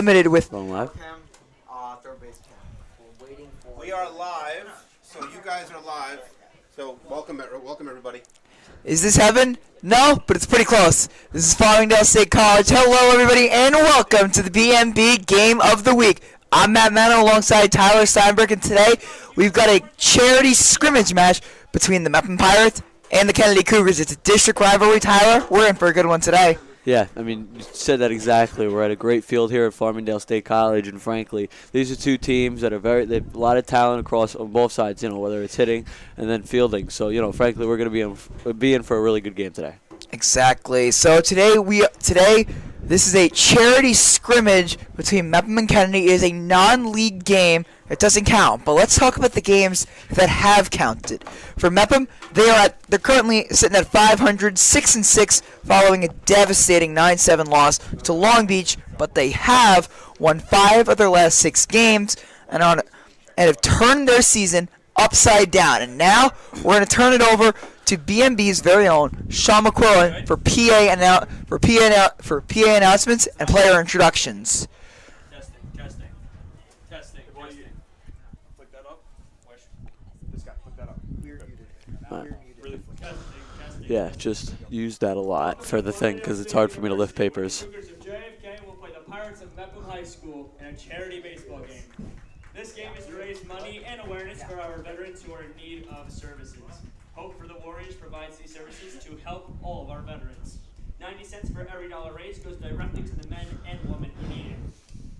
Limited with Live. We are live, so you guys are live. So welcome everybody. Is this heaven? No, but it's pretty close. This is Farmingdale State College. Hello, everybody, and welcome to the BMB Game of the Week. I'm Matt Manno alongside Tyra, Steinberg, and today we've got a charity scrimmage match between the Mepham Pirates and the Kennedy Cougars. It's a district rivalry, Tyra. We're in for a good one today. Yeah, I mean, you said that exactly. We're at a great field here at Farmingdale State College, and frankly, these are two teams that they have a lot of talent across on both sides, whether it's hitting and then fielding. So, frankly, we're going to be in for a really good game today. Exactly. So today this is a charity scrimmage between Mepham and Kennedy. It is a non-league game. It doesn't count. But let's talk about the games that have counted. For Mepham, they're currently sitting at 500, 6-6, following a devastating 9-7 loss to Long Beach. But they have won 5 of their last 6 games and have turned their season upside down. And now we're going to turn it over to BMB's very own Sean McQuillan for PA announcements and player introductions. Testing. Flick that up. This guy, flick that up. We're muted. Testing. Yeah, just use that a lot for the thing because it's hard for me to lift papers. Cougars of JFK will play the Pirates of Mepham High School in a charity baseball game. This game is to raise money and awareness for our veterans who are in need of services. Hope for the Warriors provides these services to help all of our veterans. 90 cents for every dollar raised goes directly to the men and women who need it.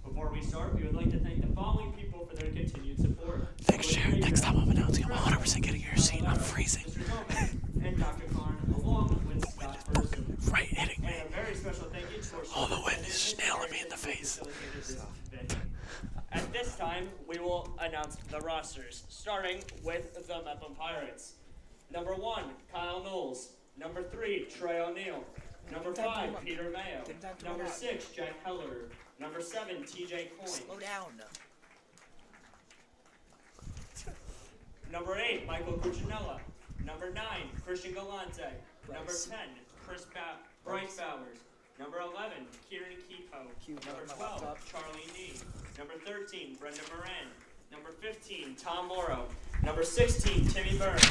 Before we start, we would like to thank the following people for their continued support. Thanks, Jared. Next time I'm announcing, I'm 100% getting your seat. I'm freezing. Mr. Cohen and Dr. Karn, along with Scott Person. Right hitting me. And a very special thank you to our The wind is just nailing me in the face. At this time, we will announce the rosters, starting with the Mepham Pirates. Number 1, Kyle Knowles. Number 3, Trey O'Neill. Number 5, Peter Mayo. Number 6, Jack Heller. Number 7, TJ Cohen. Slow down. Number 8, Michael Cuccinella. Number 9, Christian Galante. Number 10, Bryce Bowers. Number 11, Kieran Keepo. Number 12, Charlie Nee. Number 13, Brendan Moran. Number 15, Tom Morrow. Number 16, Timmy Burns.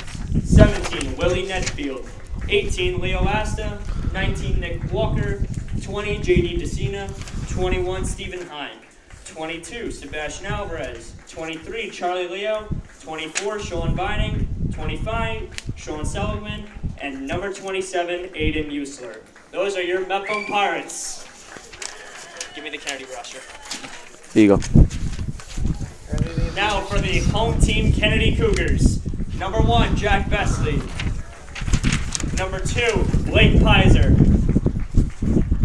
17, Willie Netfield. 18, Leo Asta. 19, Nick Walker. 20, JD DeCina. 21, Stephen Hine. 22, Sebastian Alvarez. 23, Charlie Leo. 24, Sean Vining. 25, Sean Seligman. And number 27, Aiden Usler. Those are your Mepham Pirates. Give me the Kennedy roster. Here you go. Now for the home team Kennedy Cougars. Number 1, Jack Vesley. Number 2, Blake Pizer.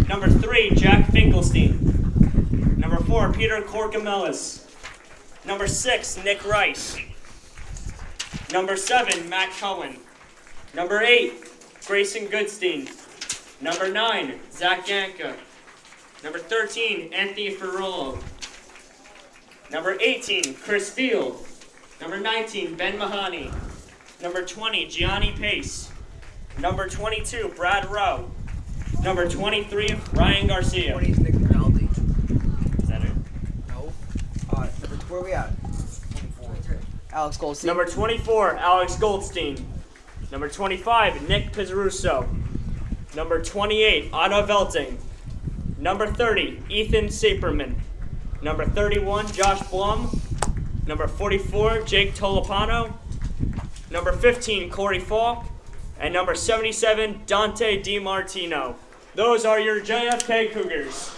Number 3, Jack Finkelstein. Number 4, Peter Corcamelis. Number 6, Nick Rice. Number 7, Matt Cohen. Number 8, Grayson Goodstein. Number 9, Zach Yanka. Number 13, Anthony Ferrolo. Number 18, Chris Field. Number 19, Ben Mahoney. Number 20, Gianni Pace. Number 22, Brad Rowe. Number 23, Ryan Garcia. 20 is Nick Galante. Is that it? No. Where are we at? 24. Alex Goldstein. Number 24, Alex Goldstein. Number 25, Nick Pizzarusso. Number 28, Otto Velting. Number 30, Ethan Saperman. Number 31, Josh Blum. Number 44, Jake Tolopano. Number 15, Corey Falk. And number 77, Dante Di Martino. Those are your JFK Cougars.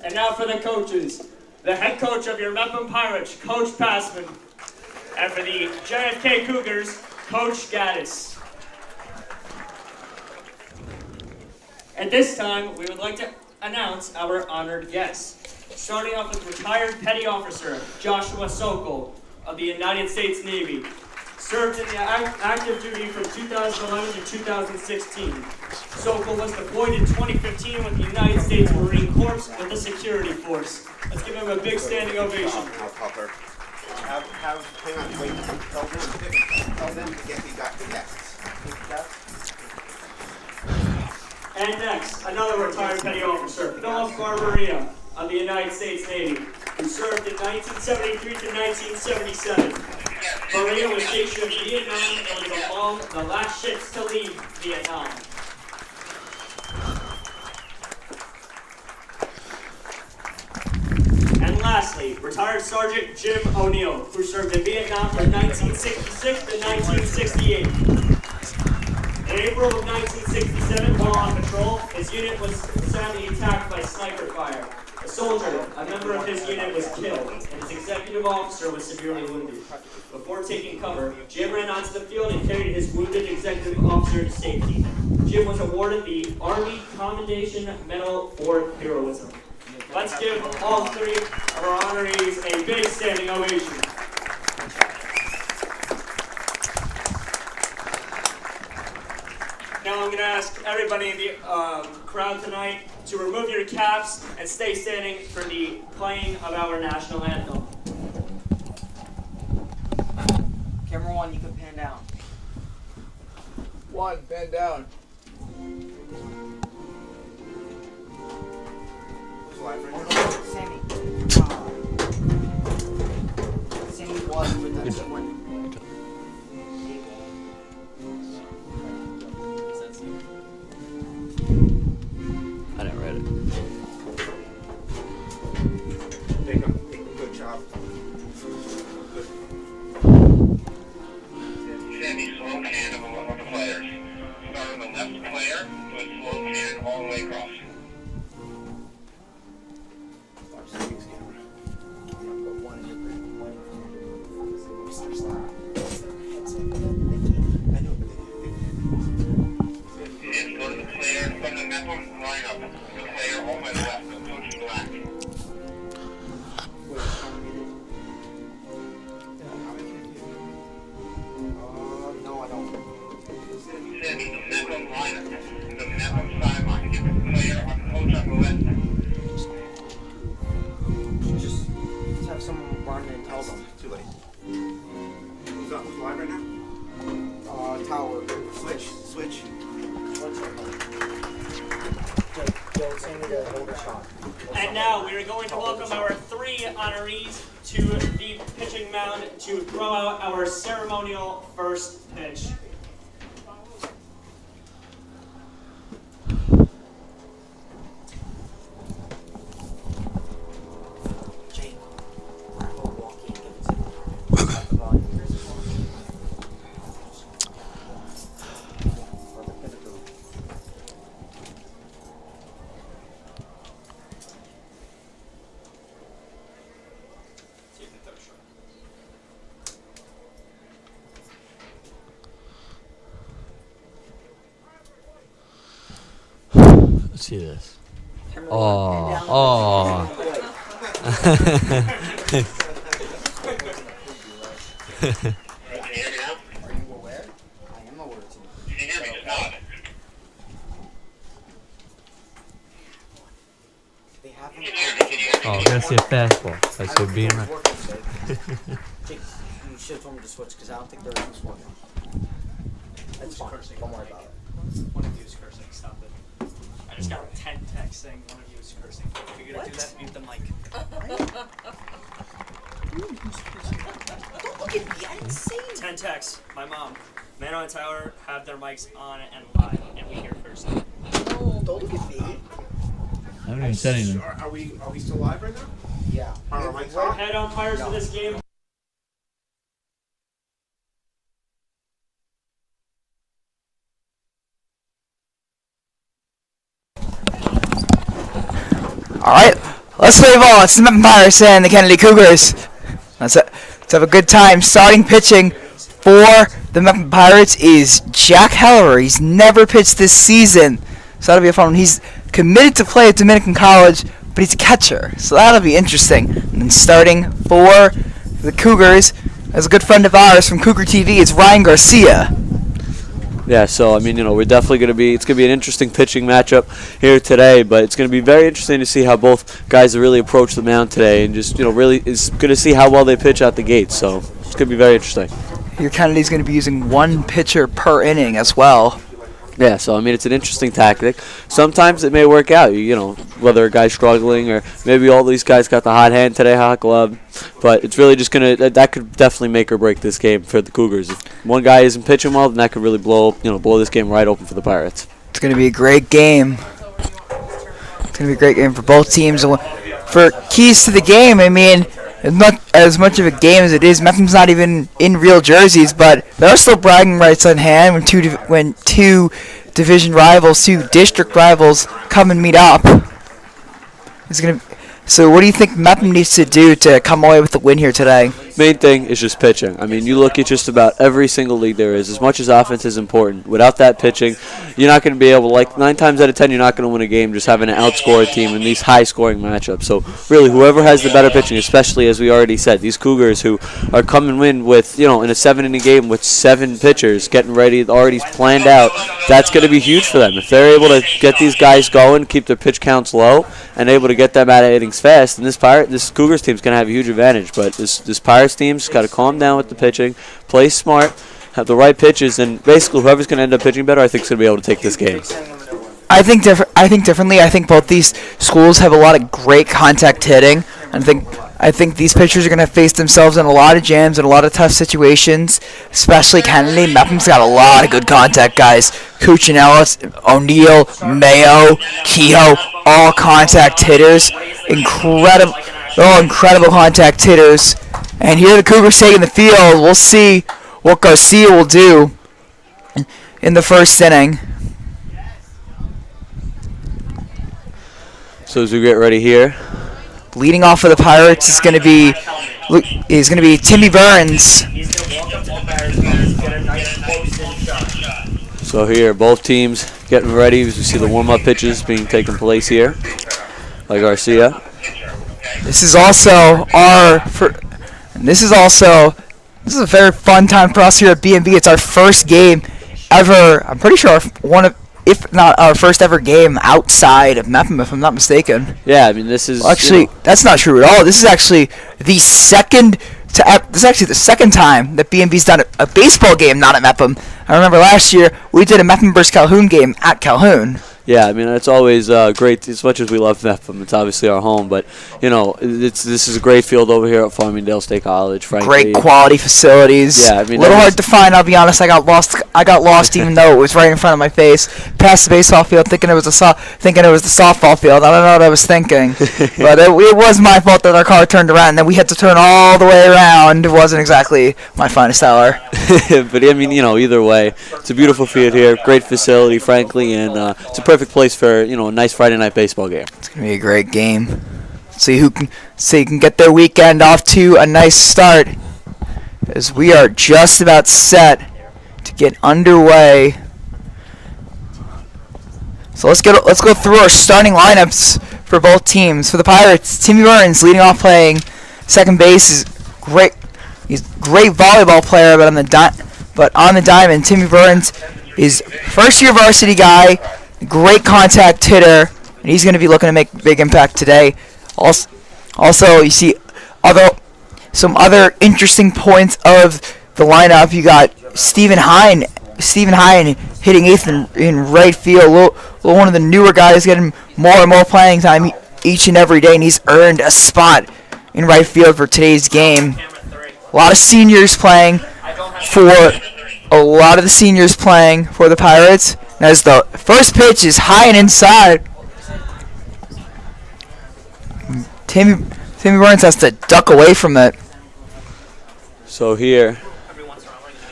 And now for the coaches. The head coach of your Mepham Pirates, Coach Passman. And for the JFK Cougars, Coach Gattuss. At this time, we would like to announce our honored guests. Starting off with retired Petty Officer Joshua Sokol of the United States Navy. Served in the active duty from 2011 to 2016. Sokol was deployed in 2015 with the United States Marine Corps with the security force. Let's give him a big standing ovation. Hang on, wait. Tell them to get me back the guests. And next, another retired petty officer, Philip Barbaria of the United States Navy, who served in 1973 to 1977. Barbaria was stationed in Vietnam and was among the last ships to leave Vietnam. And lastly, retired Sergeant Jim O'Neill, who served in Vietnam from 1966 to 1968. In April of 1967, while on patrol, his unit was sadly attacked by sniper fire. A soldier, a member of his unit, was killed, and his executive officer was severely wounded. Before taking cover, Jim ran onto the field and carried his wounded executive officer to safety. Jim was awarded the Army Commendation Medal for heroism. Let's give all three of our honorees a big standing ovation. Now I'm going to ask everybody in the crowd tonight to remove your caps and stay standing for the playing of our national anthem. Camera one, you can pan down. One, bend down. Sammy. Sammy was with that one. I didn't read it. Good job. Sammy, slow can of the players. Start on the left player, do a slow can all the way across. And go to the player from the Mepham, line up. The player all the way left, approaching black. No, I don't. Sammy, the Mepham line up. The Mepham sideline. Get the player on coach on the left. Just have someone run and tell them. Too late. Who's up? Who's live right now? Tower. Switch. Joe, Sammy to hold a shot. And now we are going to welcome our three honorees to the pitching mound to throw out our ceremonial first pitch. Jake, walk in, give it to Let's see this. Oh. Can you hear me now? Are you aware? I am aware too. Can you hear me? Just nod. They have Can you hear me? Can you hear me? Oh, I'm gonna see a fastball. I said BMB. Jake, you should have told me to switch because I don't think they're just working. That's fine. Don't worry about it. One of you is cursing. Stop it. I just got 10 texts saying one of you is cursing. If you're going to do that, mute the mic. Don't look at me. I didn't say anything. 10 texts. My mom. Mano and Tyler have their mics on and live, and we hear cursing. No, don't look at me. I haven't even said anything. Are we still live right now? Yeah. Are our mics on? Head umpires for this game. All right, let's play ball. It's the Mepham Pirates and the Kennedy Cougars. Let's have a good time. Starting pitching for the Mepham Pirates is Jack Heller. He's never pitched this season, so that'll be a fun one. He's committed to play at Dominican College, but he's a catcher, so that'll be interesting. And then starting for the Cougars, as a good friend of ours from Cougar TV, it's Ryan Garcia. Yeah, so I mean, we're definitely it's gonna be an interesting pitching matchup here today, but it's gonna be very interesting to see how both guys really approach the mound today, and just really is gonna see how well they pitch out the gate. So it's gonna be very interesting. Your Kennedy's going to be using one pitcher per inning as well. Yeah, so, I mean, it's an interesting tactic. Sometimes it may work out, you know, whether a guy's struggling or maybe all these guys got the hot hand today, hot glove. But it's really just going to – that could definitely make or break this game for the Cougars. If one guy isn't pitching well, then that could really blow this game right open for the Pirates. It's going to be a great game. It's going to be a great game for both teams. For keys to the game, I mean, not as much of a game as it is. Mepham's not even in real jerseys, but there are still bragging rights on hand when two division rivals, two district rivals come and meet up. So what do you think Mepham needs to do to come away with the win here today? Main thing is just pitching. I mean, you look at just about every single league there is. As much as offense is important, without that pitching, you're not going to be able to, like 9 times out of 10, you're not going to win a game just having to outscore a team in these high-scoring matchups. So really, whoever has the better pitching, especially as we already said, these Cougars who are coming in with, in a 7-inning game with 7 pitchers getting ready, already planned out, that's going to be huge for them. If they're able to get these guys going, keep their pitch counts low, and able to get them out of innings fast, and this Cougars team's going to have a huge advantage. But this Pirates team's got to calm down with the pitching, play smart, have the right pitches, and basically whoever's going to end up pitching better, I think, is going to be able to take this game. I think differently. I think both these schools have a lot of great contact hitting. I think these pitchers are going to face themselves in a lot of jams and a lot of tough situations, especially Kennedy. Mepham's got a lot of good contact guys. Cuccinella, O'Neill, Mayo, Kehoe, all contact hitters. Incredible contact hitters. And here the Cougars taking the field. We'll see what Garcia will do in the first inning. So as we get ready here, leading off for the Pirates is going to be Timmy Burns. So here, both teams getting ready as we see the warm-up pitches being taken place here by Garcia. This is a very fun time for us here at BMB. It's our first game ever. I'm pretty sure if not our first ever game outside of Mepham, if I'm not mistaken. Yeah, I mean this is that's not true at all. This is actually the second time that BMB's done a baseball game not at Mepham. I remember last year we did a Mepham versus Calhoun game at Calhoun. Yeah, I mean it's always great. As much as we love Mepham, it's obviously our home. But this is a great field over here at Farmingdale State College. Frankly, great quality facilities. Yeah, I mean a little hard to find. I'll be honest. I got lost even though it was right in front of my face. Past the baseball field, thinking it was the softball field. I don't know what I was thinking, but it was my fault that our car turned around. And then we had to turn all the way around. It wasn't exactly my finest hour. But I mean, either way, it's a beautiful field here. Great facility, frankly, and it's a perfect place for a nice Friday night baseball game. It's gonna be a great game. See who can get their weekend off to a nice start, as we are just about set to get underway. So let's go through our starting lineups for both teams. For the Pirates, Timmy Burns leading off playing second base is great. He's a great volleyball player, but on the diamond, Timmy Burns is first-year varsity guy. Great contact hitter, and he's going to be looking to make a big impact today. Also, you see some other interesting points of the lineup. You got Stephen Hines hitting eighth in right field. One of the newer guys getting more and more playing time each and every day, and he's earned a spot in right field for today's game. A lot of seniors playing for the Pirates. As the first pitch is high and inside, Timmy Burns has to duck away from it. So here,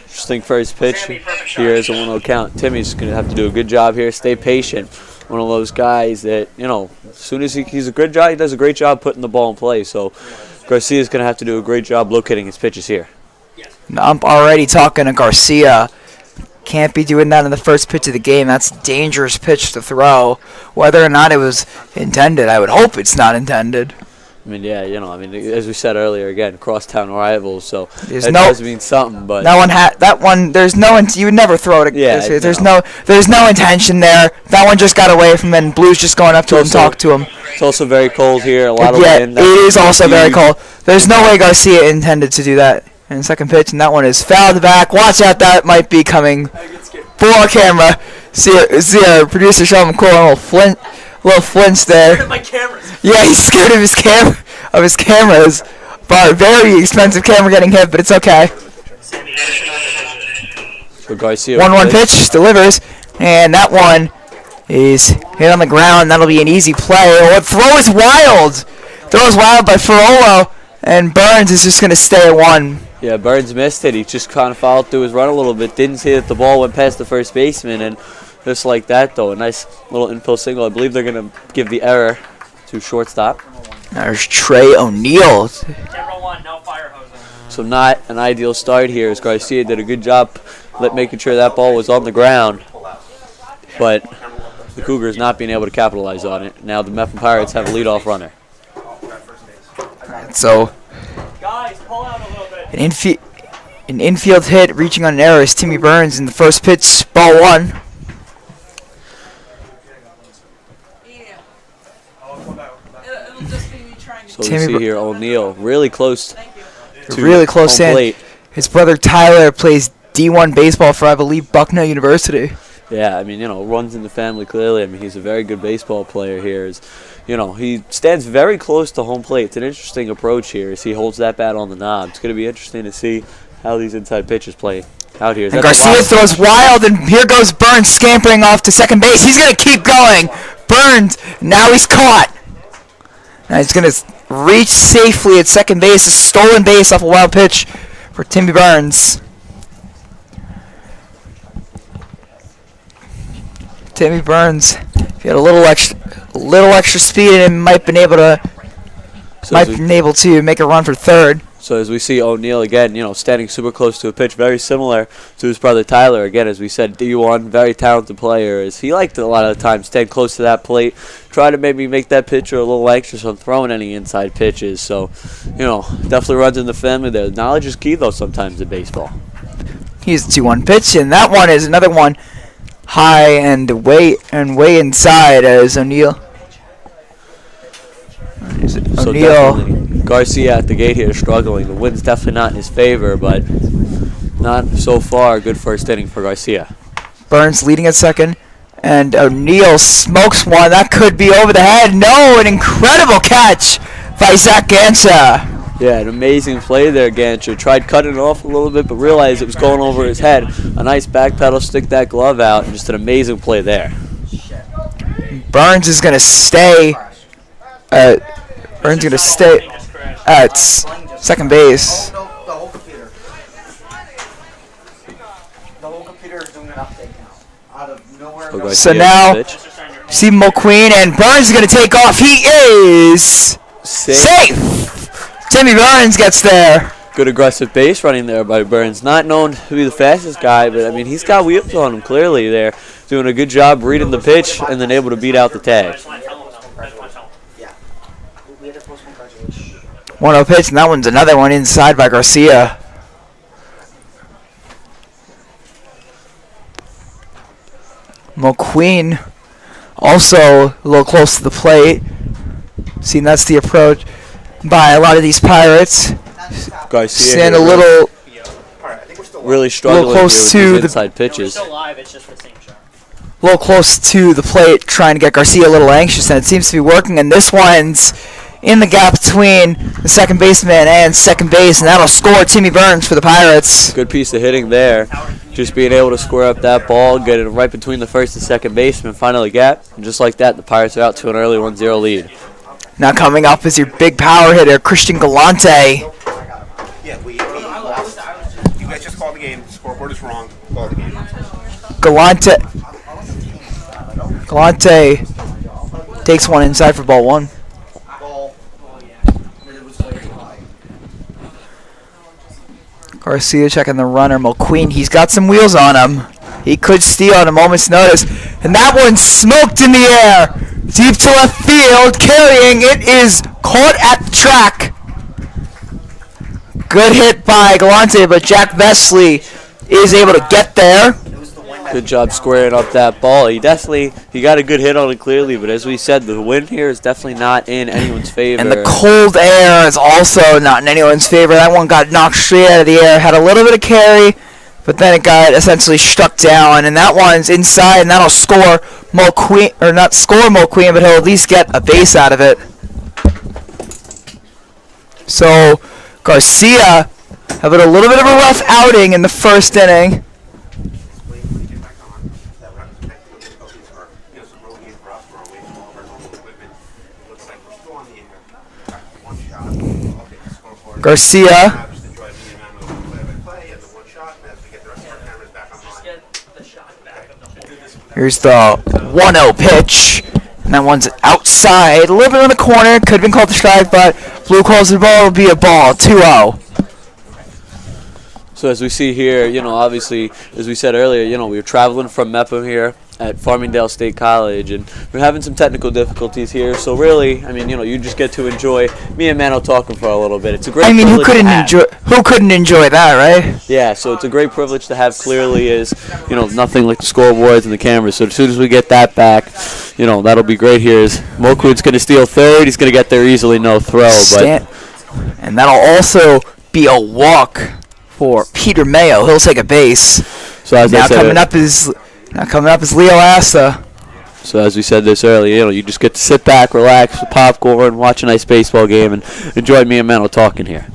interesting first pitch. Here is a 1-0 count. Timmy's going to have to do a good job here. Stay patient. One of those guys that, as soon as he does a great job putting the ball in play. So Garcia's going to have to do a great job locating his pitches here. I'm already talking to Garcia. Can't be doing that in the first pitch of the game. That's a dangerous pitch to throw. Whether or not it was intended, I would hope it's not intended. I mean, yeah, as we said earlier, again, crosstown rivals, so that does mean something. But you would never throw it. Yeah, there's no intention there. That one just got away from him, and Blue's just going up to him and talk to him. It's also very cold here. A lot of wind. Yeah, it is also very cold. There's no way Garcia intended to do that. And second pitch, and that one is fouled back. Watch out, that might be coming for camera. See our producer Sean McCoy, little flinch there. My cameras. Yeah, he's scared of his cameras. But very expensive camera getting hit, but it's okay. So Garcia 1-1 pitch delivers, and that one is hit on the ground. That'll be an easy play. Oh, the throw is wild. Throw is wild by Ferrolo, and Burns is just going to stay at 1. Yeah, Burns missed it. He just kind of followed through his run a little bit. Didn't see that the ball went past the first baseman, and just like that, though, a nice little infield single. I believe they're going to give the error to shortstop. There's Trey O'Neill. Camera 1, no fire hose. So not an ideal start here, as Garcia did a good job making sure that ball was on the ground. But the Cougars not being able to capitalize on it. Now the Mepham Pirates have a leadoff runner. So Guys, pull out a little bit. an infield hit reaching on an error is Timmy Burns in the first pitch, ball 1. So we see here O'Neill really close to Really close home in. plate. His brother Tyler plays D1 baseball for, I believe, Bucknell University. Yeah, I mean, runs in the family clearly. I mean, he's a very good baseball player here. He stands very close to home plate. It's an interesting approach here as he holds that bat on the knob. It's going to be interesting to see how these inside pitches play out here. And Garcia throws wild, and here goes Burns scampering off to second base. He's going to keep going. Burns, now he's caught. Now he's going to reach safely at second base. A stolen base off a wild pitch for Timmy Burns. Timmy Burns, if he had a little extra speed in him, might been able to make a run for third. So as we see O'Neill again, standing super close to a pitch, very similar to his brother Tyler. Again, as we said, D1, very talented player. As he liked to, a lot of the time, stand close to that plate, try to maybe make that pitcher a little anxious on throwing any inside pitches. So, definitely runs in the family there. Knowledge is key, though, sometimes in baseball. He's the 2-1 pitch, and that one is another one high and way inside as O'Neill. So definitely Garcia at the gate here struggling. The wind's definitely not in his favor, but not so far. Good first inning for Garcia. Burns leading at second, and O'Neill smokes one. That could be over the head. No, an incredible catch by Zach Gancha. Yeah, an amazing play there, Gancha. Tried cutting it off a little bit, but realized it was going over his head. A nice back pedal, stick that glove out, and just an amazing play there. Burns is going to stay. Burns going to stay at second base. The whole computer. The whole computer is doing an update now. Out of nowhere. Garcia So now, pitch. Steve McQueen, and Burns is going to take off. He is safe. Timmy Burns gets there. Good aggressive base running there by Burns. Not known to be the fastest guy, but, I mean, he's got wheels on him clearly there. Doing a good job reading the pitch and then able to beat out the tag. 1-0 pitch, and that one's another one inside by Garcia. McQueen also a little close to the plate. See, that's the approach by a lot of these Pirates. Garcia Stand a here little really struggling close here to with the these inside pitches. Still live, it's just the same show. A little close to the plate, trying to get Garcia a little anxious, and it seems to be working. And this one's in the gap between the second baseman and second base, and that'll score Timmy Burns for the Pirates. Good piece of hitting there. Just being able to square up that ball, get it right between the first and second baseman, finally gap. And just like that, the Pirates are out to an early 1-0 lead. Now coming up is your big power hitter, Christian Galante. Yeah, you guys just called the game. The scoreboard is wrong. Call the game. Galante takes one inside for ball 1. Garcia checking the runner. McQueen, he's got some wheels on him. He could steal at a moment's notice. And that one's smoked in the air. Deep to left field. Carrying it is caught at the track. Good hit by Galante, but Jack Vesley is able to get there. Good job squaring up that ball. He got a good hit on it clearly, but as we said, the wind here is definitely not in anyone's favor. And the cold air is also not in anyone's favor. That one got knocked straight out of the air. Had a little bit of carry, but then it got essentially struck down, and that one's inside, and that'll score Mulqueen, or not score Mulqueen, but he'll at least get a base out of it. So Garcia having a little bit of a rough outing in the first inning. Garcia. Here's the 1-0 pitch. And that one's outside, a little bit on the corner. Could have been called a strike, but Blue calls the ball. Will be a ball. 2-0. So as we see here, obviously, as we said earlier, we were traveling from Mepham here at Farmingdale State College, and we're having some technical difficulties here. So really, you just get to enjoy me and Mano talking for a little bit. It's a great. Who couldn't enjoy that, right? Yeah. So it's a great privilege to have. Clearly, is nothing like the scoreboards and the cameras. So as soon as we get that back, that'll be great. Here is Mulqueen's going to steal third. He's going to get there easily, no throw, and that'll also be a walk for Peter Mayo. He'll take a base. So as now coming up is Leo Assa. So as we said this earlier, you just get to sit back, relax, with popcorn, watch a nice baseball game, and enjoy me and Mano talking here.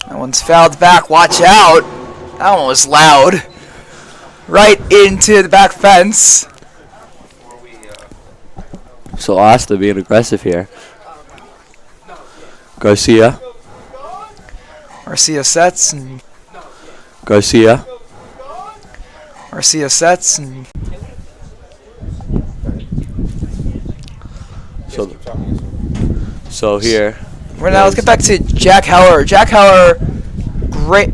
That one's fouled back. Watch out. That one was loud. Right into the back fence. So Asta being aggressive here. Garcia sets and Garcia sets and so here. Now let's get back to Jack Heller. Jack Heller, great.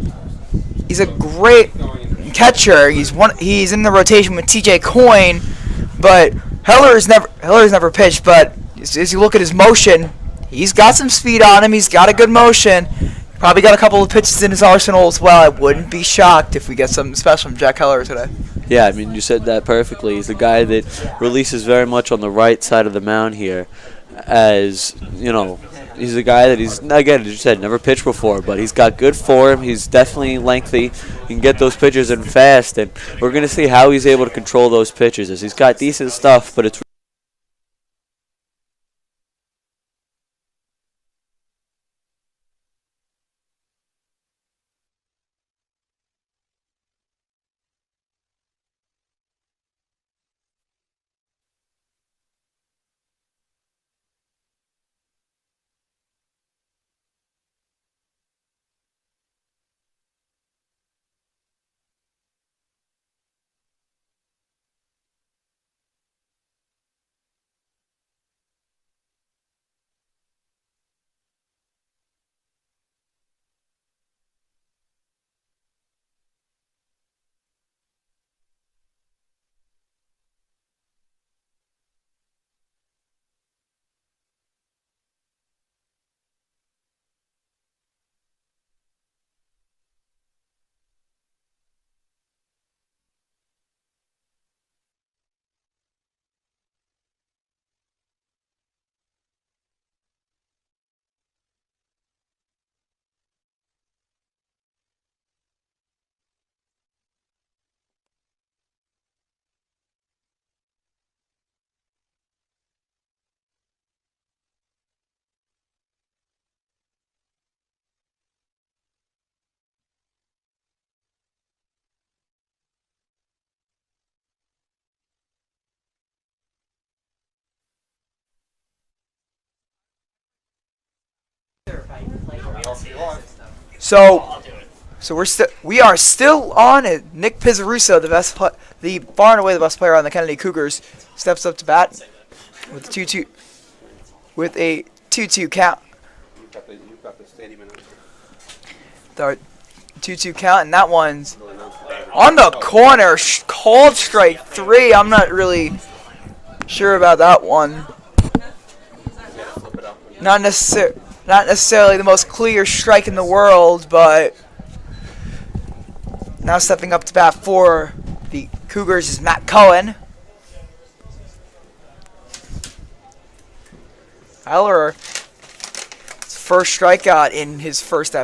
He's a great catcher. He's in the rotation with TJ Cohen, but Heller's never pitched. But as you look at his motion, he's got some speed on him. He's got a good motion. Probably got a couple of pitches in his arsenal as well. I wouldn't be shocked if we get something special from Jack Heller today. Yeah, you said that perfectly. He's a guy that releases very much on the right side of the mound here. He's a guy that again, as you said, never pitched before, but he's got good form. He's definitely lengthy. He can get those pitches in fast, and we're going to see how he's able to control those pitches. As he's got decent stuff, but it's So we are still on it. Nick Pizzarusso, the far and away the best player on the Kennedy Cougars, steps up to bat with a 2-2 count. You've got the stadium in The 2-2 count, and that one's on the corner, called strike 3. I'm not really sure about that one. Not necessarily the most clear strike in the world, but now stepping up to bat for the Cougars is Matt Cohen. Heller first strikeout in his first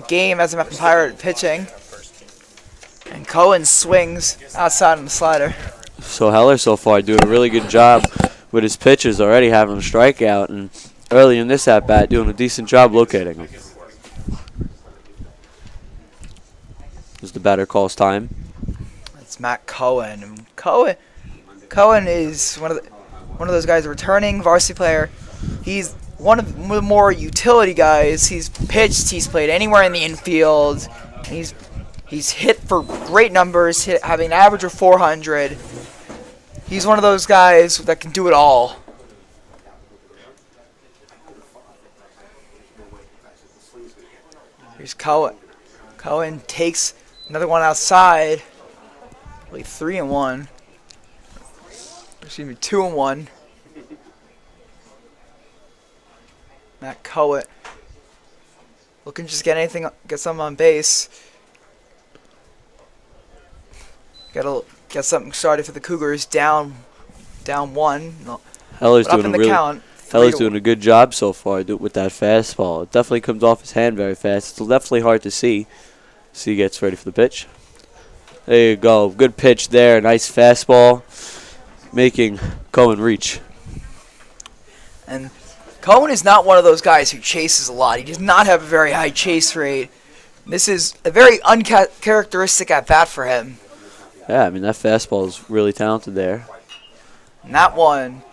game as a Mepham Pirate pitching. And Cohen swings outside on the slider. So Heller so far doing a really good job with his pitches, already having a strikeout, and early in this at-bat doing a decent job locating him. As the batter calls time. It's Matt Cohen. And Cohen is one of those guys, a returning varsity player. He's one of the more utility guys. He's pitched, he's played anywhere in the infield. He's hit for great numbers, having an average of 400. He's one of those guys that can do it all. Here's Cohen. Cohen takes another one outside. Like 3-1. Excuse me, 2-1. Matt Cohen looking to just get something on base. Gotta get something started for the Cougars. Down one. Heller's Up doing in a the count. Heller's doing a good job so far with that fastball. It definitely comes off his hand very fast. It's definitely hard to see. He gets ready for the pitch. There you go. Good pitch there. Nice fastball, making Cohen reach. And Cohen is not one of those guys who chases a lot. He does not have a very high chase rate. This is a very uncharacteristic at bat for him. Yeah, I mean, that fastball is really talented there. And that one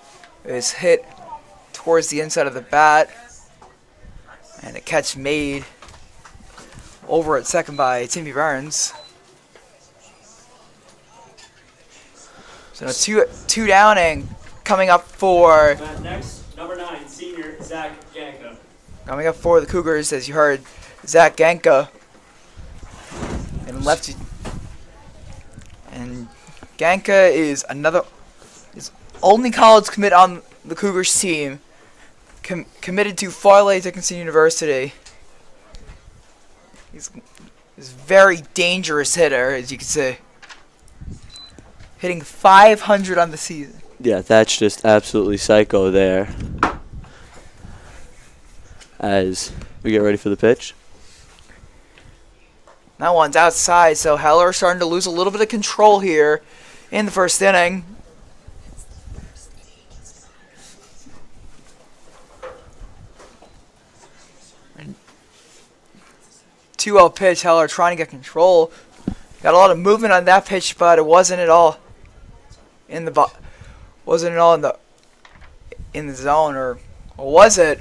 is hit towards the inside of the bat. And a catch made over at second by Timmy Burns. So two downing coming up for Next, number 9, senior Zach Ganka. Coming up for the Cougars, as you heard, Zach Ganka. And lefty. And Ganka is only college commit on the Cougars team. Committed to Farley Dickinson University. He's a very dangerous hitter, as you can see. Hitting 500 on the season. Yeah, that's just absolutely psycho there. As we get ready for the pitch. That one's outside, so Heller starting to lose a little bit of control here in the first inning. And 2-0 pitch, Heller trying to get control. Got a lot of movement on that pitch, but it wasn't at all in the zone, or was it?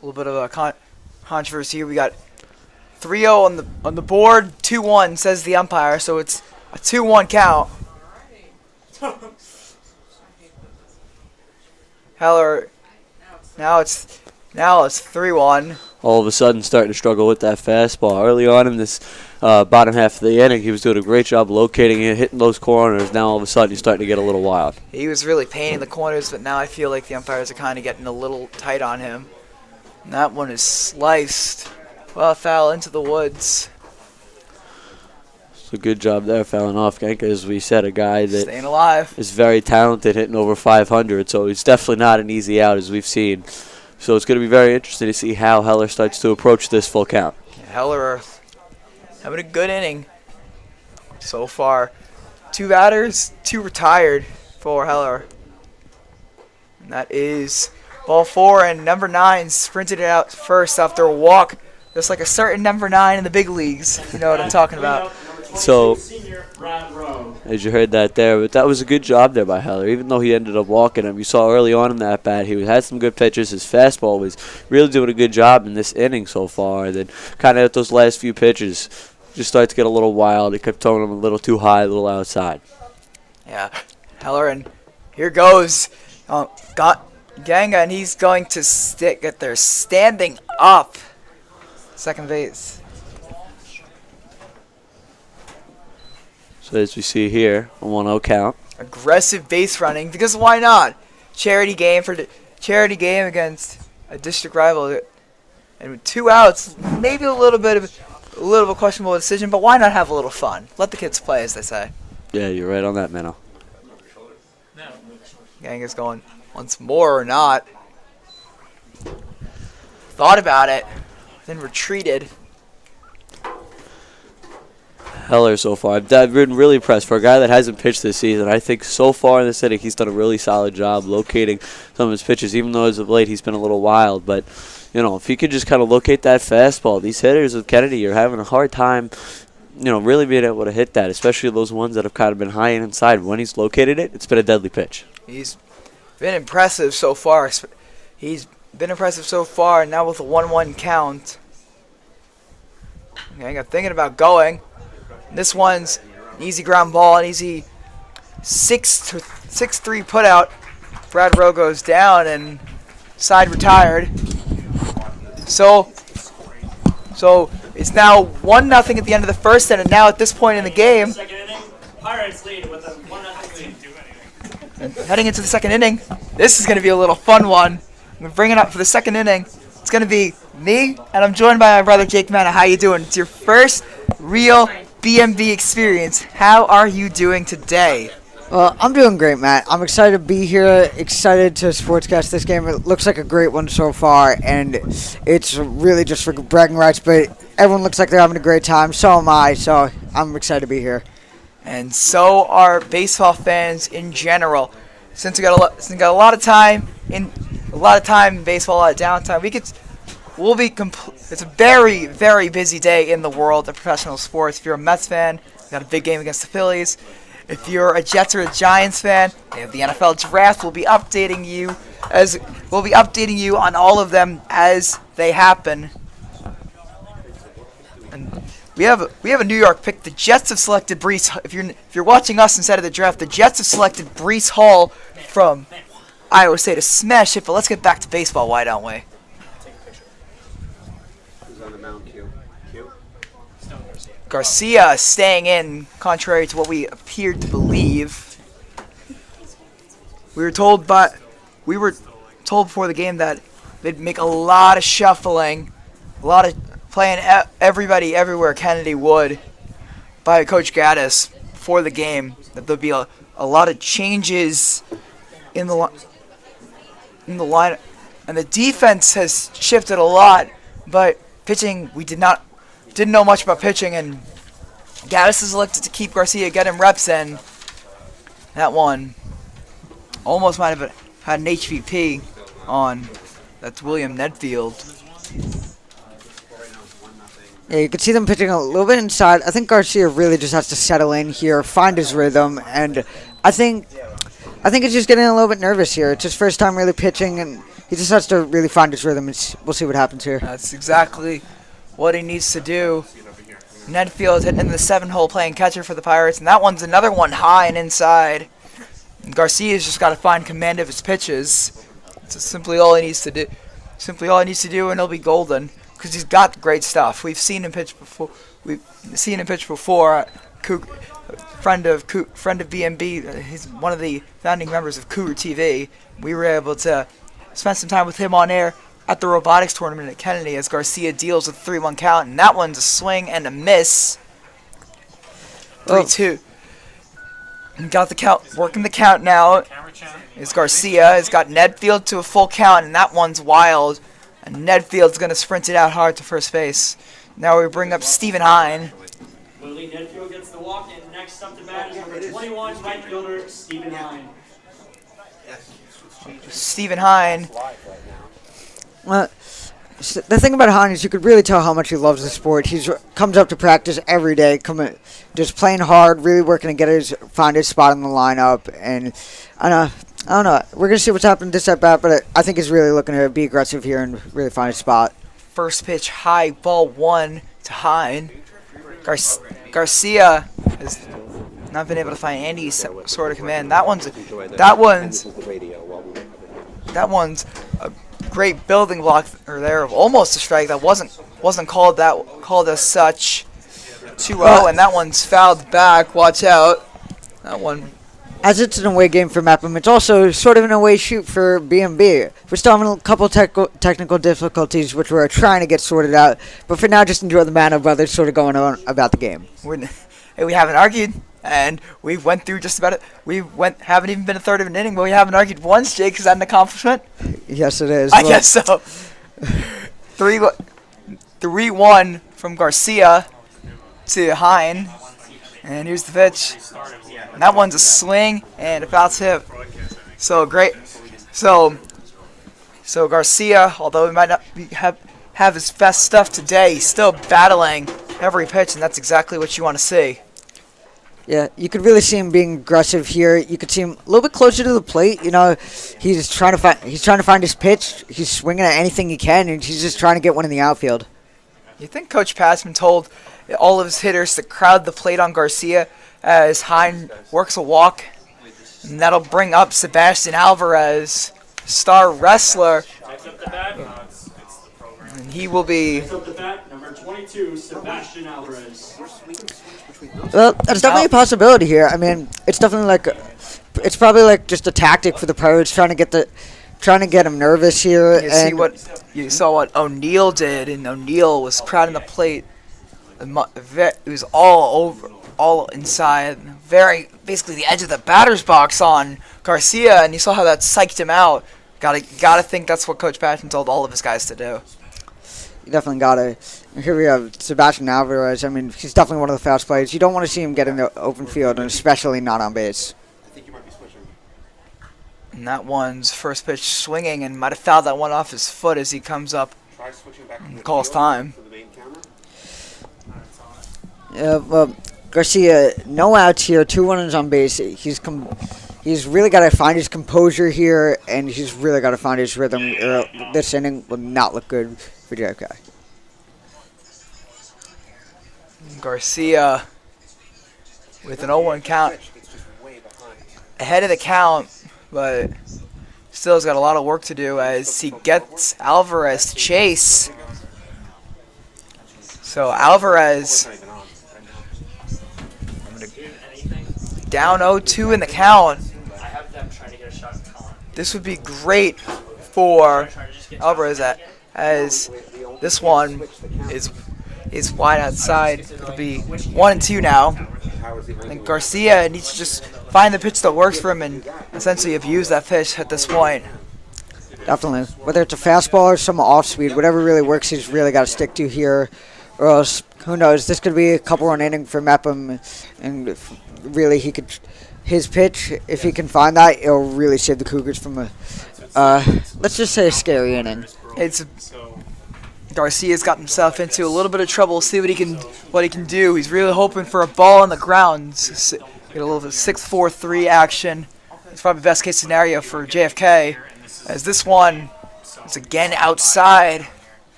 A little bit of a controversy here. We got 3-0 on the board, 2-1 says the umpire, so it's a 2-1 count. Heller, now it's 3-1. All of a sudden starting to struggle with that fastball. Early on in this bottom half of the inning, he was doing a great job locating it, hitting those corners. Now all of a sudden he's starting to get a little wild. He was really painting the corners, but now I feel like the umpires are kind of getting a little tight on him. And that one is sliced. Well, foul into the woods. So good job there, fouling off. Ganka, as we said, a guy that Staying alive. is very talented, hitting over 500. So he's definitely not an easy out, as we've seen. So it's going to be very interesting to see how Heller starts to approach this full count. Heller having a good inning so far. 2 batters, 2 retired for Heller. And that is ball 4, and number 9 sprinted it out first after a walk, just like a certain number 9 in the big leagues. You know what I'm talking about. So, Senior Brad Rowe. as you heard that there, but that was a good job there by Heller. Even though he ended up walking him, you saw early on in that bat, he had some good pitches. His fastball was really doing a good job in this inning so far. And then kind of at those last few pitches, just started to get a little wild. He kept throwing him a little too high, a little outside. Yeah, Heller, and here goes Ganga, and he's going to get there standing up. Second base. So as we see here, a 1-0 count. Aggressive base running, because why not? Charity game against a district rival, and with 2 outs, maybe a little bit of a questionable decision, but why not have a little fun? Let the kids play, as they say. Yeah, you're right on that, Minnow. Gang is going once more or not. Thought about it, then retreated. Heller so far. I've been really impressed. For a guy that hasn't pitched this season, I think so far in this inning he's done a really solid job locating some of his pitches, even though as of late he's been a little wild. But, if he could just kind of locate that fastball, these hitters with Kennedy are having a hard time, really being able to hit that, especially those ones that have kind of been high and inside. When he's located it, it's been a deadly pitch. He's been impressive so far. Now with a 1-1 count. Okay, I'm thinking about going. This one's an easy ground ball, an easy 6-3 put out. Brad Rowe goes down and side retired. So it's now 1-0 at the end of the first inning. Now at this point in the game, Second inning, Pirates lead with a 1-0 lead. and heading into the second inning, this is going to be a little fun one. We're bringing up for the second inning. It's going to be me, and I'm joined by my brother Jake Manna. How you doing? It's your first real BMB experience. How are you doing today? Well, I'm doing great, Matt. I'm excited to be here, excited to sportscast this game. It looks like a great one so far, and it's really just for bragging rights, but everyone looks like they're having a great time. So am I, so I'm excited to be here. And so are baseball fans in general. Since we got a lot of time in baseball, a lot of downtime, it's a very, very busy day in the world of professional sports. If you're a Mets fan, we got a big game against the Phillies. If you're a Jets or a Giants fan, they have the NFL draft. We'll be updating you on all of them as they happen. And we have a New York pick. The Jets have selected Breece. If you're watching us instead of the draft, the Jets have selected Breece Hall from Iowa State to smash it. But let's get back to baseball. Why don't we? Who's on the mound? Q. Garcia staying in, contrary to what we appeared to believe. We were told before the game that they'd make a lot of shuffling, a lot of playing everybody everywhere Kennedy would by Coach Gattuss before the game. That there'd be a lot of changes in the lineup, and the defense has shifted a lot. But pitching, we didn't know much about pitching, and Gattuss has elected to keep Garcia, get him reps in. That one almost might have had an HVP on. That's William Nedfield. Yeah, you can see them pitching a little bit inside. I think Garcia really just has to settle in here, find his rhythm, and I think it's just getting a little bit nervous here. It's his first time really pitching, and he just has to really find his rhythm. We'll see what happens here. That's exactly what he needs to do. Nedfield hitting in the 7-hole playing catcher for the Pirates, and that one's another one high and inside. And Garcia's just got to find command of his pitches. It's simply all he needs to do. And he'll be golden because he's got great stuff. We've seen him pitch before. Friend of BMB. He's one of the founding members of Cougar TV. We were able to spend some time with him on air at the robotics tournament at Kennedy as Garcia deals with a 3-1 count, and that one's a swing and a miss. 3-2. And got the count, working the count now is Garcia. Has got Nedfield to a full count, and that one's wild. And Nedfield's going to sprint it out hard to first base. Now we bring up Stephen Hines. Lily Nedfield gets the walk, and next up to bat is number 21, right fielder Stephen Hines. Stephen Hines. Well, the thing about Hines is you could really tell how much he loves the sport. He comes up to practice every day, just playing hard, really working to find his spot in the lineup. And I don't know. We're gonna see what's happening this at bat, but I think he's really looking to be aggressive here and really find his spot. First pitch, high ball 1 to Hines. Garcia has not been able to find any sort of command. That one's a great building block there of almost a strike that wasn't called as such. 2-0, and that one's fouled back. Watch out. That one. As it's an away game for Mepham, it's also sort of an away shoot for BMB. We're still having a couple technical difficulties, which we're trying to get sorted out. But for now, just enjoy the manner of others sort of going on about the game. We haven't argued. And we went through just about it. Haven't even been a third of an inning, but we haven't argued once, Jake. Is that an accomplishment? Yes, it is. I guess so. 3-1 from Garcia to Hines. And here's the pitch. And that one's a swing and a foul tip. So great. So Garcia, although he might not have his best stuff today, he's still battling every pitch, and that's exactly what you want to see. Yeah, you could really see him being aggressive here. You could see him a little bit closer to the plate. You know, he's trying to find his pitch. He's swinging at anything he can, and he's just trying to get one in the outfield. You think Coach Passman told all of his hitters to crowd the plate on Garcia as Hines works a walk, and that'll bring up Sebastian Alvarez, star wrestler, Next up the bat. and he will be. Next up the bat, number 22, Sebastian Alvarez. Well, that's definitely a possibility here. I mean, it's definitely it's probably like just a tactic for the Pirates trying to get him nervous here. You saw what O'Neal did, and O'Neal was crowding the plate. It was all inside, basically the edge of the batter's box on Garcia, and you saw how that psyched him out. Gotta think that's what Coach Passman told all of his guys to do. You definitely gotta. And here we have Sebastian Alvarez. I mean, he's definitely one of the fast players. You don't want to see him get in the open field, and especially not on base. I think you might be switching. And that one's first pitch swinging, and might have fouled that one off his foot as he comes up Try switching back and calls time. to the main camera. Well, Garcia, no outs here, 2 runners on base. He's really got to find his composure here, and he's really got to find his rhythm. This inning will not look good for JFK. Garcia with an 0-1 count, It's just way behind. ahead of the count, but still has got a lot of work to do as he gets Alvarez to chase. So Alvarez Not even on right now. down 0-2 in the count. I have them trying to get a shot at Colin. This would be great for Alvarez as this one is wide outside. It'll be 1-2 now. And Garcia needs to just find the pitch that works for him and essentially abuse that pitch at this point. Definitely. Whether it's a fastball or some off speed, whatever really works, he's really got to stick to here. Or else, who knows, this could be a couple-run inning for Mepham. And if really his pitch, if he can find that, it'll really save the Cougars from let's just say a scary inning. Garcia's got himself into a little bit of trouble. See what he can do. He's really hoping for a ball on the ground. Get a little bit of 6-4-3 action. It's probably best case scenario for JFK. As this one is again outside.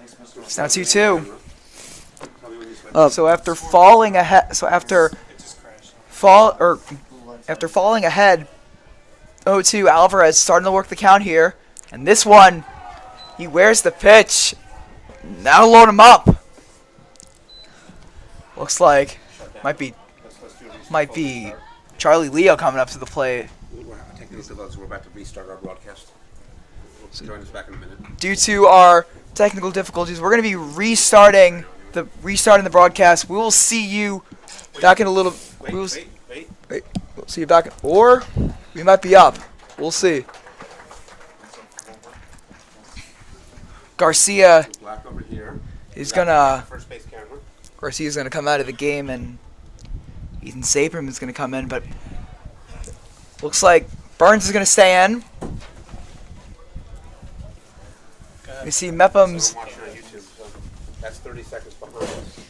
It's now 2-2. So after falling ahead, after falling ahead, 0-2, Alvarez starting to work the count here, and this one, he wears the pitch. Now load him up. Looks like might be Charlie Leo coming up to the plate. We're technical difficulties. We're about to restart our broadcast. Join us back in a minute. Due to our technical difficulties, we're going to be restarting the broadcast. We will see you back in a little. We'll see you back, or we might be up. We'll see. Garcia Black over here. is gonna. First base camera. Garcia's gonna come out of the game, and Ethan Saprim is gonna come in. But looks like Burns is gonna stay in. We see Mepham's. I'm watching on YouTube. So that's 30 seconds behind us.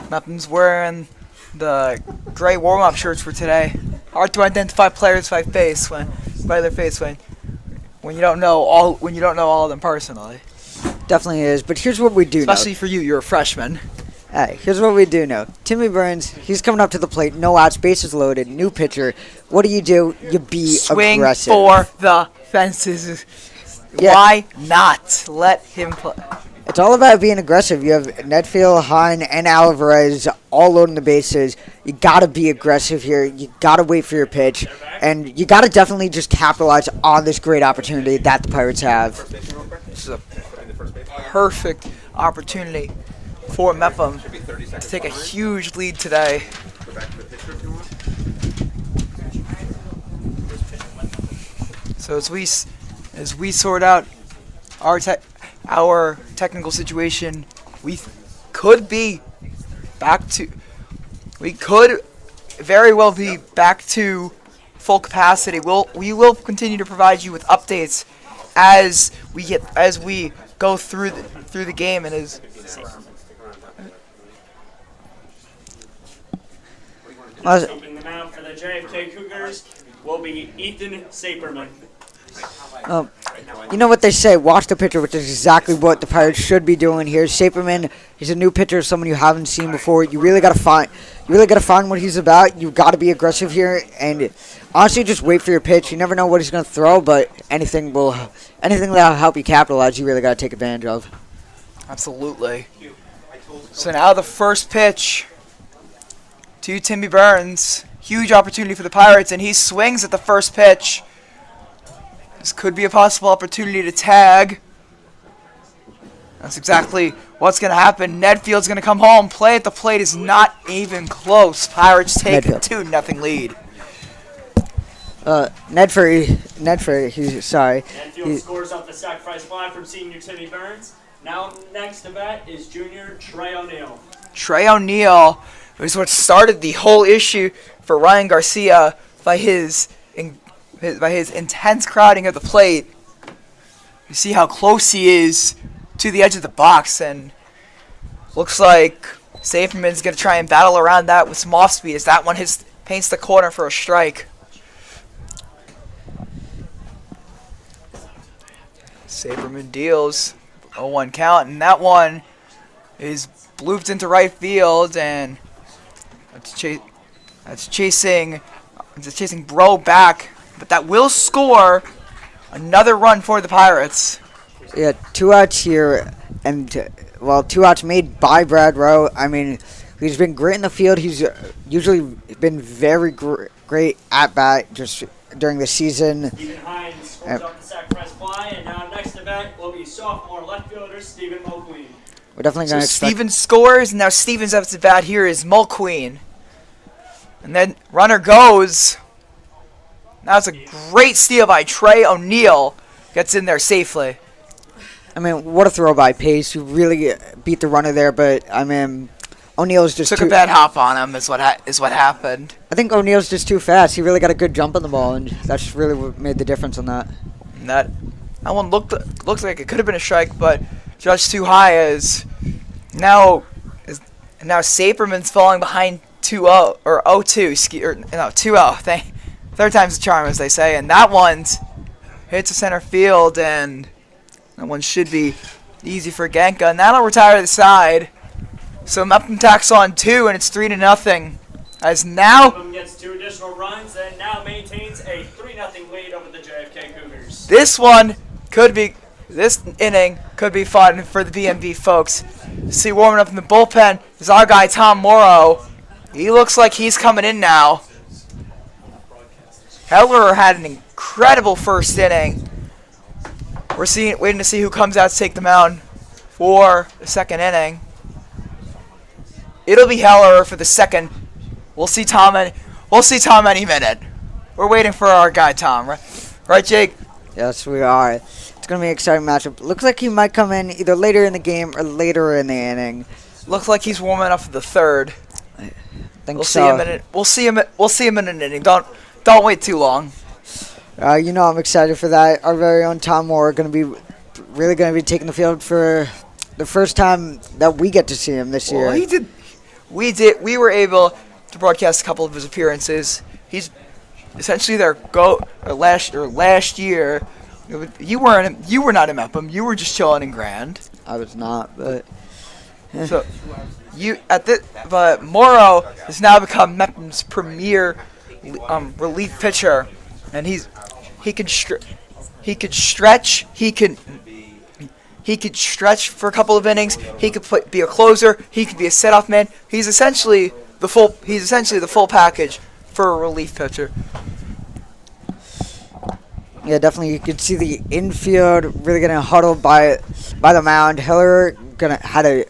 Mepham's wearing the gray warm-up shirts for today. Hard to identify players by face by their face when you don't know all of them personally. Definitely is. But here's what we do know. Especially for you, you're a freshman. Hey, here's what we do know. Timmy Burns, he's coming up to the plate. No outs, bases loaded, new pitcher. What do? You be Swing aggressive. for the fences. Yeah. Why not let him play? It's all about being aggressive. You have Netfield, Hines, and Alvarez all loading the bases. You got to be aggressive here. You got to wait for your pitch. And you got to definitely just capitalize on this great opportunity that the Pirates have. This is a perfect opportunity for Mepham to take a huge lead today. Go back to the picture if you want. So as we sort out our technical situation, we could very well be back to full capacity. We will continue to provide you with updates as we go through the game and as. Opening the mount for the JFK Cougars will be Ethan Saperman. You know what they say, watch the pitcher, which is exactly what the Pirates should be doing here. Saperman, he's a new pitcher, someone you haven't seen before. You really gotta find what he's about. You gotta be aggressive here, and honestly, just wait for your pitch. You never know what he's gonna throw, but anything that'll help you capitalize, you really gotta take advantage of. Absolutely. So now the first pitch to Timmy Burns. Huge opportunity for the Pirates, and he swings at the first pitch. This could be a possible opportunity to tag. That's exactly what's going to happen. Nedfield's going to come home. Play at the plate is not even close. Pirates take a 2-0 lead. Nedfield scores off the sacrifice fly from senior Timmy Burns. Now next to bat is junior Trey O'Neill. Trey O'Neill was what started the whole issue for Ryan Garcia by his intense crowding of the plate. You see how close he is to the edge of the box, and looks like Saferman's going to try and battle around that with some off speed as that one paints the corner for a strike. Saferman deals a 1 count, and that one is blooped into right field, and that's chasing Bro back, but that will score another run for the Pirates. Yeah, 2 outs here, and 2 outs made by Brad Rowe. I mean, he's been great in the field. He's usually been very great at bat just during the season. Stephen Hines scores off the sacrifice fly, and now next to bat will be sophomore left fielder Stephen Mulqueen. We're definitely going to expect. Steven scores, and now Steven's up to bat. Here is Mulqueen. And then runner goes. That was a great steal by Trey O'Neill. Gets in there safely. I mean, what a throw by Pace. Who really beat the runner there, but I mean, O'Neill's just took a bad hop on him. Is what happened. I think O'Neill's just too fast. He really got a good jump on the ball, and that's really what made the difference on that. And that one looked like it could have been a strike, but just too high. As now Saperman's falling behind 2-0 or 0-2. 2-0. Third time's the charm, as they say, and that one hits the center field, and that one should be easy for Genka, and that'll retire the side. So Mepham tacks on 2, and it's 3-0. As now Mepham gets 2 additional runs and now maintains a 3-0 lead over the JFK Cougars. this inning could be fun for the BMB folks. See, warming up in the bullpen is our guy Tom Morrow. He looks like he's coming in now. Heller had an incredible first inning. We're waiting to see who comes out to take the mound for the second inning. It'll be Heller for the second. We'll see Tom any minute. We're waiting for our guy Tom, right, Jake? Yes, we are. It's going to be an exciting matchup. Looks like he might come in either later in the game or later in the inning. Looks like he's warming up for the third. I think We'll so. see him in an inning. Don't wait too long. I'm excited for that. Our very own Tom Moore going to be taking the field for the first time that we get to see him this year. Well, we were able to broadcast a couple of his appearances. He's essentially their last year. You were not in Mepham. You were just chilling in Grand. I was not, but So but Morrow has now become Mepham's premier relief pitcher, and he could stretch for a couple of innings. He could be a closer. He could be a set-off man. He's essentially the full package for a relief pitcher. yeah, definitely you could see the infield really getting huddled by the mound. Heller had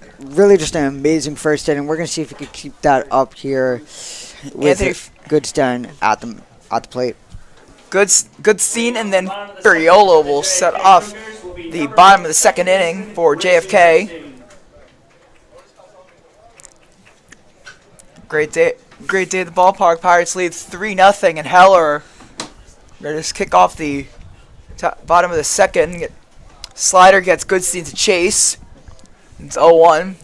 just an amazing first inning. We're gonna see if he could keep that up here with Goldstein at the plate. Goldstein, and then Furiolo will set off the bottom of the second inning for JFK. Great day at the ballpark. Pirates lead 3-0, and Heller going to just kick off the bottom of the second. Slider gets Goldstein to chase. It's 0-1.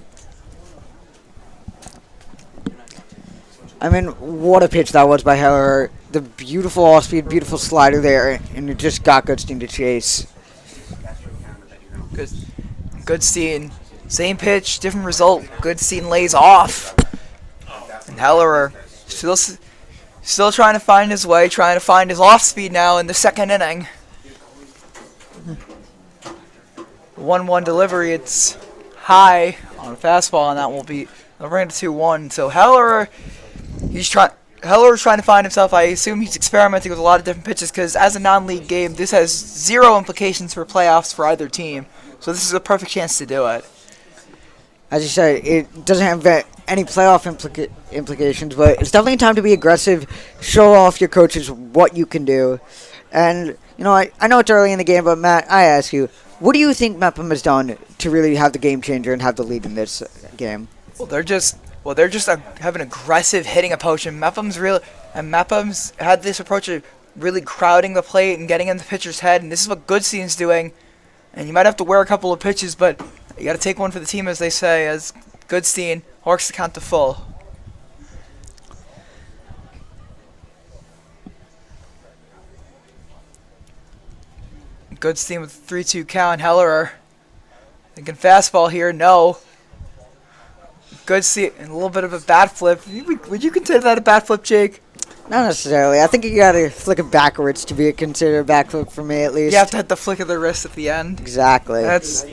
I mean, what a pitch that was by Heller. The beautiful off-speed, beautiful slider there, and it just got Goodstein to chase. Goodstein, same pitch, different result. Goodstein lays off. And Heller still trying to find his way, trying to find his off-speed now in the second inning. 1-1 delivery, it's high on a fastball, and that will be a ran to 2-1. So Heller's trying to find himself. I assume he's experimenting with a lot of different pitches because as a non-league game, this has zero implications for playoffs for either team. So this is a perfect chance to do it. As you said, it doesn't have any playoff implications, but it's definitely time to be aggressive, show off your coaches what you can do. And, you know, I know it's early in the game, but Matt, I ask you, what do you think Mepham has done to really have the game changer and have the lead in this game? Well, they're just have an aggressive hitting approach, and Mepham's had this approach of really crowding the plate and getting in the pitcher's head, and this is what Goodstein's doing. And you might have to wear a couple of pitches, but you got to take one for the team, as they say, as Goodstein works the count to full. Goodstein with a 3-2 count. Heller thinking fastball here. No. Goodstein, and a little bit of a bat flip. Would you consider that a bat flip, Jake? Not necessarily. I think you got to flick it backwards to be considered a back flip for me, at least. You have to hit the flick of the wrist at the end. Exactly. That's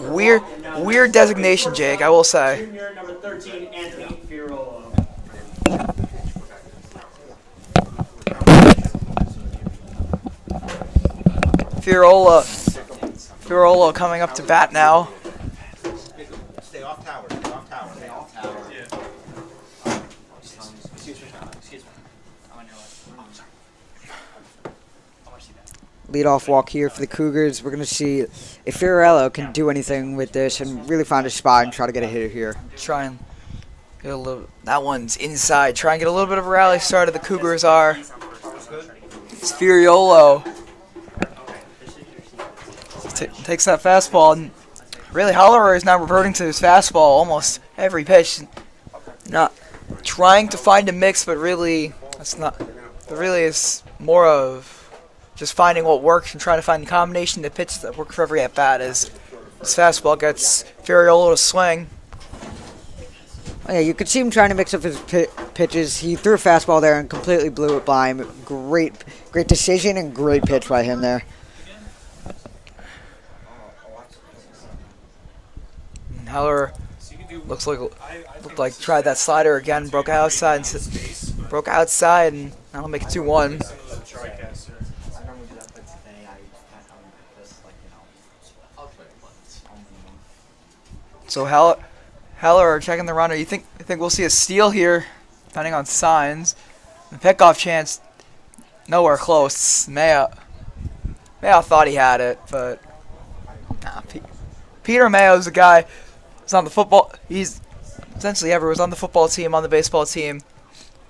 weird designation, Jake, I will say. Junior, number 13, Anthony Fiorillo. Fiorillo coming up to bat now. Stay off tower. Stay off tower. Stay off tower. Leadoff walk here for the Cougars. We're going to see if Fiorillo can do anything with this and really find a spot and try to get a hitter here. Try and get a little. That one's inside. Try and get a little bit of a rally start. The Cougars are. It's Fiorillo. Takes that fastball, and really Heller is now reverting to his fastball almost every pitch. Not trying to find a mix, but really that's not. It really is more of just finding what works and trying to find the combination of pitches that work for every at bat. As his fastball gets Fiorillo to swing. Oh, yeah, you could see him trying to mix up his pitches. He threw a fastball there and completely blew it by him. Great decision and great pitch by him there. Heller looked like tried that slider again, broke outside, and that'll make it 2-1. So Heller checking the runner. You think we'll see a steal here, depending on signs. The pickoff chance, nowhere close. Maher thought he had it, but nah. Peter Mayo's a guy. He's on the football. He's essentially was on the football team, on the baseball team.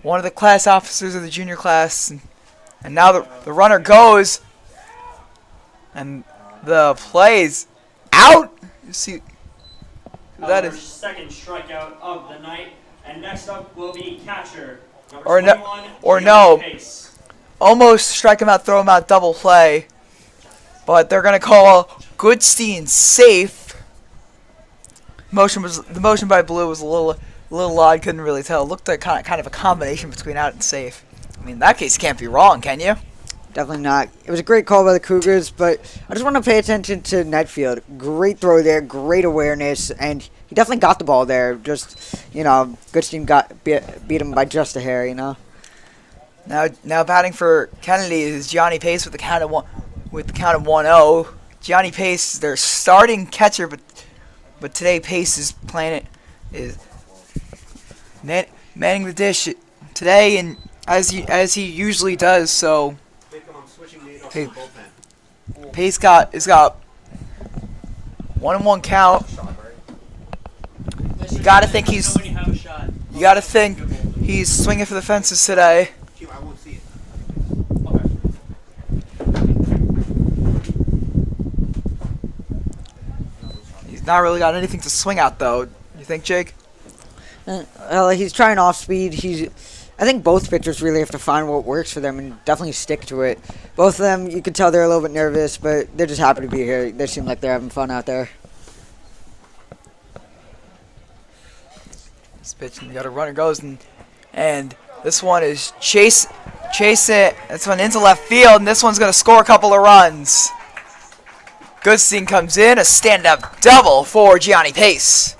One of the class officers of the junior class, and now the runner goes, and the play's out. You see, that is second strikeout of the night, and next up will be catcher or no, almost strike him out, throw him out, double play, but they're gonna call Goodstein safe. The motion by Blue was a little odd. Couldn't really tell. It looked like kind of a combination between out and safe. I mean, in that case, can't be wrong, can you? Definitely not. It was a great call by the Cougars, but I just want to pay attention to Netfield. Great throw there, great awareness, and he definitely got the ball there. Just, Goodstein beat him by just a hair, Now batting for Kennedy is Gianni Pace with the count of 1-0. Gianni Pace, their starting catcher, but today Pace is manning the dish today, and as he usually does. So Hey, Pace has got 1-1 count. You gotta think he's swinging for the fences today. I won't see it. He's not really got anything to swing at though. You think, Jake? He's trying off speed. I think both pitchers really have to find what works for them and definitely stick to it. Both of them, you can tell they're a little bit nervous, but they're just happy to be here. They seem like they're having fun out there. This pitch, and the other runner goes, and this one is chase it. This one into left field, and this one's gonna score a couple of runs. Goodstein comes in, a stand-up double for Gianni Pace.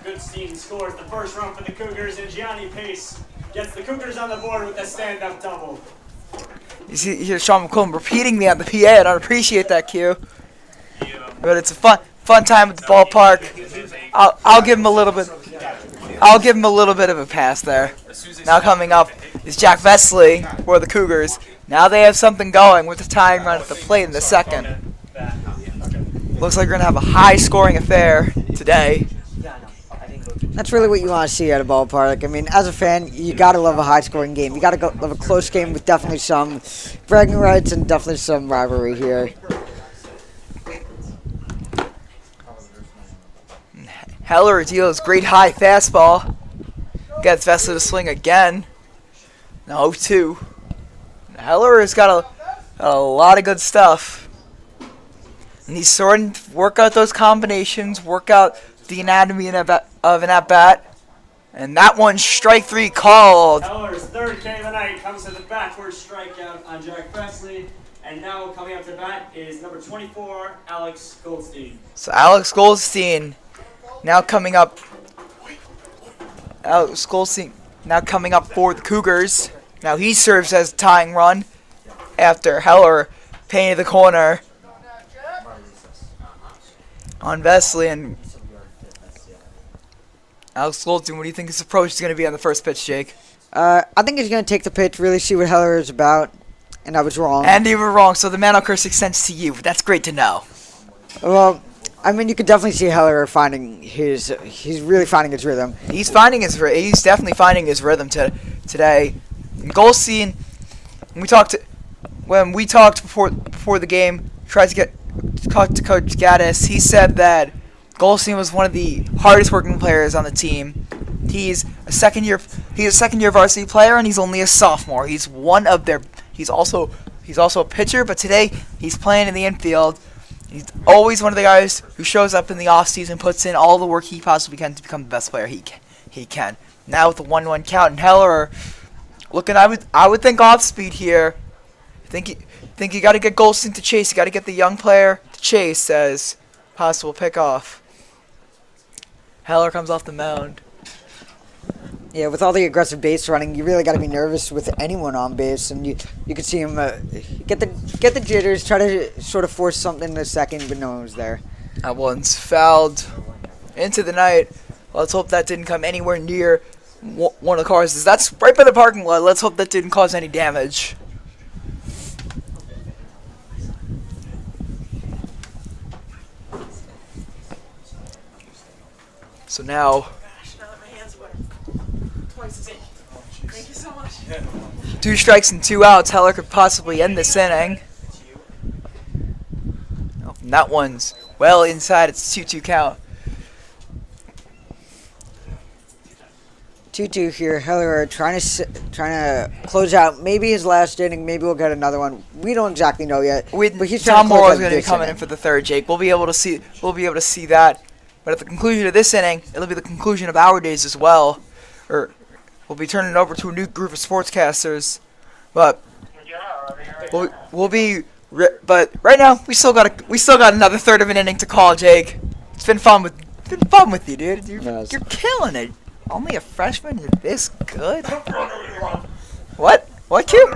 Goodstein scores the first run for the Cougars, and Gianni Pace gets the Cougars on the board with a stand-up double. You hear Sean McCollum repeating me on the PA, and I appreciate that cue. But it's a fun time at the ballpark. I'll give him a little bit. I'll give him a little bit of a pass there. Now coming up is Jack Vesley for the Cougars. Now they have something going with the tying run at the plate in the second. Looks like we're gonna have a high-scoring affair today. That's really what you want to see at a ballpark. I mean, as a fan, you got to love a high-scoring game. You got to love a close game with definitely some bragging rights and definitely some rivalry here. Heller deals great high fastball. Gets Vesley to swing again. No, 0-2. Heller has got a lot of good stuff. And he's starting to work out those combinations, work out the anatomy of an at-bat. And that one's strike 3 called. Heller's third K of the night comes to the backward strikeout on Jack Vesley. And now coming up to bat is number 24, Alex Goldstein. So Alex Goldstein now coming up. Alex Goldstein now coming up for the Cougars. Now he serves as a tying run after Heller painted the corner on Vesley. And Alex Goldstein, what do you think his approach is going to be on the first pitch, Jake? I think he's going to take the pitch, really see what Heller is about, and I was wrong. And you were wrong, so the Mano curse extends to you. That's great to know. Well, I mean, you could definitely see Heller finding he's really finding his rhythm. He's definitely finding his rhythm today. And Goldstein, when we talked before the game, tried to talk to Coach Gattuss, he said that Goldstein was one of the hardest working players on the team. He's a second year varsity player, and he's only a sophomore. He's also a pitcher, but today he's playing in the infield. He's always one of the guys who shows up in the offseason, puts in all the work he possibly can to become the best player he can. Now with the 1-1 count, and Heller looking, I would think off speed here. Think you got to get Goldstein to chase. You got to get the young player to chase as possible pickoff. Heller comes off the mound. Yeah, with all the aggressive base running, you really got to be nervous with anyone on base, and you could see him get the jitters, try to sort of force something in the second, but no one was there. That one's fouled into the night. Let's hope that didn't come anywhere near one of the cars. That's right by the parking lot. Let's hope that didn't cause any damage. So now, 2 strikes and 2 outs. Heller could possibly end this inning. And that one's well inside. It's 2-2 count. 2-2 here. Heller trying to close out maybe his last inning. Maybe we'll get another one. We don't exactly know yet. But he's Tom Morrow is going to be coming in for the third, Jake. We'll be able to see that. But at the conclusion of this inning, it'll be the conclusion of our days as well. Or we'll be turning it over to a new group of sportscasters. But we'll be. But right now, we still got another third of an inning to call, Jake. It's been fun with you, dude. You're killing it. Only a freshman, you're this good. What? What, Q?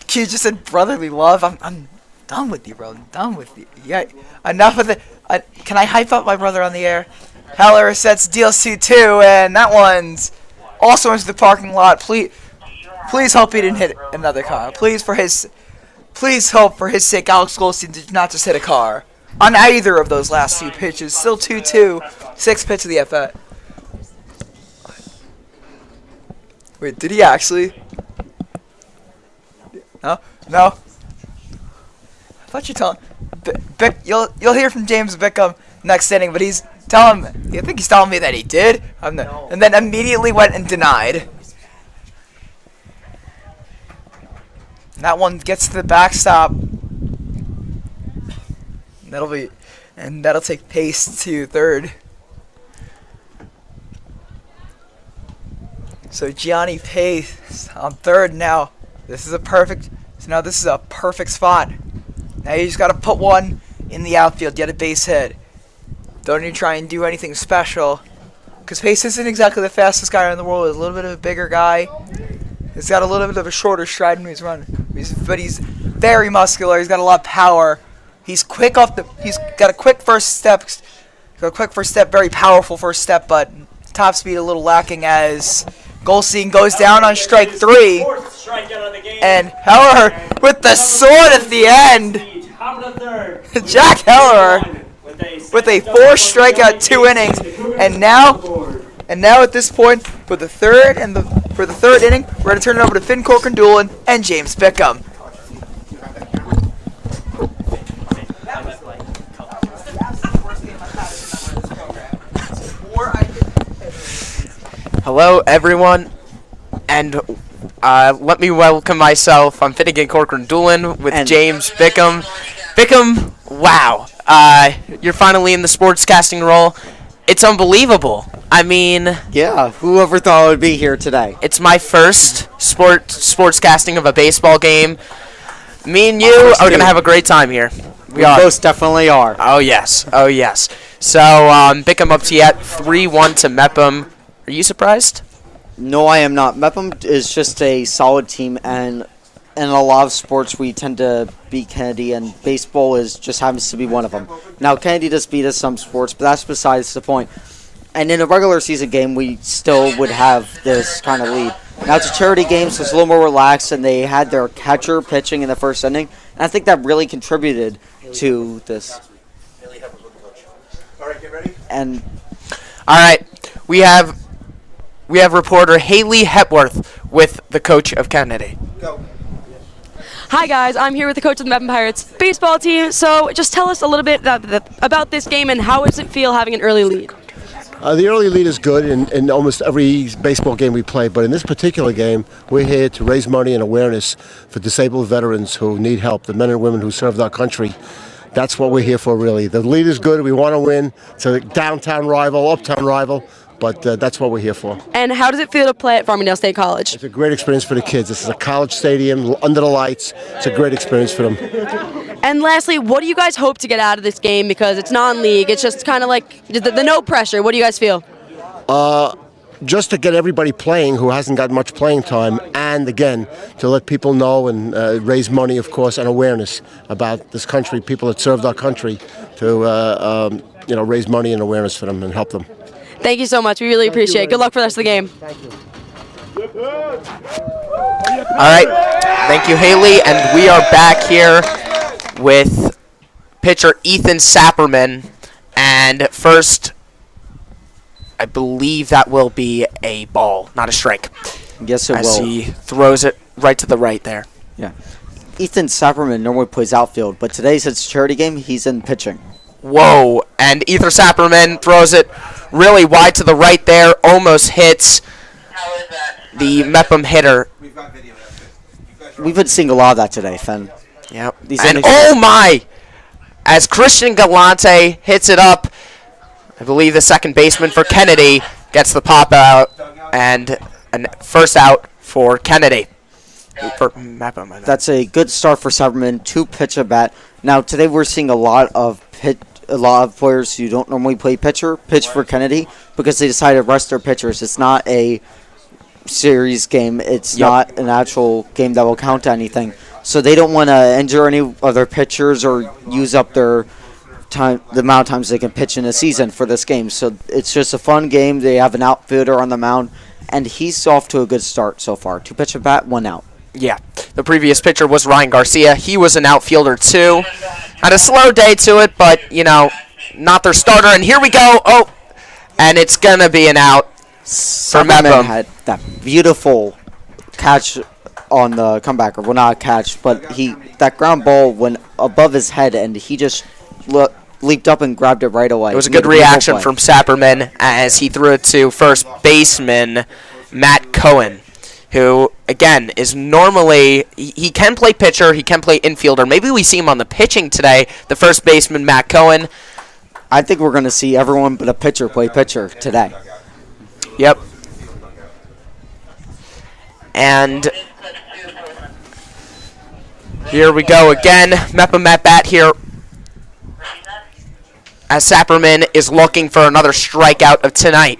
Q just said brotherly love. I'm done with you, bro. I'm done with you. Yeah, enough of it. Can I hype up my brother on the air? Heller sets DLC 2, and that one's also into the parking lot. Please hope he didn't hit another car. Please, for his Please hope for his sake Alex Goldstein did not just hit a car on either of those last two pitches. Still 2-2, 6th pitch of the at-bat. Wait, did he actually? No? No? I thought you telling... You'll hear from James Bickham next inning, but he's telling... I think he's telling me that he did. No. And then immediately went and denied. And that one gets to the backstop. That'll take Pace to third. So Gianni Pace on third now. This is a perfect spot. Now you just gotta put one in the outfield, get a base hit. Don't even try and do anything special, because Pace isn't exactly the fastest guy in the world. He's a little bit of a bigger guy. He's got a little bit of a shorter stride when he's running. But he's very muscular. He's got a lot of power. He's quick he's got a quick first step. Very powerful first step, but top speed a little lacking as Goldstein goes down on strike 3. And Heller with the sword at the end. Jack Heller with a 4-strikeout 2 innings. And now at this point for the third inning, we're going to turn it over to Finn Corkindulin and James Bickham. Hello, everyone, and let me welcome myself. I'm Finnegan Corcoran-Doolin with James Bickham. Bickham, wow, you're finally in the sportscasting role. It's unbelievable. I mean... Yeah, whoever thought I would be here today? It's my first sportscasting of a baseball game. Me and you are going to have a great time here. We most definitely are. Oh, yes. Oh, yes. So, Bickham up to yet 3-1 to Mepham. Are you surprised? No, I am not. Mepham is just a solid team, and in a lot of sports we tend to beat Kennedy, and baseball just happens to be one of them. Now, Kennedy does beat us some sports, but that's besides the point. And in a regular season game, we still would have this kind of lead. Now, it's a charity game, so it's a little more relaxed, and they had their catcher pitching in the first inning, and I think that really contributed to this. All right, get ready. And all right, we have reporter Haley Hepworth with the coach of Kennedy. Go. Hi guys, I'm here with the coach of the Mepham Pirates baseball team. So just tell us a little bit about this game and how does it feel having an early lead? The early lead is good in almost every baseball game we play, but in this particular game, we're here to raise money and awareness for disabled veterans who need help, the men and women who served our country. That's what we're here for, really. The lead is good. We want to win. It's a downtown rival, uptown rival. But that's what we're here for. And how does it feel to play at Farmingdale State College? It's a great experience for the kids. This is a college stadium, under the lights. It's a great experience for them. And lastly, what do you guys hope to get out of this game? Because it's non-league. It's just kind of like the no pressure. What do you guys feel? Just to get everybody playing who hasn't got much playing time, and again, to let people know and raise money, of course, and awareness about this country, people that served our country, to raise money and awareness for them and help them. Thank you so much. We really appreciate it. Good luck for the rest of the game. Thank you. All right. Thank you, Haley. And we are back here with pitcher Ethan Sapperman. And first, I believe that will be a ball, not a strike. Yes, it will. As he throws it right to the right there. Yeah. Ethan Sapperman normally plays outfield, but today, since it's a charity game, he's in pitching. Whoa. And Ethan Sapperman throws it really wide to the right there, almost hits the Mepham hitter. We've been seeing a lot of that today, Fenn. Yep. And oh my! As Christian Galante hits it up, I believe the second baseman for Kennedy gets the pop out, and first out for Kennedy. For Mepham. That's a good start for Sapperman. 2 pitch at bat. Now today we're seeing a lot of players who don't normally play pitch for Kennedy because they decided to rest their pitchers. It's not a series game. It's not an actual game that will count to anything. So they don't want to injure any of their pitchers or use up their time, the amount of times they can pitch in a season for this game. So it's just a fun game. They have an outfielder on the mound, and he's off to a good start so far. 2 pitch at bat, 1 out. Yeah, the previous pitcher was Ryan Garcia. He was an outfielder too. Had a slow day to it, but, not their starter. And here we go. Oh, and it's going to be an out for Mepham. Had that beautiful catch on the comeback, or well, not a catch, but that ground ball went above his head, and he just leaped up and grabbed it right away. It was a good reaction from Sapperman as he threw it to first baseman Matt Cohen, who, again, is normally, he can play pitcher, he can play infielder. Maybe we see him on the pitching today, the first baseman Matt Cohen. I think we're going to see everyone but a pitcher play pitcher today. Yep. And here we go again. Mepham at bat here, as Sapperman is looking for another strikeout of tonight.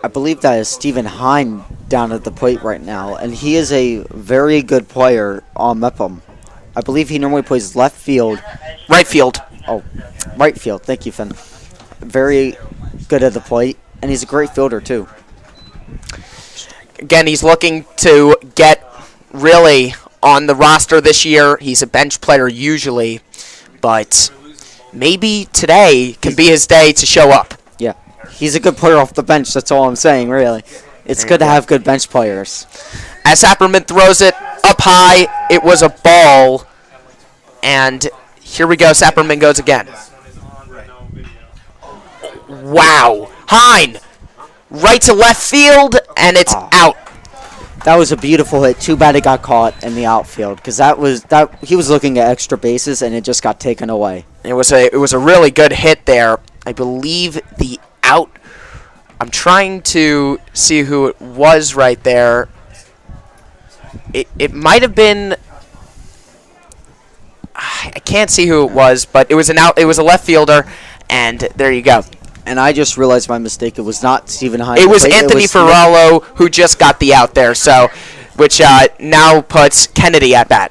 I believe that is Stephen Hines down at the plate right now, and he is a very good player on Mepham. I believe he normally plays left field. Right field. Oh, right field. Thank you, Finn. Very good at the plate, and he's a great fielder, too. Again, he's looking to get really on the roster this year. He's a bench player usually, but maybe today can be his day to show up. Yeah, he's a good player off the bench. That's all I'm saying, really. It's good to have good bench players. As Sapperman throws it up high, it was a ball. And here we go. Sapperman goes again. Wow. Hines, right to left field, and it's out. That was a beautiful hit. Too bad it got caught in the outfield, because he was looking at extra bases, and it just got taken away. It was a really good hit there. I believe the out. I'm trying to see who it was right there. It might have been. I can't see who it was, but it was an out. It was a left fielder, and there you go. And I just realized my mistake. It was not Stephen Hines. It was Anthony Ferrallo who just got the out there, so which now puts Kennedy at bat.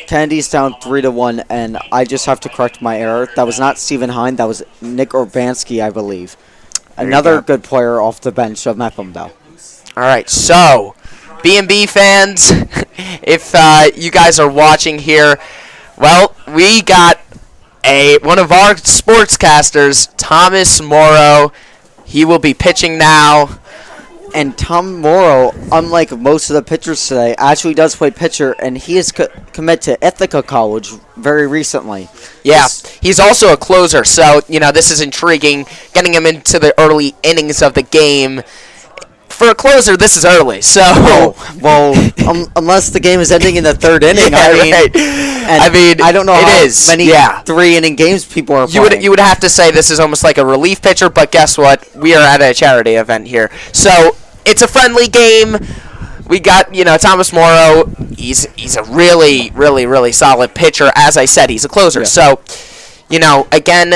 Kennedy's down 3-1, and I just have to correct my error. That was not Stephen Hines. That was Nick Urbanski, I believe. Another good player off the bench of Mepham, though. All right, so BMB fans, if you guys are watching here, well, we got one of our sportscasters, Thomas Morrow. He will be pitching now. And Tom Morrow, unlike most of the pitchers today, actually does play pitcher, and he is committed to Ithaca College very recently. Yeah, he's also a closer, so, this is intriguing, getting him into the early innings of the game. For a closer, this is early, so... unless the game is ending in the third inning, yeah, I don't know how many 3-inning games people are playing. You would have to say this is almost like a relief pitcher, but guess what? We are at a charity event here. So, it's a friendly game. We got, Thomas Morrow. He's a really, really, really solid pitcher. As I said, he's a closer. Yeah. So, again,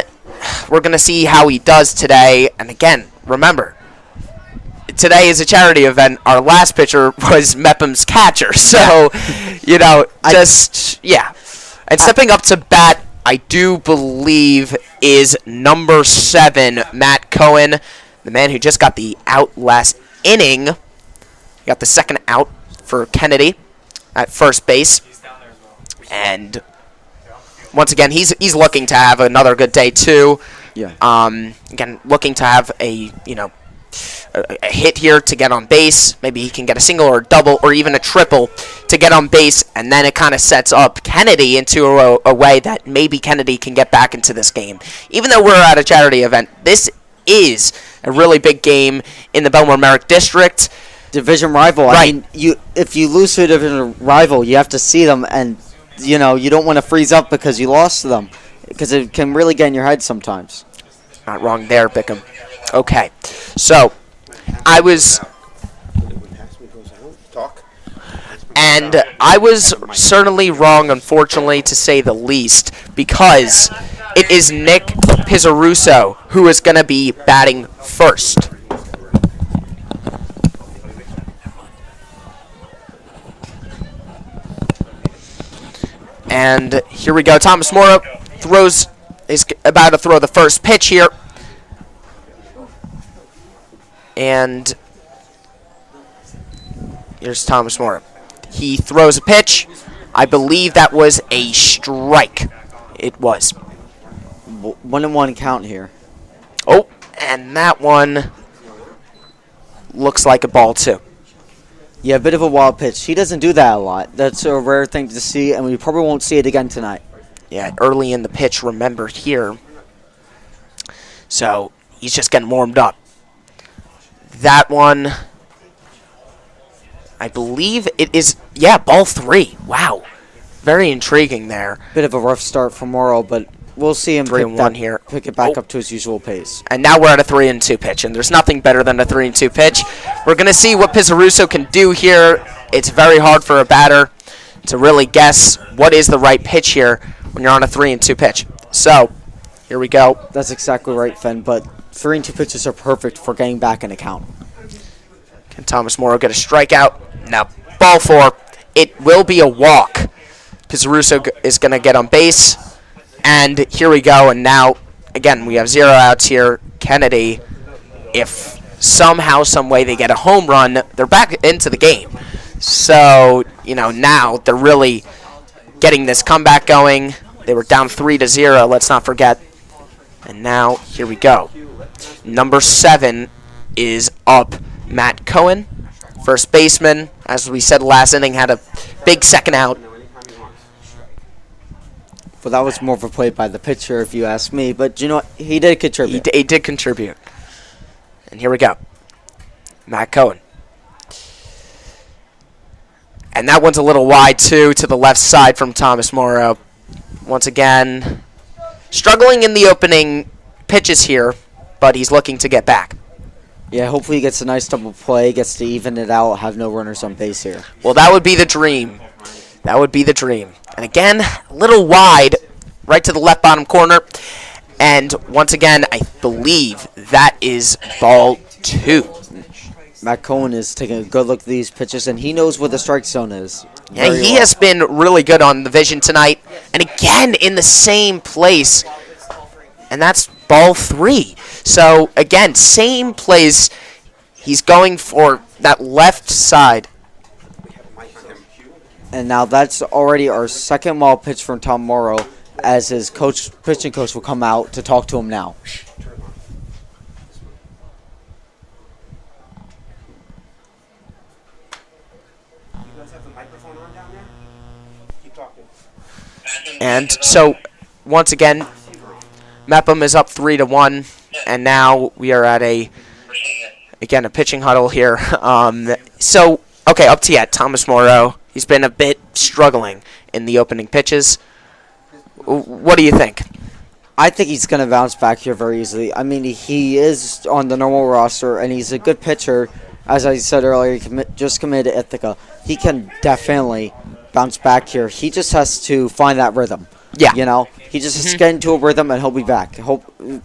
we're going to see how he does today. And again, remember, today is a charity event. Our last pitcher was Mepham's catcher. So, And stepping up to bat, I do believe, is number 7, Matt Cohen, the man who just got the out last inning. Got the second out for Kennedy at first base. And once again, he's looking to have another good day too. Yeah. Again, looking to have a hit here to get on base. Maybe he can get a single or a double or even a triple to get on base, and then it kind of sets up Kennedy into a way that maybe Kennedy can get back into this game. Even though we're at a charity event, this is a really big game in the Bellmore-Merrick district. Division rival. Right. I mean, if you lose to a division rival, you have to see them, and you don't want to freeze up because you lost to them, because it can really get in your head sometimes. Not wrong there, Bickham. Okay, so I was certainly wrong, unfortunately, to say the least, because it is Nick Pizzarusso who is going to be batting first. And here we go. Thomas Morrow is about to throw the first pitch here. And here's Thomas Morrow. He throws a pitch. I believe that was a strike. It was. 1-1 count here. Oh, and that one looks like a ball too. Yeah, a bit of a wild pitch. He doesn't do that a lot. That's a rare thing to see, and we probably won't see it again tonight. Yeah, early in the pitch, remember here. So he's just getting warmed up. That one, I believe it is, yeah, ball 3. Wow. Very intriguing there. Bit of a rough start for Morrow, but we'll see him 3-1 here. pick it back up to his usual pace. And now we're at a 3-2 pitch, and there's nothing better than a 3-2 pitch. We're going to see what Pizzarusso can do here. It's very hard for a batter to really guess what is the right pitch here when you're on a 3-2 pitch. So, here we go. That's exactly right, Finn, but 3-2 pitches are perfect for getting back in a count. Can Thomas Morrow get a strikeout? No. Ball 4. It will be a walk. Pizzarusso is going to get on base. And here we go. And now, again, we have 0 outs here. Kennedy, if somehow, some way they get a home run, they're back into the game. So, now they're really getting this comeback going. They were down 3-0, let's not forget. And now, here we go. Number 7 is up. Matt Cohen, first baseman. As we said last inning, had a big second out. Well, that was more of a play by the pitcher, if you ask me. But you know what? He did contribute. He did contribute. And here we go. Matt Cohen. And that one's a little wide, too, to the left side from Thomas Morrow. Once again, struggling in the opening pitches here, but he's looking to get back. Yeah, hopefully he gets a nice double play, gets to even it out, have no runners on base here. Well, that would be the dream. That would be the dream. And again, a little wide, right to the left bottom corner. And once again, I believe that is ball 2. Matt Cohen is taking a good look at these pitches, and he knows where the strike zone is. Yeah, he has been really good on the vision tonight. And again, in the same place. And that's ball 3. So, again, same place. He's going for that left side. And now that's already our second wild pitch from Tom Morrow, as his pitching coach will come out to talk to him now. And so, once again, Mepham is up 3-1, and now we are at a pitching huddle here. Okay, up to yet, Thomas Morrow. He's been a bit struggling in the opening pitches. What do you think? I think he's going to bounce back here very easily. I mean, he is on the normal roster, and he's a good pitcher. As I said earlier, he just committed to Ithaca. He can definitely bounce back here. He just has to find that rhythm. Yeah. He just has to get into a rhythm, and he'll be back.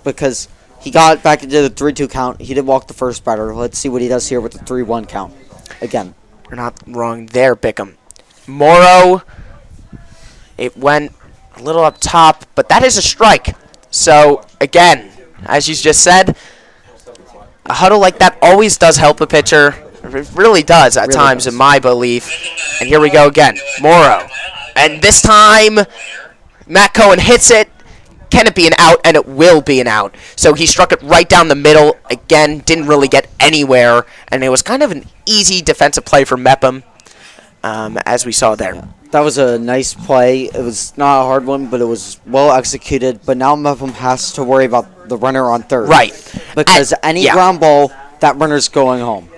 Because he got back into the 3-2 count. He did walk the first batter. Let's see what he does here with the 3-1 count. Again. You're not wrong there, Bickham. Morrow, it went a little up top, but that is a strike. So, again, as you just said, a huddle like that always does help a pitcher. It really does at times, in my belief. And here we go again. Morrow. And this time, Matt Cohen hits it. Can it be an out? And it will be an out. So he struck it right down the middle. Again, didn't really get anywhere. And it was kind of an easy defensive play for Mepham, as we saw there. Yeah. That was a nice play. It was not a hard one, but it was well executed. But now Mepham has to worry about the runner on third. Right. Because any ground ball, that runner's going home.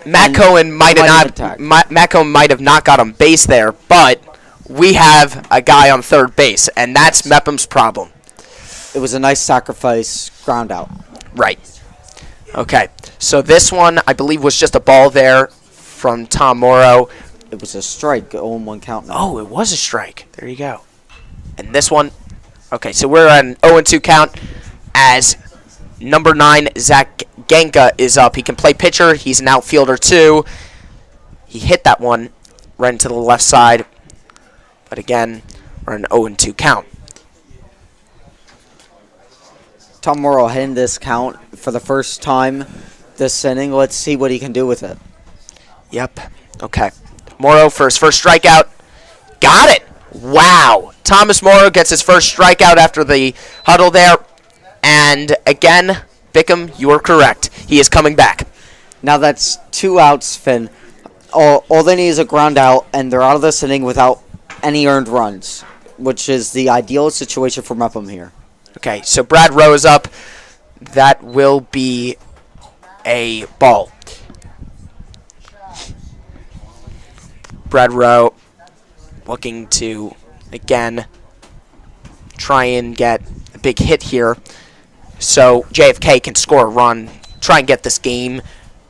Matt Cohen might have not got on base there, but we have a guy on third base, and that's Mepham's problem. It was a nice sacrifice ground out. Right. Okay. So this one, I believe, was just a ball there from Tom Morrow. It was a strike, 0-1 count now. Oh, it was a strike. There you go. And this one, okay, so we're at an 0-2 count as number 9, Zach Genka, is up. He can play pitcher. He's an outfielder, too. He hit that one right into the left side. But again, we're at an 0-2 count. Tom Morrow hitting this count for the first time this inning. Let's see what he can do with it. Yep. Okay. Morrow for his first strikeout. Got it. Wow. Thomas Morrow gets his first strikeout after the huddle there. And again, Bickham, you are correct. He is coming back. Now that's 2 outs, Finn. All they need is a ground out, and they're out of this inning without any earned runs, which is the ideal situation for Mepham here. Okay, so Brad Rowe is up. That will be a ball. Brad Rowe looking to, again, try and get a big hit here so JFK can score a run, try and get this game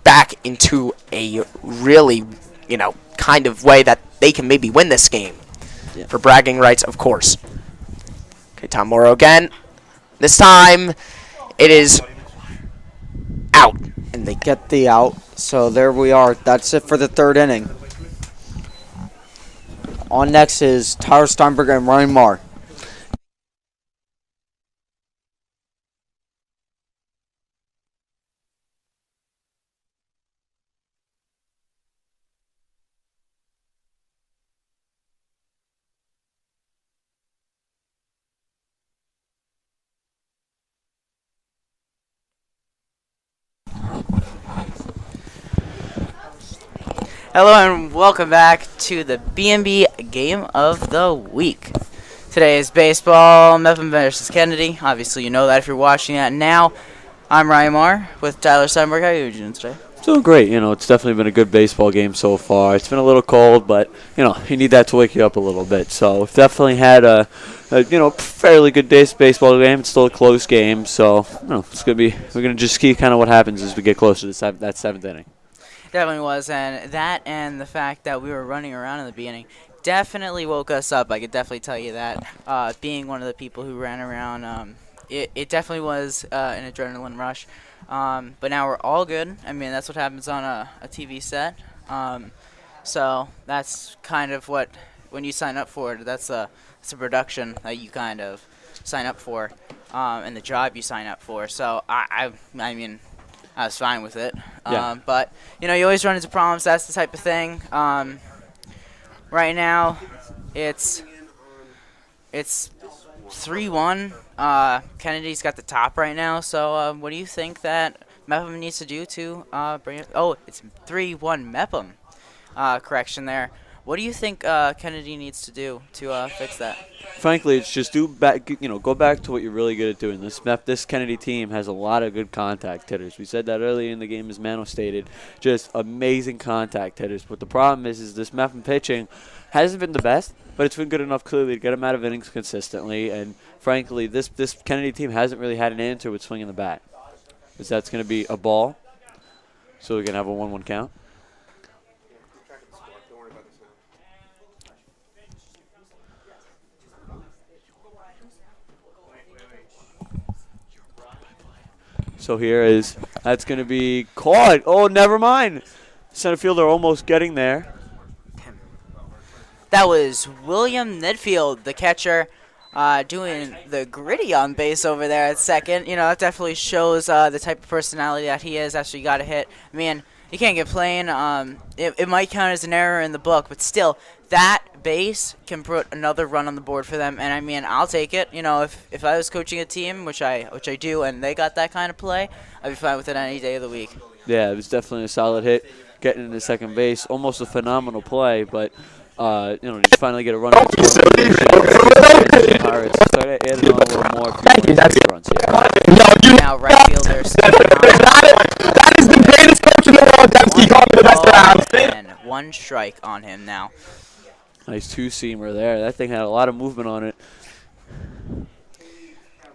back into a really, kind of way that they can maybe win this game. Yeah. For bragging rights, of course. Okay, Tom Morrow again. This time, it is out. And they get the out. So there we are. That's it for the 3rd inning. On next is Tyra, Steinberg, and Ryan Maher. Hello and welcome back to the BMB Game of the Week. Today is baseball, Mepham versus Kennedy. Obviously you know that if you're watching that now. I'm Ryan Maher with Tyler Steinberg. How are you doing today? Doing great. It's definitely been a good baseball game so far. It's been a little cold, but, you need that to wake you up a little bit. So we've definitely had a fairly good baseball game. It's still a close game, so, it's going to be, we're going to just see kind of what happens as we get closer to that 7th inning. Definitely was, and that and the fact that we were running around in the beginning definitely woke us up. I could definitely tell you that. Being one of the people who ran around, it definitely was an adrenaline rush. But now we're all good. I mean, that's what happens on a TV set. So that's kind of what, when you sign up for it, that's a production that you kind of sign up for, and the job you sign up for. So I mean, I was fine with it. Yeah. But, you always run into problems. That's the type of thing. Right now, it's 3-1. Kennedy's got the top right now. So what do you think that Mepham needs to do to bring it? Oh, it's 3-1 Mepham. Correction there. What do you think Kennedy needs to do to fix that? Frankly, it's just go back to what you're really good at doing. This Kennedy team has a lot of good contact hitters. We said that earlier in the game, as Mano stated, just amazing contact hitters. But the problem is this Mepham pitching hasn't been the best, but it's been good enough clearly to get them out of innings consistently. And frankly, this Kennedy team hasn't really had an answer with swinging the bat. Is that's going to be a ball, so we can have a 1-1 count. So that's going to be caught. Oh, never mind. Center fielder almost getting there. That was William Nedfield, the catcher, doing the gritty on base over there at second. That definitely shows the type of personality that he is after you got a hit. I mean, you can't complain. It might count as an error in the book, but still, that base can put another run on the board for them. And I mean, I'll take it. If I was coaching a team, which I do, and they got that kind of play, I'd be fine with it any day of the week. Yeah, it was definitely a solid hit. Getting into second base, almost a phenomenal play, but just finally get a run. Pirates start adding on a little more. Runs here. Now right fielders. That is the greatest coach in the world. Dempsey called the best round. And 1 strike on him now. Nice 2-seamer there. That thing had a lot of movement on it.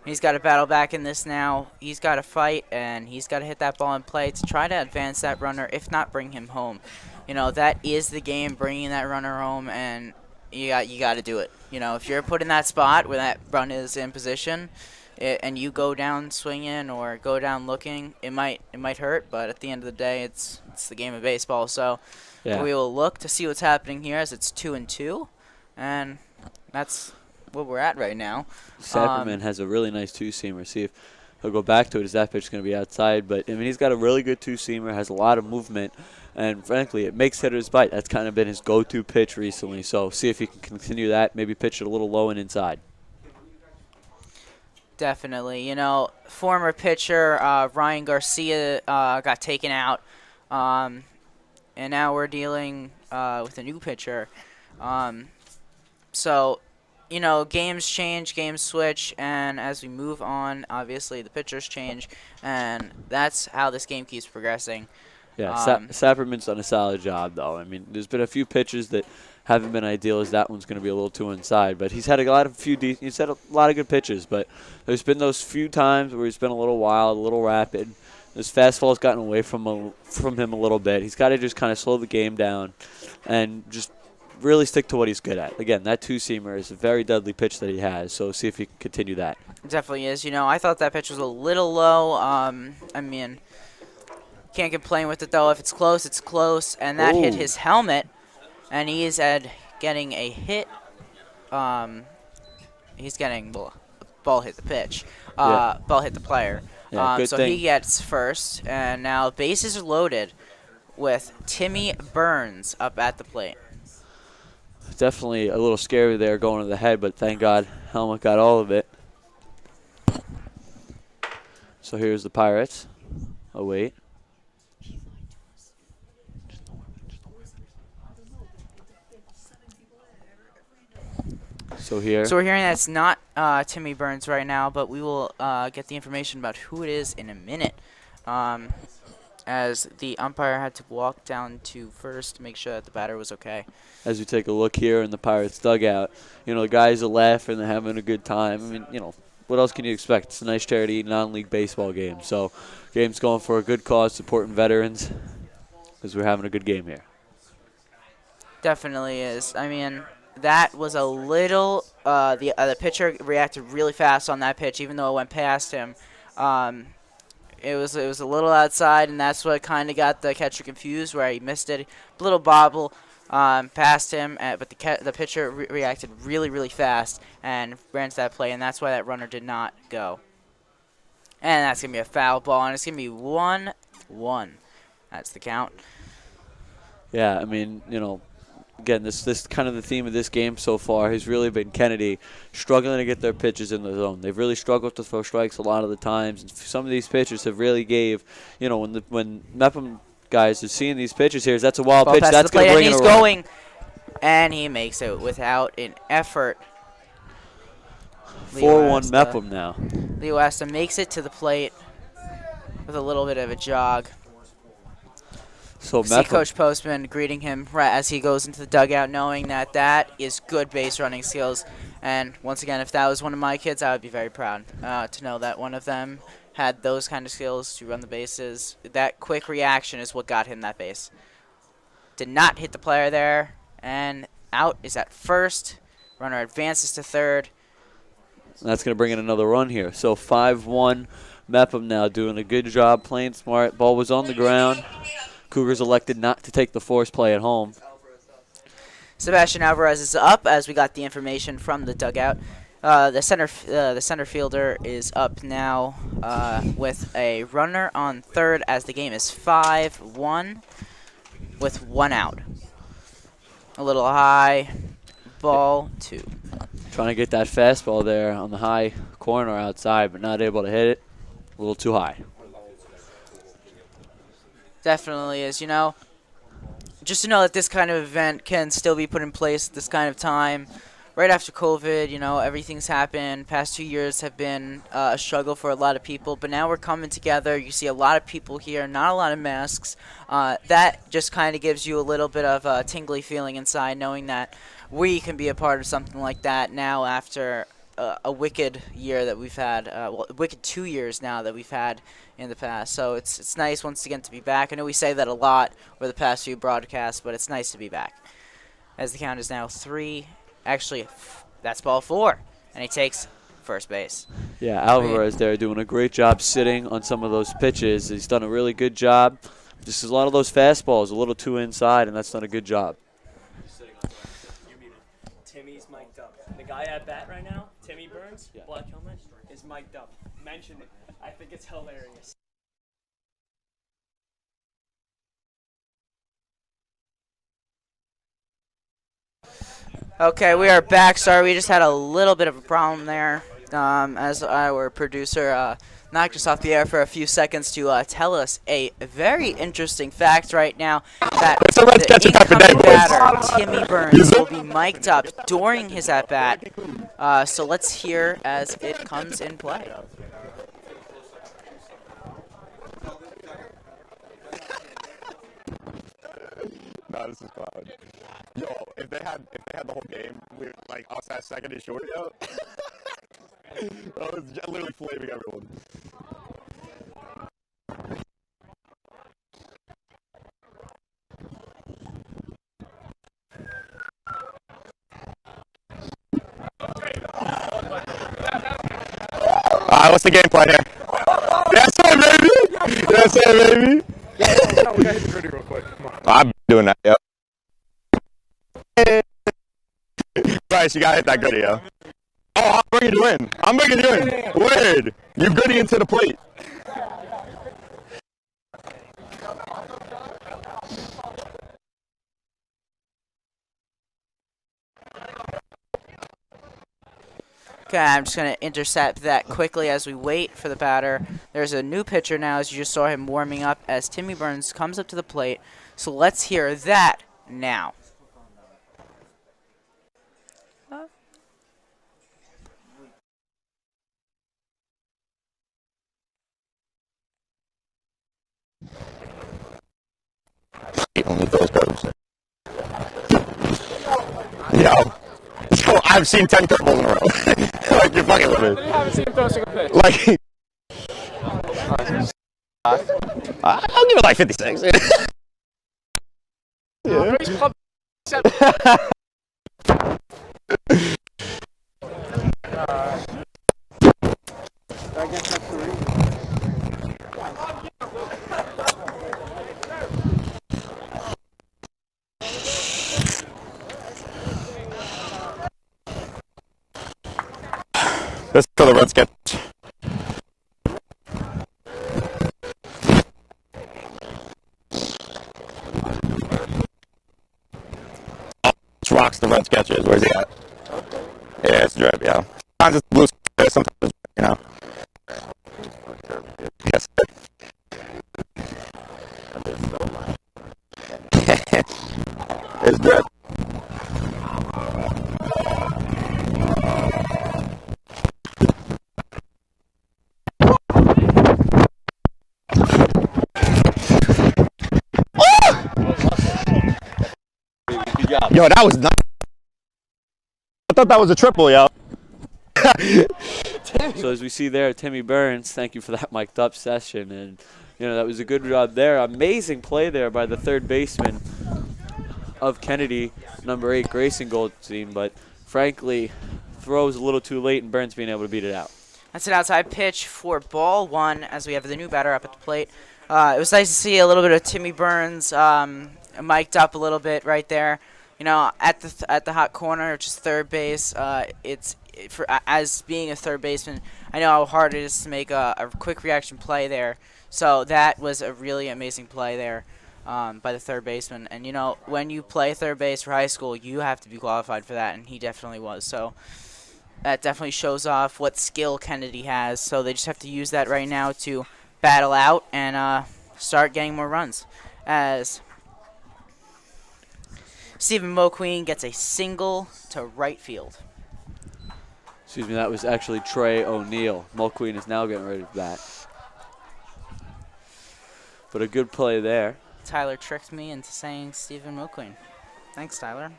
He's got to battle back in this now. He's got to fight, and he's got to hit that ball in play to try to advance that runner, if not bring him home. That is the game, bringing that runner home, and you got to do it. If you're put in that spot where that run is in position, and you go down swinging or go down looking, it might hurt, but at the end of the day, it's the game of baseball. So yeah. We will look to see what's happening here as it's 2-2, and that's what we're at right now. Sapperman has a really nice 2-seamer. See if he'll go back to it as that pitch is going to be outside. But, I mean, he's got a really good 2-seamer, has a lot of movement. And frankly, it makes hitters bite. That's kind of been his go-to pitch recently. So see if he can continue that. Maybe pitch it a little low and inside. Definitely. You know, former pitcher Ryan Garcia got taken out, and now we're dealing with a new pitcher. So, you know, games change, games switch, and as we move on, obviously the pitchers change, and that's how this game keeps progressing. Yeah, Sapperman's done a solid job, though. I mean, there's been a few pitches that haven't been ideal, as that one's going to be a little too inside. But he's had a lot of good pitches. But there's been those few times where he's been a little wild, a little rapid. His fastball's gotten away from him a little bit. He's got to just kind of slow the game down and just really stick to what he's good at. Again, that two-seamer is a very deadly pitch that he has. So see if he can continue that. It definitely is. You know, I thought that pitch was a little low. I mean, can't complain with it, though. If it's close, it's close. And that hit his helmet, and he is getting a hit. He's getting, well, ball hit the pitch. Ball hit the player. Yeah, so he gets first. And now bases are loaded with Timmy Burns up at the plate. Definitely a little scary there going to the head, but thank God helmet got all of it. So here's the Pirates. Oh, wait. So we're hearing that it's not Timmy Burns right now, but we will get the information about who it is in a minute. As the umpire had to walk down to first to make sure that the batter was okay. As we take a look here in the Pirates dugout, you know, the guys are laughing, they're having a good time. I mean, you know, what else can you expect? It's a nice charity non-league baseball game. So game's going for a good cause, supporting veterans, because we're having a good game here. Definitely is. I mean, that was a little the pitcher reacted really fast on that pitch, even though it went past him. It was a little outside, and that's what kind of got the catcher confused, where he missed it. A little bobble past him, but the pitcher reacted really, really fast and ran to that play, and that's why that runner did not go. And that's going to be a foul ball, and it's going to be 1-1. That's the count. Yeah, I mean, you know, again, this kind of the theme of this game so far has really been Kennedy struggling to get their pitches in the zone. They've really struggled to throw strikes a lot of the times. And some of these pitchers have really gave, you know, when Mepham guys are seeing these pitches here, that's a wild pitch. That's going to bring it going, and he makes it without an effort. 4-1 Mepham now. Leo Asta makes it to the plate with a little bit of a jog. So see Coach Postman greeting him right as he goes into the dugout, knowing that that is good base running skills. And once again, if that was one of my kids, I would be very proud to know that one of them had those kind of skills to run the bases. That quick reaction is what got him that base. Did not hit the player there, and out is at first. Runner advances to third. That's going to bring in another run here. So 5-1, Mepham now doing a good job, playing smart. Ball was on the ground. Cougars elected not to take the force play at home. Sebastian Alvarez is up, as we got the information from the dugout. The center fielder is up now with a runner on third, as the game is 5-1 with one out. A little high, ball 2. Trying to get that fastball there on the high corner outside, but not able to hit it. A little too high. Definitely is, you know. Just to know that this kind of event can still be put in place at this kind of time. Right after COVID, you know, everything's happened. Past 2 years have been a struggle for a lot of people, but now we're coming together. You see a lot of people here, not a lot of masks. That just kind of gives you a little bit of a tingly feeling inside, knowing that we can be a part of something like that now after a wicked year that we've had, wicked 2 years now that we've had in the past. So it's nice once again to be back. I know we say that a lot over the past few broadcasts, but it's nice to be back. As the count is now 3, actually that's ball 4, and he takes first base. Yeah, Alvarez there doing a great job sitting on some of those pitches. He's done a really good job. Just a lot of those fastballs a little too inside, and that's done a good job. Timmy's mic'd up. The guy at bat right now, Timmy Burns, black helmet, is mic'd up. Mention it. I think it's hilarious. Okay, we are back. Sorry, we just had a little bit of a problem there. As our producer knocked us off the air for a few seconds to tell us a very interesting fact right now that the incoming batter, Timmy Burns, will be mic'd up during his at-bat. So let's hear as it comes in play. No, this is fine. Yo, if they had the whole game, we like us at second and short, yo. I was literally flaming everyone. What's the game plan here? Yes, sir, baby. Yes, sir, baby. We gotta hit the gritty real quick. Come on. I'm doing that, yo. Bryce, you gotta hit that gritty, yo. Oh, I'm bringing you in. I'm bringing you in. Word. You gritty into the plate. Okay, I'm just going to intercept that quickly as we wait for the batter. There's a new pitcher now, as you just saw him warming up as Timmy Burns comes up to the plate. So let's hear that now. Only those curves. Yo. So I've seen 10 curveballs in a row. Like, you're fucking with me. I haven't seen him throw a single pitch. Like, I'll give it like 56. Let's go the Reds get. Rocks the Reds catches. Where's he at? Yeah, it's drip, yeah. Sometimes it's blue, sometimes, you know. Yes. It's drip. Yo, that was nice. I thought that was a triple, yo. So as we see there, Timmy Burns, thank you for that mic'd up session. And, you know, that was a good job there. Amazing play there by the third baseman of Kennedy, number 8, Grayson Goldstein. But, frankly, throws a little too late and Burns being able to beat it out. That's an outside pitch for ball 1 as we have the new batter up at the plate. It was nice to see a little bit of Timmy Burns mic'd up a little bit right there. You know, at the hot corner, which is third base, as being a third baseman, I know how hard it is to make a quick reaction play there. So that was a really amazing play there by the third baseman. And, you know, when you play third base for high school, you have to be qualified for that, and he definitely was. So that definitely shows off what skill Kennedy has. So they just have to use that right now to battle out and start getting more runs. As Stephen Moqueen gets a single to right field. Excuse me, that was actually Trey O'Neill. Mulqueen is now getting ready for that. But a good play there. Tyler tricked me into saying Stephen Moqueen. Thanks, Tyler.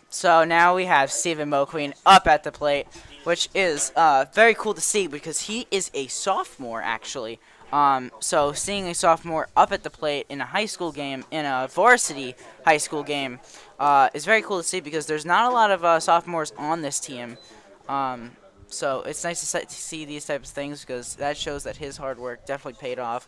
So now we have Stephen Moqueen up at the plate, which is very cool to see because he is a sophomore, actually. So seeing a sophomore up at the plate in a high school game, in a varsity high school game, is very cool to see because there's not a lot of sophomores on this team. So it's nice to see these types of things because that shows that his hard work definitely paid off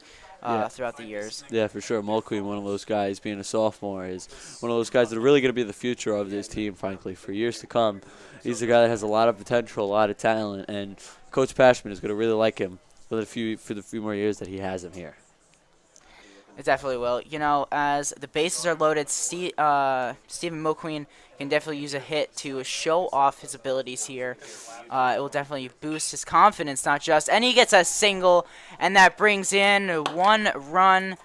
throughout the years. Yeah, for sure. Mulqueen, one of those guys, being a sophomore, is one of those guys that are really going to be the future of this team, frankly, for years to come. He's a guy that has a lot of potential, a lot of talent, and Coach Passman is going to really like him for the few more years that he has him here. It definitely will. You know, as the bases are loaded, Stephen Moqueen can definitely use a hit to show off his abilities here. It will definitely boost his confidence, not just. And he gets a single, and that brings in 1 run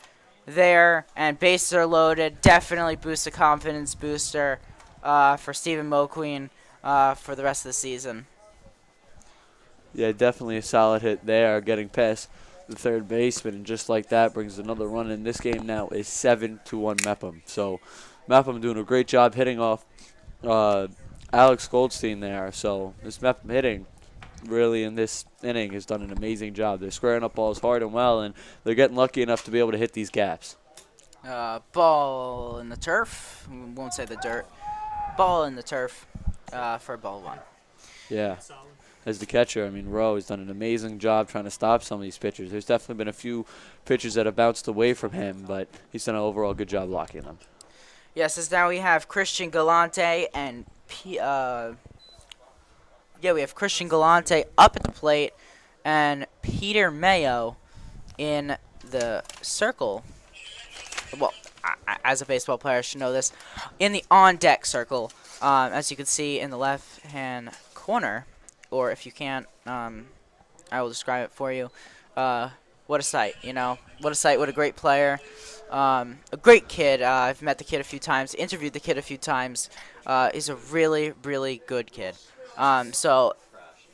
there. And bases are loaded. Definitely boosts a confidence booster for Stephen Moqueen for the rest of the season. Yeah, definitely a solid hit there, getting past the third baseman, and just like that brings another run in. This game now is 7-1 Mepham. So Mepham doing a great job hitting off Alex Goldstein there. So this Mepham hitting really in this inning has done an amazing job. They're squaring up balls hard and well, and they're getting lucky enough to be able to hit these gaps. Ball in the turf. We won't say the dirt. Ball in the turf for ball 1. Yeah. As the catcher, I mean, Rowe has done an amazing job trying to stop some of these pitchers. There's definitely been a few pitchers that have bounced away from him, but he's done an overall good job blocking them. Yes, as now we have Christian Galante and we have Christian Galante up at the plate and Peter Mayo in the circle. Well, as a baseball player, I should know this. In the on-deck circle, as you can see in the left-hand corner. Or if you can't, I will describe it for you. What a sight, you know. What a sight, what a great player. A great kid. I've met the kid a few times, interviewed the kid a few times. He's a really, really good kid. So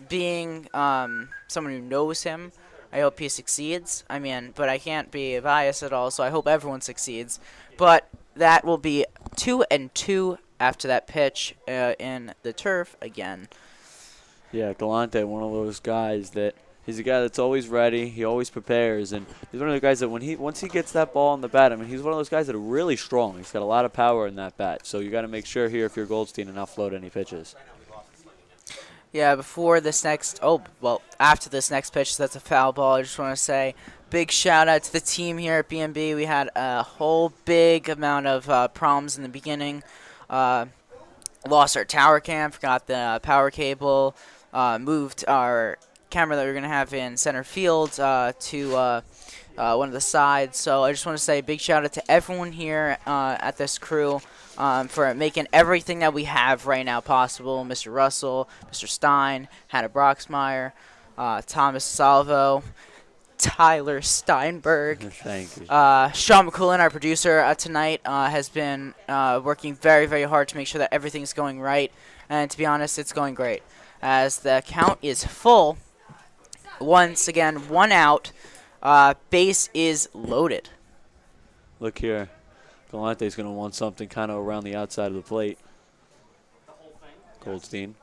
being someone who knows him, I hope he succeeds. I mean, but I can't be biased at all, so I hope everyone succeeds. But that will be 2-2 after that pitch in the turf again. Yeah, Galante, one of those guys that he's a guy that's always ready. He always prepares, and he's one of the guys that once he gets that ball on the bat, I mean, he's one of those guys that are really strong. He's got a lot of power in that bat, so you got to make sure here if you're Goldstein and not float any pitches. Yeah, after this next pitch, that's a foul ball. I just want to say big shout out to the team here at BMB. We had a whole big amount of problems in the beginning. Lost our tower cam, forgot the power cable. Moved our camera that we were going to have in center field to one of the sides. So I just want to say a big shout out to everyone here at this crew for making everything that we have right now possible. Mr. Russell, Mr. Stein, Hannah Broxmeyer, Thomas Salvo, Tyler Steinberg. Thank you. Sean McCullen, our producer tonight, has been working very, very hard to make sure that everything's going right. And to be honest, it's going great. As the count is full, once again, 1 out, base is loaded. Look here. Galante's going to want something kind of around the outside of the plate. Goldstein.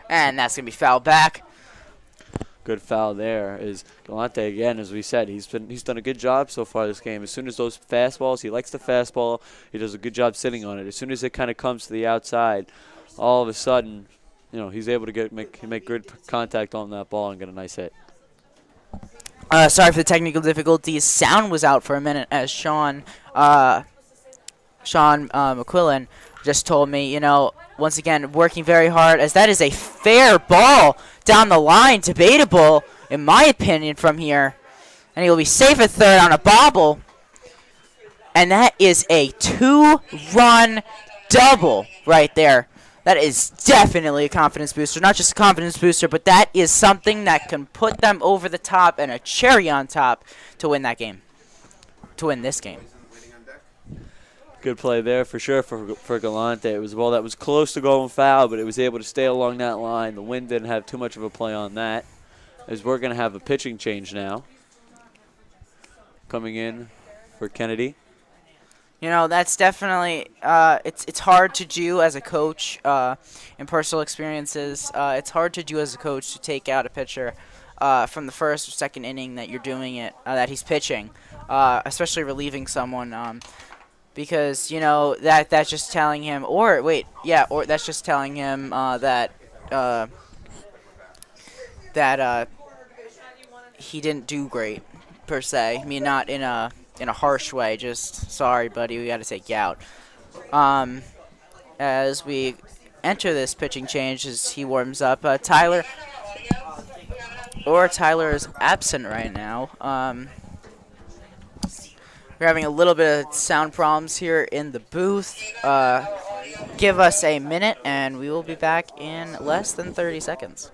And that's going to be fouled back. Good foul there is Galante again. As we said, he's done a good job so far this game. As soon as those fastballs, he likes the fastball. He does a good job sitting on it. As soon as it kind of comes to the outside, all of a sudden, you know, he's able to make good contact on that ball and get a nice hit. Sorry for the technical difficulties. Sound was out for a minute as Sean McQuillan just told me, you know, once again, working very hard, as that is a fair ball down the line, debatable, in my opinion, from here. And he will be safe at third on a bobble. And that is a 2-run double right there. That is definitely a confidence booster. Not just a confidence booster, but that is something that can put them over the top and a cherry on top to win that game. To win this game. Good play there for sure for Galante. It was a ball that was close to going foul, but it was able to stay along that line. The wind didn't have too much of a play on that. As we're going to have a pitching change now. Coming in for Kennedy. You know, that's definitely it's hard to do as a coach in personal experiences. It's hard to do as a coach to take out a pitcher from the first or second inning that you're doing it, that he's pitching, especially relieving someone. Because, you know, that's just telling him, or that's just telling him that he didn't do great, per se. I mean, not in a harsh way, just, sorry, buddy, we got to take you out. As we enter this pitching change, as he warms up, Tyler or Tyler is absent right now. We're having a little bit of sound problems here in the booth. Give us a minute, and we will be back in less than 30 seconds.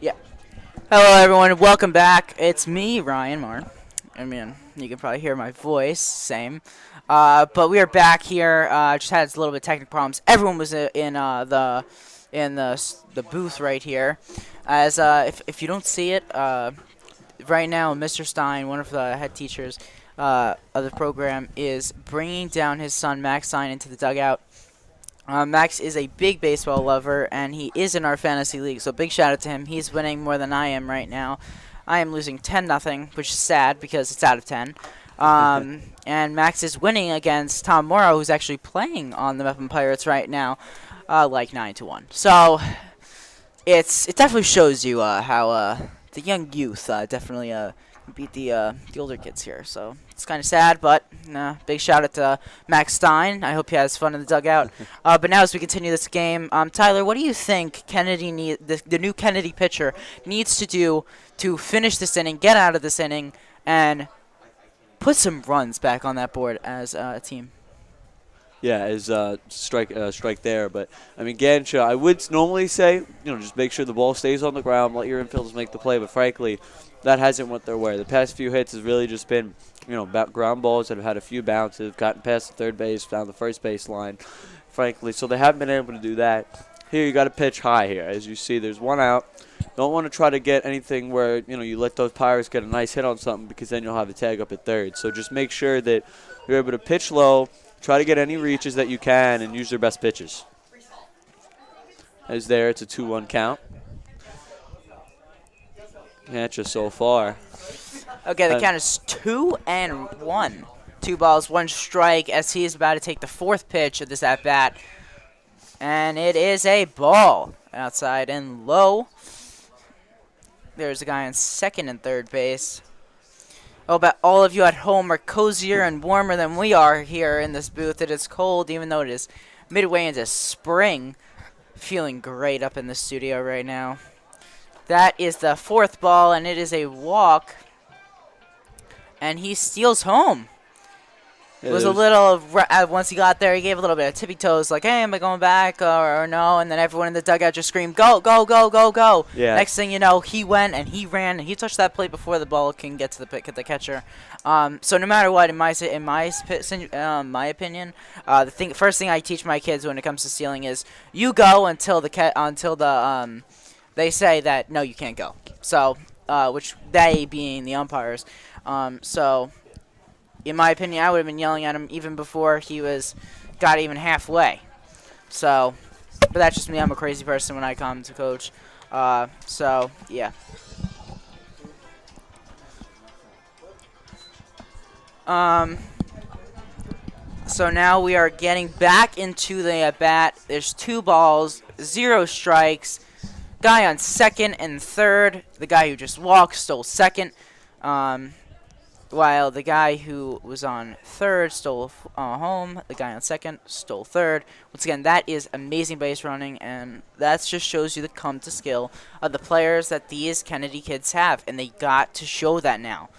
Yeah. Hello, everyone. Welcome back. It's me, Ryan Maher. I mean, you can probably hear my voice. Same. But we are back here. Just had a little bit of technical problems. Everyone was in the booth right here. As if you don't see it, right now, Mr. Stein, one of the head teachers of the program, is bringing down his son Max Stein into the dugout. Max is a big baseball lover, and he is in our fantasy league, so big shout out to him. He's winning more than I am right now. I am losing 10-0, which is sad because it's out of 10. And Max is winning against Tom Morrow, who's actually playing on the Mepham Pirates right now, like 9-1. So it definitely shows you how the young youth definitely beat the older kids here. So it's kind of sad, but big shout out to Max Stein. I hope he has fun in the dugout. But now as we continue this game, Tyler, what do you think Kennedy the new Kennedy pitcher needs to do to finish this inning, get out of this inning, and put some runs back on that board as a team? Yeah, is strike there. But, I mean, Gansha, I would normally say, just make sure the ball stays on the ground, let your infielders make the play. But, frankly, that hasn't went their way. The past few hits has really just been, ground balls that have had a few bounces, gotten past the third base, down the first base line, frankly. So they haven't been able to do that. Here you got to pitch high here. As you see, there's one out. Don't want to try to get anything where, you let those Pirates get a nice hit on something because then you'll have a tag up at third. So just make sure that you're able to pitch low, try to get any reaches that you can, and use their best pitches. As there, it's a 2-1 count. Gotcha so far. Okay, the count is 2-1. 2 balls, 1 strike as he is about to take the 4th pitch of this at-bat. And it is a ball outside and low. There's a guy on second and third base. Oh, but all of you at home are cozier and warmer than we are here in this booth. It is cold, even though it is midway into spring. Feeling great up in the studio right now. That is the 4th ball, and it is a walk. And he steals home. It was a little, once he got there, he gave a little bit of tippy toes, like, hey, am I going back or no? And then everyone in the dugout just screamed, go, go, go, go, go. Yeah. Next thing you know, he went and he ran and he touched that plate before the ball can get to the catcher. So no matter what, in my opinion, first thing I teach my kids when it comes to stealing is you go until they say that no, you can't go. So which they being the umpires. So in my opinion, I would have been yelling at him even before he got even halfway. So, but that's just me. I'm a crazy person when I come to coach. So, yeah. So now we are getting back into the at-bat. There's 2 balls, 0 strikes. Guy on second and third. The guy who just walked stole second. While the guy who was on third stole home, the guy on second stole third. Once again, that is amazing base running, and that just shows you the come to skill of the players that these Kennedy kids have, and they got to show that now.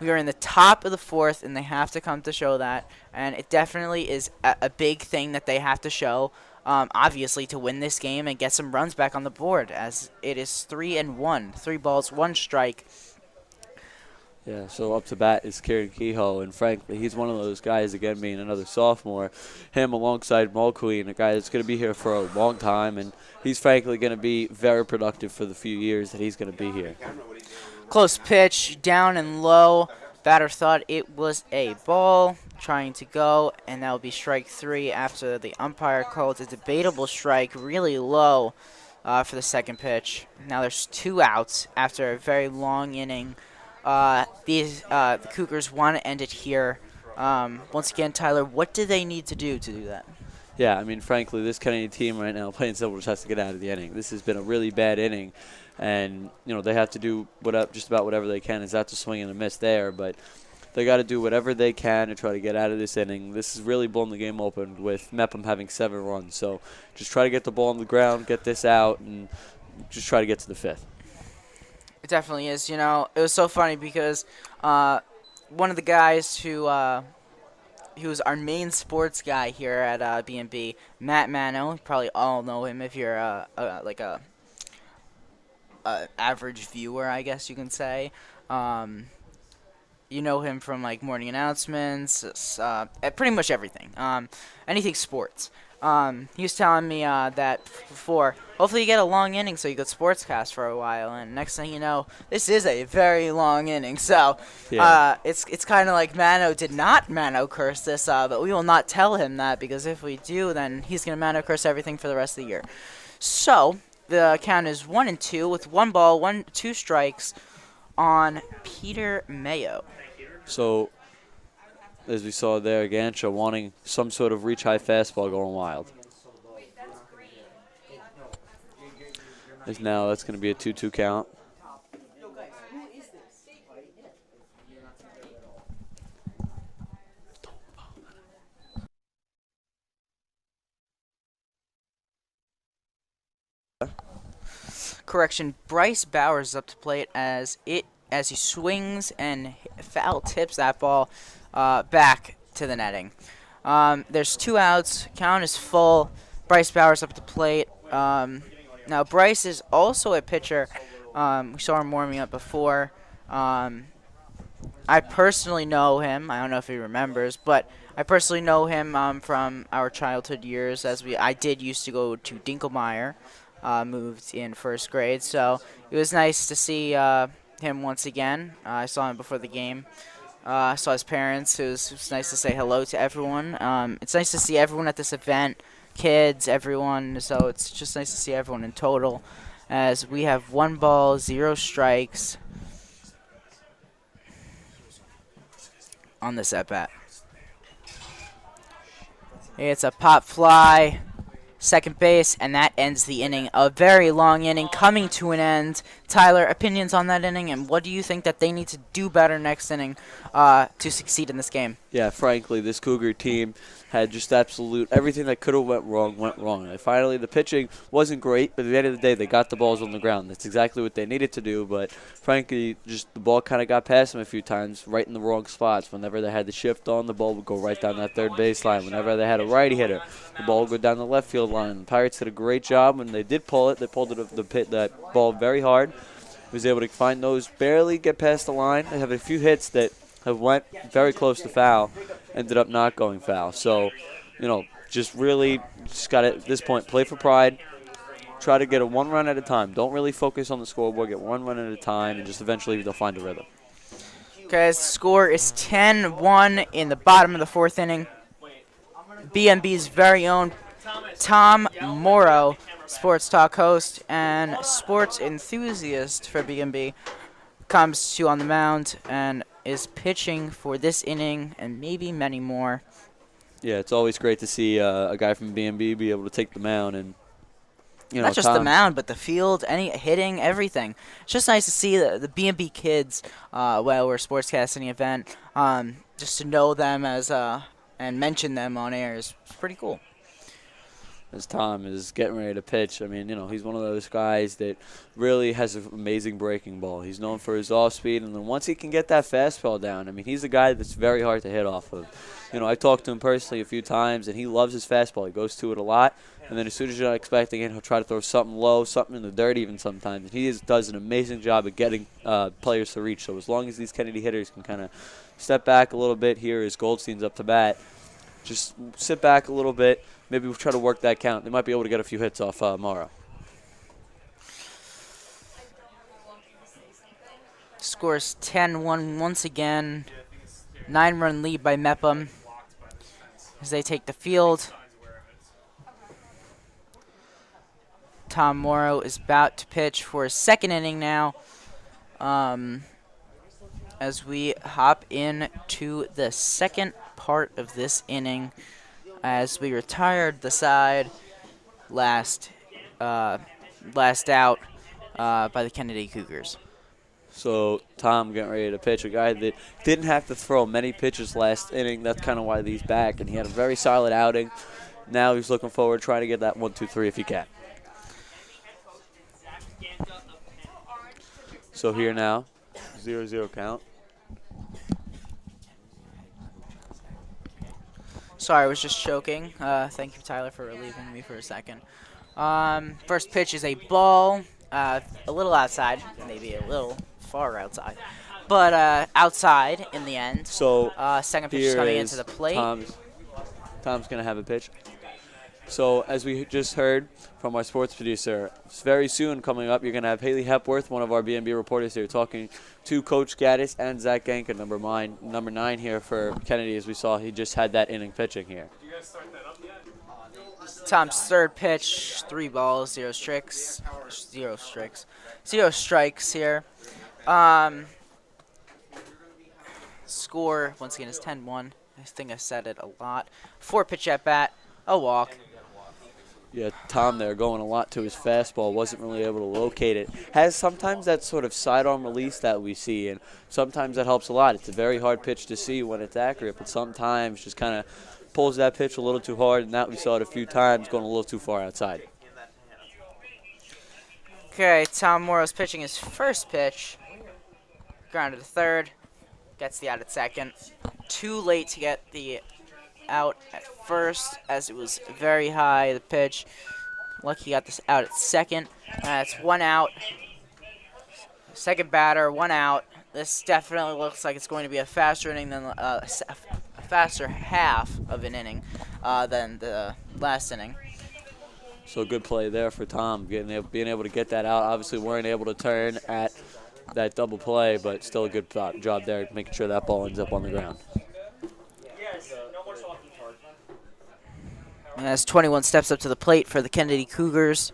We are in the top of the 4th, and they have to come to show that, and it definitely is a big thing that they have to show, obviously, to win this game and get some runs back on the board, as it is 3-1, 3 balls, 1 strike. Yeah, so up to bat is Kieran Kehoe, and frankly, he's one of those guys, again, being another sophomore, him alongside Mulqueen, a guy that's going to be here for a long time, and he's frankly going to be very productive for the few years that he's going to be here. Close pitch, down and low. Batter thought it was a ball, trying to go, and that will be strike 3 after the umpire called a debatable strike, really low for the 2nd pitch. Now there's 2 outs after a very long inning. The Cougars want to end it here Once again, Tyler, what do they need to do that? Yeah, I mean, frankly, this Kennedy team right now, plain simple, just has to get out of the inning. This has been a really bad inning, and they have to do just about whatever they can. Is that to swing and a miss there, but they got to do whatever they can to try to get out of this inning. This has really blown the game open with Mepham having 7 runs. So just try to get the ball on the ground, get this out, and just try to get to the 5th. It definitely is. It was so funny because one of the guys who was our main sports guy here at BMB, Matt Mano. You probably all know him if you're like a average viewer, I guess you can say. You know him from like morning announcements, pretty much everything, anything sports. He was telling me that before, hopefully you get a long inning so you could sportscast for a while, and next thing you know, this is a very long inning. So it's kind of like Mano did not Mano curse this, but we will not tell him that, because if we do, then he's going to Mano curse everything for the rest of the year. So the count is 1-2 with 1 ball, 2 strikes on Peter Mayo. So, as we saw there, Gancha wanting some sort of reach-high fastball going wild. Now that's going to be a 2-2 count. Correction, Bryce Bowers is up to plate as he swings and foul tips that ball back to the netting. There's 2 outs. Count is full. Bryce Bowers up to plate. Now, Bryce is also a pitcher. We saw him warming up before. I personally know him. I don't know if he remembers, but I personally know him from our childhood years, as I did used to go to Dinkelmeyer, moved in 1st grade. So it was nice to see him once again. I saw him before the game. I saw his parents. It was nice to say hello to everyone. It's nice to see everyone at this event, kids, everyone. So it's just nice to see everyone in total, as we have 1 ball, 0 strikes on this at-bat. It's a pop fly, second base, and that ends the inning. A very long inning coming to an end. Tyler, opinions on that inning, and what do you think that they need to do better next inning to succeed in this game? Yeah, frankly, this Cougar team had just absolute everything that could have went wrong. And finally, the pitching wasn't great, but at the end of the day, they got the balls on the ground. That's exactly what they needed to do, but frankly, just the ball kind of got past them a few times, right in the wrong spots. Whenever they had the shift on, the ball would go right down that 3rd baseline. Whenever they had a righty hitter, the ball would go down the left field line. The Pirates did a great job when they did pull it. They pulled that ball very hard. Was able to find those, barely get past the line. They have a few hits that have went very close to foul, ended up not going foul. So, just got to, at this point, play for pride. Try to get a 1 run at a time. Don't really focus on the scoreboard. Get 1 run at a time, and just eventually they'll find a rhythm. Okay, the score is 10-1 in the bottom of the 4th inning. BMB's very own Tom Morrow, sports talk host and sports enthusiast for BMB, comes to on the mound and is pitching for this inning and maybe many more. Yeah, it's always great to see a guy from BMB be able to take the mound, and not just the mound, but the field, any hitting, everything. It's just nice to see the BMB kids while we're sportscasting the event. Just to know them as and mention them on air is pretty cool. As Tom is getting ready to pitch, I mean, he's one of those guys that really has an amazing breaking ball. He's known for his off speed, and then once he can get that fastball down, I mean, he's a guy that's very hard to hit off of. I talked to him personally a few times, and he loves his fastball. He goes to it a lot, and then as soon as you're not expecting it, he'll try to throw something low, something in the dirt even sometimes. And he does an amazing job at getting players to reach. So as long as these Kennedy hitters can kind of step back a little bit here as Goldstein's up to bat, just sit back a little bit. Maybe we'll try to work that count. They might be able to get a few hits off Maher. Scores 10-1 once again. 9-run lead by Mepham as they take the field. Tom Morrow is about to pitch for his 2nd inning now. As we hop into the 2nd part of this inning as we retired the side last out by the Kennedy Cougars. So Tom getting ready to pitch, a guy that didn't have to throw many pitches last inning. That's kind of why he's back, and he had a very solid outing. Now he's looking forward, trying to get that 1-2-3 if he can. So here now, 0-0 count. Sorry, I was just choking. Thank you, Tyler, for relieving me for a second. First pitch is a ball, a little outside, maybe a little far outside, but outside in the end. So second pitch is coming into the plate. Tom's going to have a pitch. So as we just heard from our sports producer, very soon coming up, you're going to have Haley Hepworth, one of our BMB reporters here, talking to Coach Gattuss and Zach Ganka, number 9 here for Kennedy. As we saw, he just had that inning pitching here. Did you guys start that up yet? Tom's third pitch, 3 balls, 0 strikes. 0 strikes here. Score, once again, is 10-1. I think I said it a lot. 4 pitch at bat, a walk. Yeah, Tom there going a lot to his fastball, wasn't really able to locate it. Has sometimes that sort of sidearm release that we see, and sometimes that helps a lot. It's a very hard pitch to see when it's accurate, but sometimes just kind of pulls that pitch a little too hard, and that we saw it a few times, going a little too far outside. Okay, Tom Morrow's pitching his first pitch. Grounded to third. Gets the out at second. Too late to get the out at first, as it was very high, the pitch. Lucky he got this out at second. It's 1 out. Second batter, 1 out. This definitely looks like it's going to be a faster inning than a faster half of an inning than the last inning. So good play there for Tom, being able to get that out. Obviously weren't able to turn at that double play, but still a good job there, making sure that ball ends up on the ground. And as 21 steps up to the plate for the Kennedy Cougars.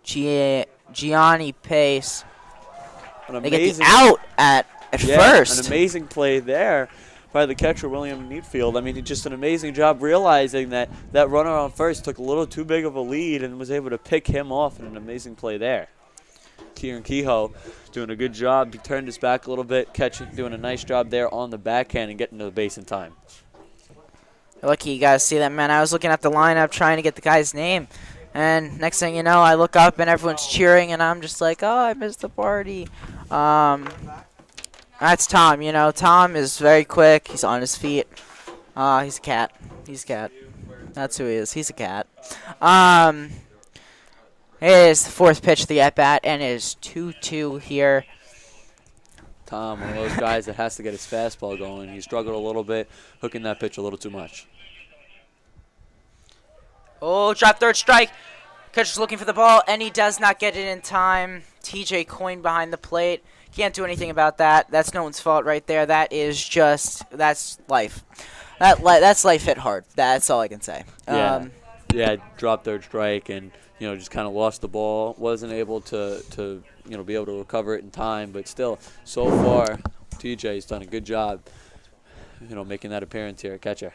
Gianni Pace. They get the out at first. An amazing play there by the catcher, William Neatfield. I mean, just an amazing job realizing that that runner on first took a little too big of a lead and was able to pick him off in an amazing play there. Kieran Kehoe doing a good job. He turned his back a little bit, doing a nice job there on the backhand and getting to the base in time. Lucky you guys see that, man. I was looking at the lineup trying to get the guy's name. And next thing you know, I look up and everyone's cheering, and I'm just like, oh, I missed the party. That's Tom. You know, Tom is very quick. He's on his feet. He's a cat. He's a cat. That's who he is. He's a cat. It is the fourth pitch of the at-bat, and it is 2-2 here. Tom, one of those guys that has to get his fastball going. He struggled a little bit, hooking that pitch a little too much. Oh, drop third strike. Catcher's looking for the ball, and he does not get it in time. TJ Cohen behind the plate. Can't do anything about that. That's no one's fault right there. That is just, that's life. That's life hit hard. That's all I can say. Yeah, dropped third strike and, you know, just kind of lost the ball. Wasn't able to you know, be able to recover it in time. But still, so far, TJ's done a good job, you know, making that appearance here at catcher.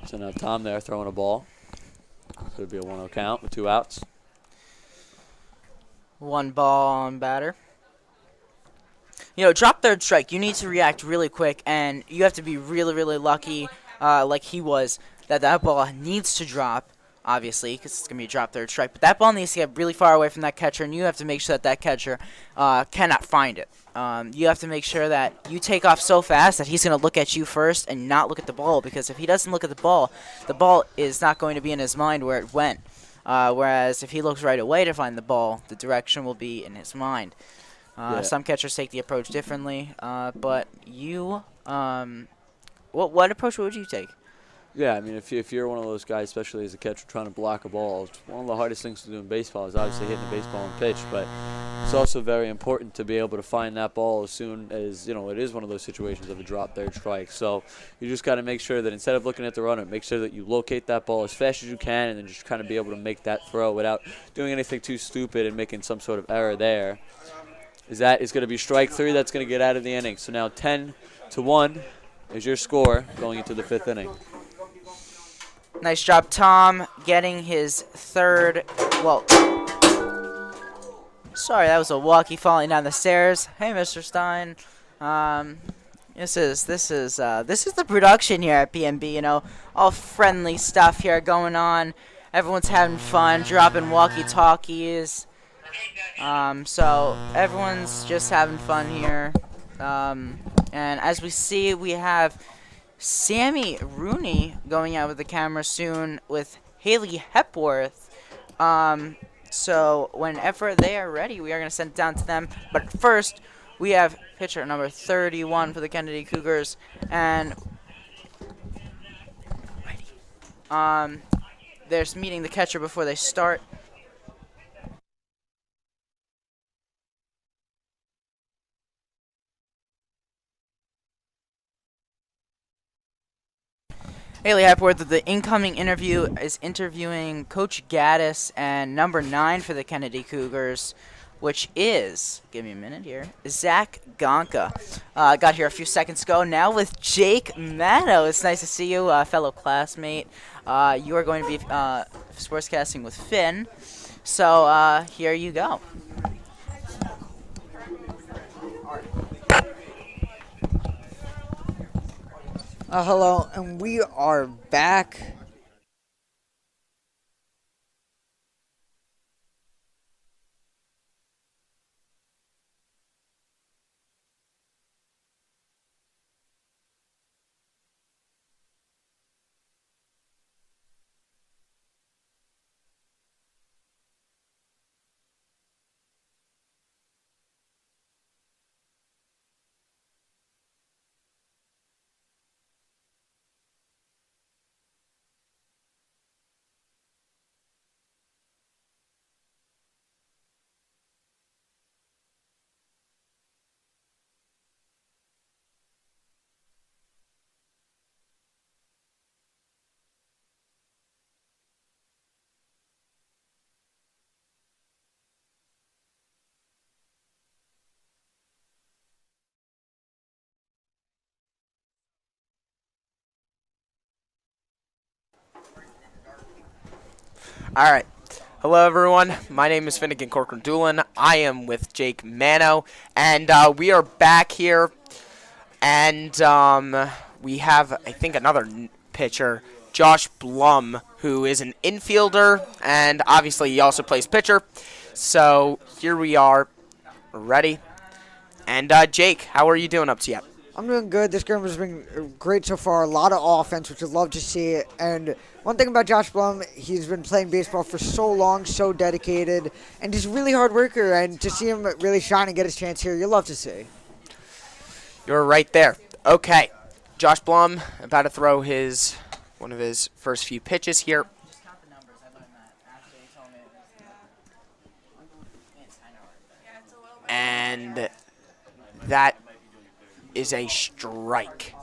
So now Tom there throwing a ball. So it'll be a 1-0 count with 2 outs. 1 ball on batter. You know, drop third strike. You need to react really quick, and you have to be really, really lucky, like he was, that ball needs to drop, obviously, because it's going to be a drop third strike. But that ball needs to get really far away from that catcher, and you have to make sure that catcher cannot find it. You have to make sure that you take off so fast that he's going to look at you first and not look at the ball, because if he doesn't look at the ball is not going to be in his mind where it went. Whereas if he looks right away to find the ball, the direction will be in his mind. Some catchers take the approach differently, but you, what approach would you take? Yeah, I mean, if you're one of those guys, especially as a catcher trying to block a ball, it's one of the hardest things to do in baseball is obviously hitting the baseball and pitch. But It's also very important to be able to find that ball as soon as, it is one of those situations of a drop third strike. So you just got to make sure that instead of looking at the runner, make sure that you locate that ball as fast as you can and then just kind of be able to make that throw without doing anything too stupid and making some sort of error there. That is going to be strike 3. That's going to get out of the inning. So now 10-1 is your score going into the 5th inning. Nice job, Tom, getting his third. Well, sorry, that was a walkie falling down the stairs. Hey, Mr. Stein. This is the production here at BMB. All friendly stuff here going on. Everyone's having fun, dropping walkie-talkies. So everyone's just having fun here. And as we see, we have Sammy Rooney going out with the camera soon with Haley Hepworth. So whenever they are ready, we are going to send it down to them. But first, we have pitcher number 31 for the Kennedy Cougars. And they're meeting the catcher before they start. Haley Hepworth of the incoming interview is interviewing Coach Gattuss and number 9 for the Kennedy Cougars, which is, give me a minute here, Zach Gonka. Got here a few seconds ago. Now with Jake Mano. It's nice to see you, fellow classmate. You are going to be sportscasting with Finn. So here you go. Hello, and we are back. All right. Hello, everyone. My name is Finnegan Corcoran-Doolin. I am with Jake Mano, and we are back here, and we have, I think, another pitcher, Josh Blum, who is an infielder, and obviously he also plays pitcher. So here we are, ready. And Jake, how are you doing up to yet? I'm doing good. This game has been great so far. A lot of offense, which I'd love to see. And one thing about Josh Blum, he's been playing baseball for so long, so dedicated, and he's a really hard worker. And to see him really shine and get his chance here, you'll love to see. You're right there. Okay. Josh Blum about to throw one of his first few pitches here. And that is a strike.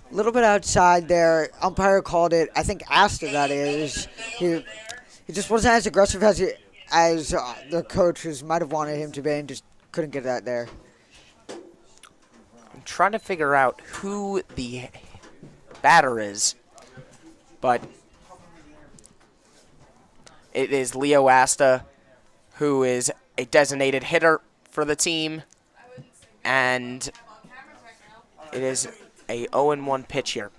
A little bit outside there. Umpire called it, I think, Asta, that is. He just wasn't as aggressive as the coaches might have wanted him to be, and just couldn't get that there. I'm trying to figure out who the batter is, but it is Leo Asta, who is a designated hitter for the team, and it is a 0-1 pitch here.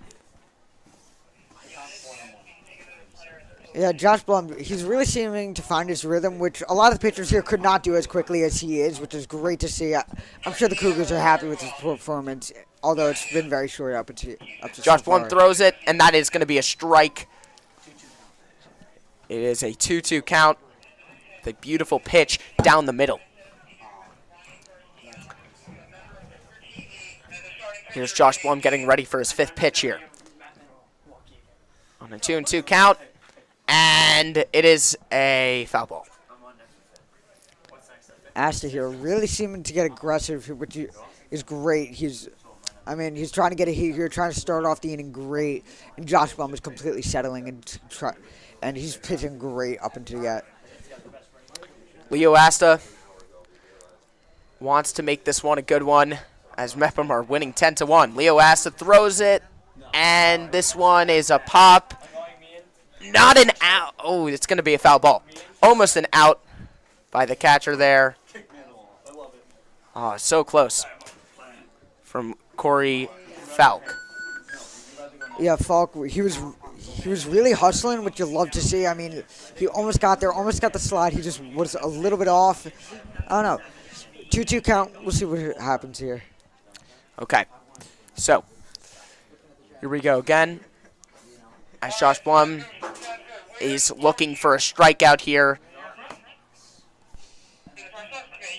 Yeah, Josh Blum, he's really seeming to find his rhythm, which a lot of the pitchers here could not do as quickly as he is, which is great to see. I'm sure the Cougars are happy with his performance, although it's been very short up to Josh so Blum far. throws it, and that is going to be a strike. It is a 2-2 count. The beautiful pitch down the middle. Here's Josh Blum getting ready for his 5th pitch here. On a 2-2 count, and it is a foul ball. Asta here really seeming to get aggressive, which is great. He's trying to get a hit here, trying to start off the inning great, and Josh Blum is completely settling and he's pitching great up into the end. Leo Asta wants to make this one a good one, as Mepham are winning 10-1. Leo Asta throws it, and this one is a pop. Not an out. Oh, it's going to be a foul ball. Almost an out by the catcher there. Oh, so close. From Corey Falk. Yeah, Falk, he was really hustling, which you love to see. I mean, he almost got there, almost got the slide. He just was a little bit off. I don't know. 2-2 count. We'll see what happens here. Okay. So, here we go again. As Josh Blum is looking for a strikeout here.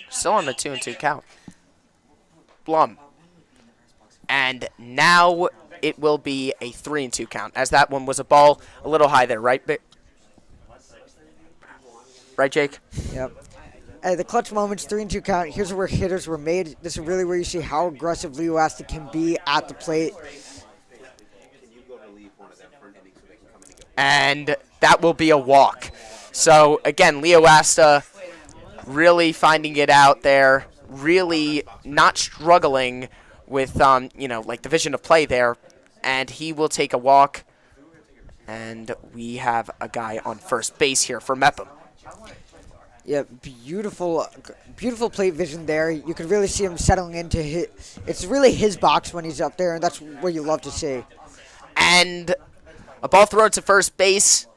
Still on the 2-2 count. Blum. And now it will be a 3-2 count, as that one was a ball a little high there, right? Right, Jake? Yep. Hey, the clutch moments, 3-2 count. Here's where hitters were made. This is really where you see how aggressive Leo Asta can be at the plate. And that will be a walk. So, again, Leo Asta really finding it out there, really not struggling with, like the vision of play there. And he will take a walk. And we have a guy on first base here for Mepham. Yeah, beautiful plate vision there. You can really see him settling into it's really his box when he's up there, and that's what you love to see. And a ball thrown to first base,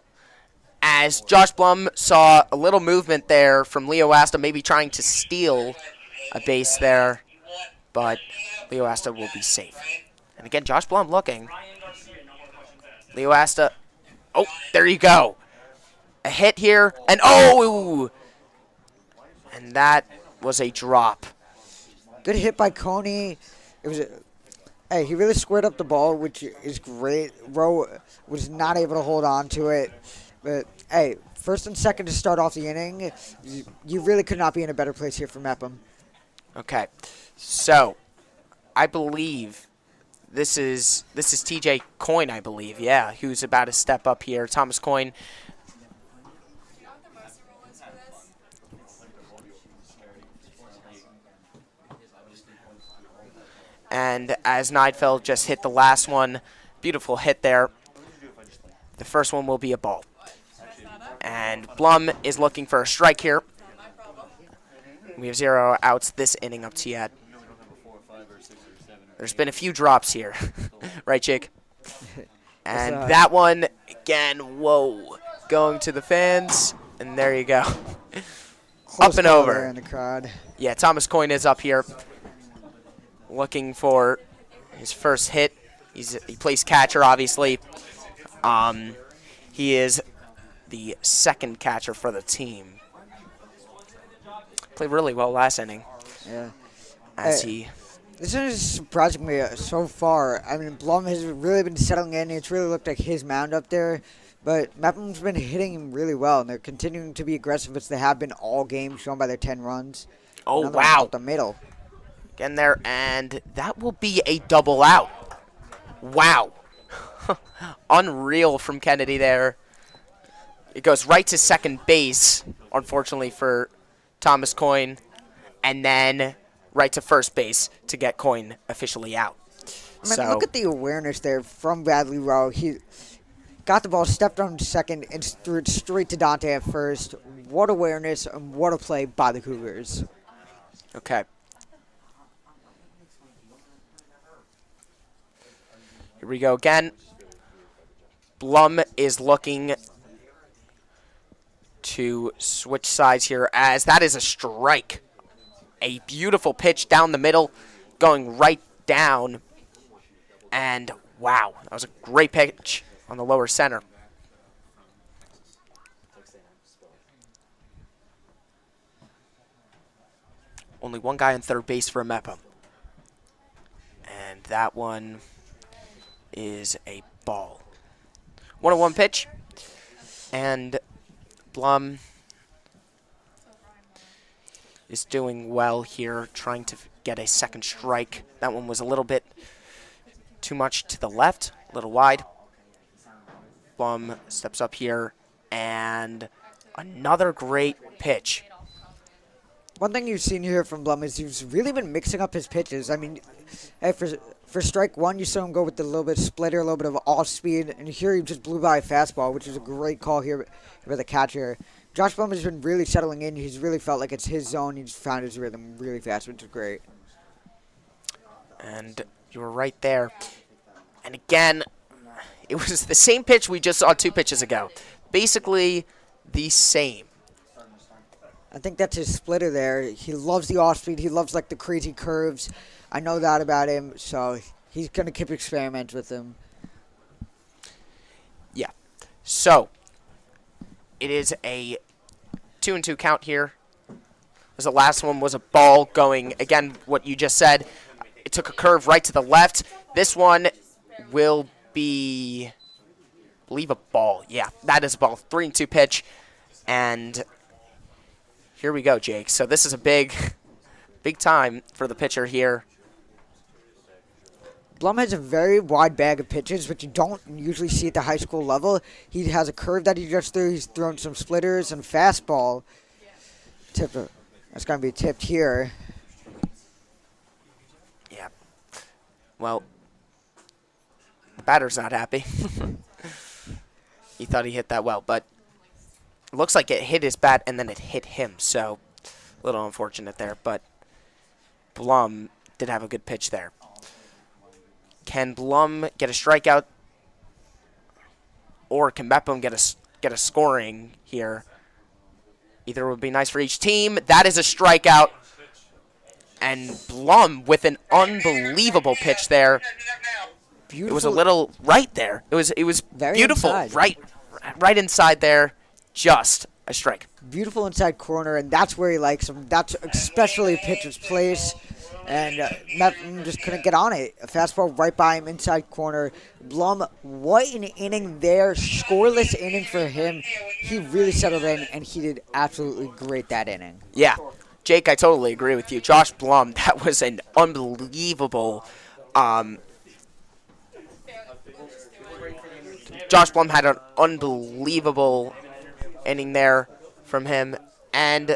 as Josh Blum saw a little movement there from Leo Asta, maybe trying to steal a base there, but Leo Asta will be safe. And again, Josh Blum looking. Leo Asta, oh, there you go. A hit here, and oh! And that was a drop. Good hit by Coney. Hey, he really squared up the ball, which is great. Rowe was not able to hold on to it. But, hey, first and second to start off the inning, you really could not be in a better place here for Mepham. Okay. So, I believe this is TJ Cohen, I believe, yeah, who's about to step up here. Thomas Cohen. And as Neidfeld just hit the last one, beautiful hit there. The first one will be a ball. And Blum is looking for a strike here. We have 0 outs this inning up to yet. There's been a few drops here. Right, Jake? And that one, again, whoa. Going to the fans. And there you go. Up and over. In the crowd. Yeah, Thomas Coyne is up here. Looking for his first hit. He plays catcher, obviously. He is the second catcher for the team. Played really well last inning. Yeah. This is surprising me so far. I mean, Blum has really been settling in. It's really looked like his mound up there. But Mepham's been hitting him really well, and they're continuing to be aggressive as they have been all game, shown by their 10 runs. Oh, wow. Up the middle. Getting there, and that will be a double out. Wow. Unreal from Kennedy there. It goes right to second base, unfortunately for Thomas Coyne, and then right to first base to get Coyne officially out. I mean, look at the awareness there from Bradley Rowe. He got the ball, stepped on second, and threw it straight to Dante at first. What awareness and what a play by the Cougars. Okay. Here we go again. Blum is looking to switch sides here, as that is a strike. A beautiful pitch down the middle, going right down. And wow, that was a great pitch on the lower center. Only one guy on third base for Mepham. And that one is a ball. 1-1 pitch. And Blum is doing well here, trying to get a second strike. That one was a little bit too much to the left, a little wide. Blum steps up here, and another great pitch. One thing you've seen here from Blum is he's really been mixing up his pitches. I mean, for strike one, you saw him go with a little bit of splitter, a little bit of off speed, and here he just blew by a fastball, which is a great call here by the catcher. Josh Blum has been really settling in. He's really felt like it's his zone. He's found his rhythm really fast, which is great. And you were right there. And again, it was the same pitch we just saw 2 pitches ago. Basically the same. I think that's his splitter there. He loves the off speed. He loves like the crazy curves. I know that about him, so he's going to keep experimenting with him. Yeah. So, it is a 2-2 count here. As the last one was a ball going, again, what you just said. It took a curve right to the left. This one will be, I believe, a ball. Yeah, that is a ball. 3-2 pitch. And here we go, Jake. So this is a big time for the pitcher here. Blum has a very wide bag of pitches, which you don't usually see at the high school level. He has a curve that he just threw. He's thrown some splitters and fastball. That's going to be tipped here. Yeah. Well, the batter's not happy. He thought he hit that well, but it looks like it hit his bat and then it hit him. So a little unfortunate there, but Blum did have a good pitch there. Can Blum get a strikeout, or can Mepham get a scoring here? Either would be nice for each team. That is a strikeout, and Blum with an unbelievable pitch there. Beautiful. It was a little right there. It was very beautiful, inside. right inside there, just a strike. Beautiful inside corner, and that's where he likes him. That's especially a pitcher's place. And Mepham just couldn't get on it. A fastball right by him, inside corner. Blum, what an inning there. Scoreless inning for him. He really settled in, and he did absolutely great that inning. Yeah. Jake, I totally agree with you. Josh Blum, that was an unbelievable... Josh Blum had an unbelievable inning there from him. And...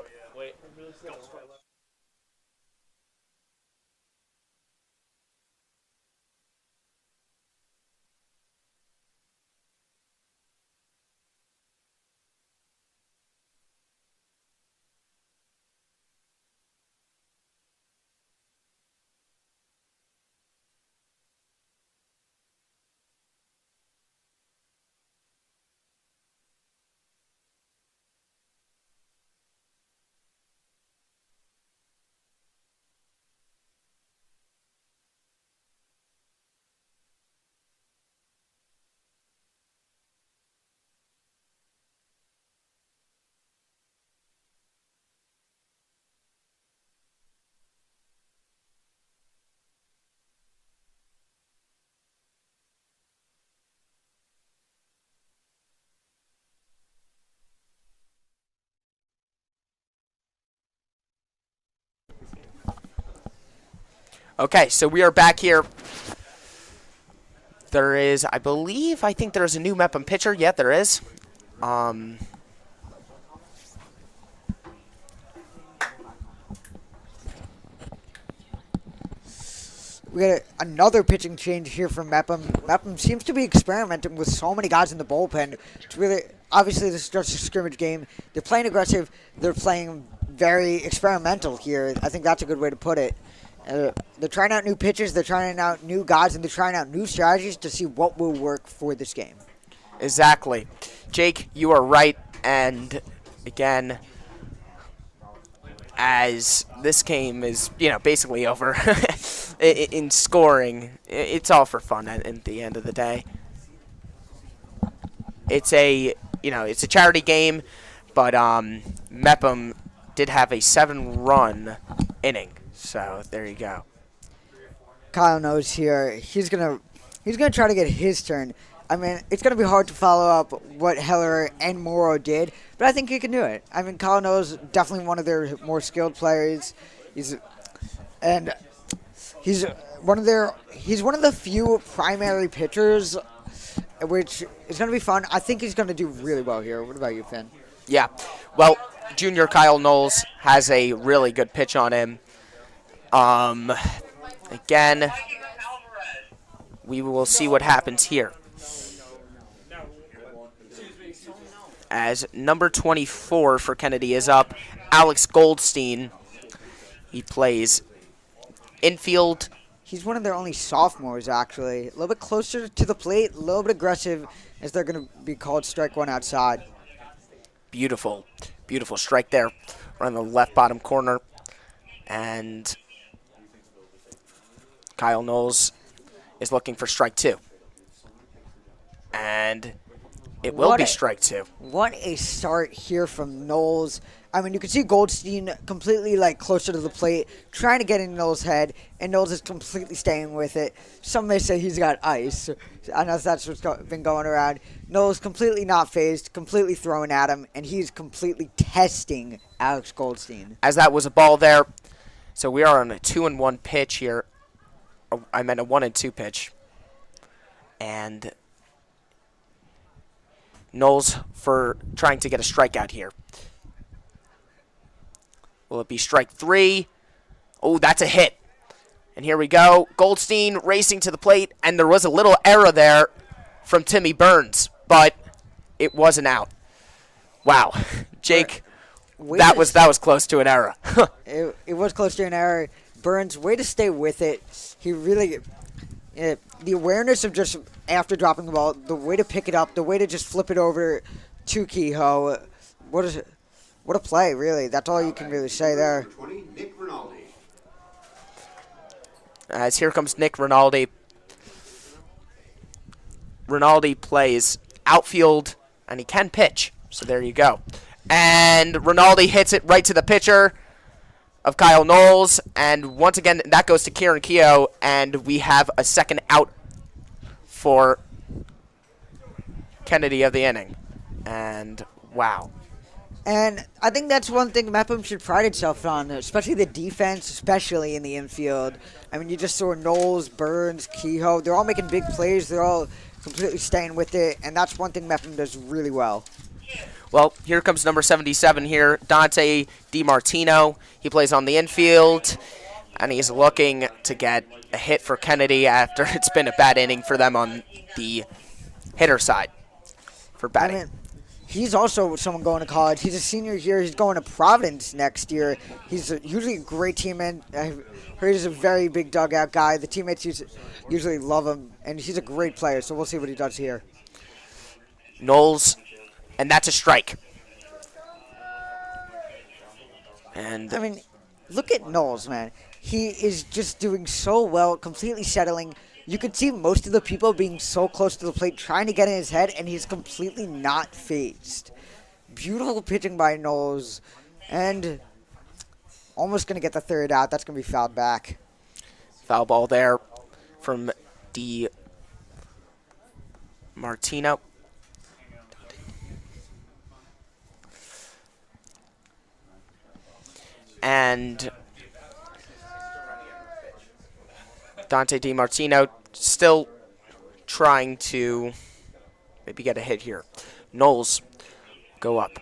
Okay, so we are back here. There is, I think there's a new Mepham pitcher. Yeah, there is. We got another pitching change here from Mepham. Mepham seems to be experimenting with so many guys in the bullpen. It's really, obviously, this is just a scrimmage game. They're playing aggressive. They're playing very experimental here. I think that's a good way to put it. They're trying out new pitchers, they're trying out new guys, and they're trying out new strategies to see what will work for this game. Exactly. Jake, you are right. And again, as this game is, basically over in scoring, it's all for fun at the end of the day. It's a charity game, but Mepham did have a 7-run inning. So there you go. Kyle knows here. He's gonna try to get his turn. I mean, it's going to be hard to follow up what Heller and Morrow did, but I think he can do it. I mean, Kyle Knowles definitely one of their more skilled players. He's one of the few primary pitchers, which is going to be fun. I think he's going to do really well here. What about you, Finn? Yeah. Well, junior Kyle Knowles has a really good pitch on him. Again, we will see what happens here. As number 24 for Kennedy is up, Alex Goldstein. He plays infield. He's one of their only sophomores, actually. A little bit closer to the plate, a little bit aggressive, as they're going to be called strike one outside. Beautiful, beautiful strike there, right in the left bottom corner. And Kyle Knowles is looking for strike two. And it will be strike two. What a start here from Knowles. I mean, you can see Goldstein completely, closer to the plate, trying to get in Knowles' head, and Knowles is completely staying with it. Some may say he's got ice. I know that's what's been going around. Knowles completely not phased, completely throwing at him, and he's completely testing Alex Goldstein. As that was a ball there. So we are on a 2-1 pitch here. I meant a 1-2 pitch. And Knowles for trying to get a strikeout here. Will it be strike three? Oh, that's a hit. And here we go. Goldstein racing to the plate, and there was a little error there from Timmy Burns, but it was an out. Wow. Jake, that was close to an error. It was close to an error. Burns, way to stay with it. He really... the awareness of just after dropping the ball, the way to pick it up, the way to just flip it over to Kehoe. What a play, really. That's all you can really say there. 20, Nick Rinaldi. As here comes Nick Rinaldi. Rinaldi plays outfield, and he can pitch. So there you go. And Rinaldi hits it right to the pitcher of Kyle Knowles. And once again, that goes to Kieran Kehoe, and we have a second out for Kennedy of the inning. And wow. And I think that's one thing Mepham should pride itself on, especially the defense, especially in the infield. I mean, you just saw Knowles, Burns, Kehoe. They're all making big plays. They're all completely staying with it, and that's one thing Mepham does really well. Well, here comes number 77 here, Dante Di Martino. He plays on the infield, and he's looking to get a hit for Kennedy after it's been a bad inning for them on the hitter side for batting. I mean, he's also someone going to college. He's a senior here. He's going to Providence next year. He's usually a great teammate. I heard he's a very big dugout guy. The teammates usually love him, and he's a great player, so we'll see what he does here. Knowles, and that's a strike. And I mean, look at Knowles, man. He is just doing so well, completely settling. You could see most of the people being so close to the plate, trying to get in his head, and he's completely not phased. Beautiful pitching by Knowles, and almost going to get the third out. That's going to be fouled back. Foul ball there from Di Martino. And Dante Di Martino still trying to maybe get a hit here. Knowles go up.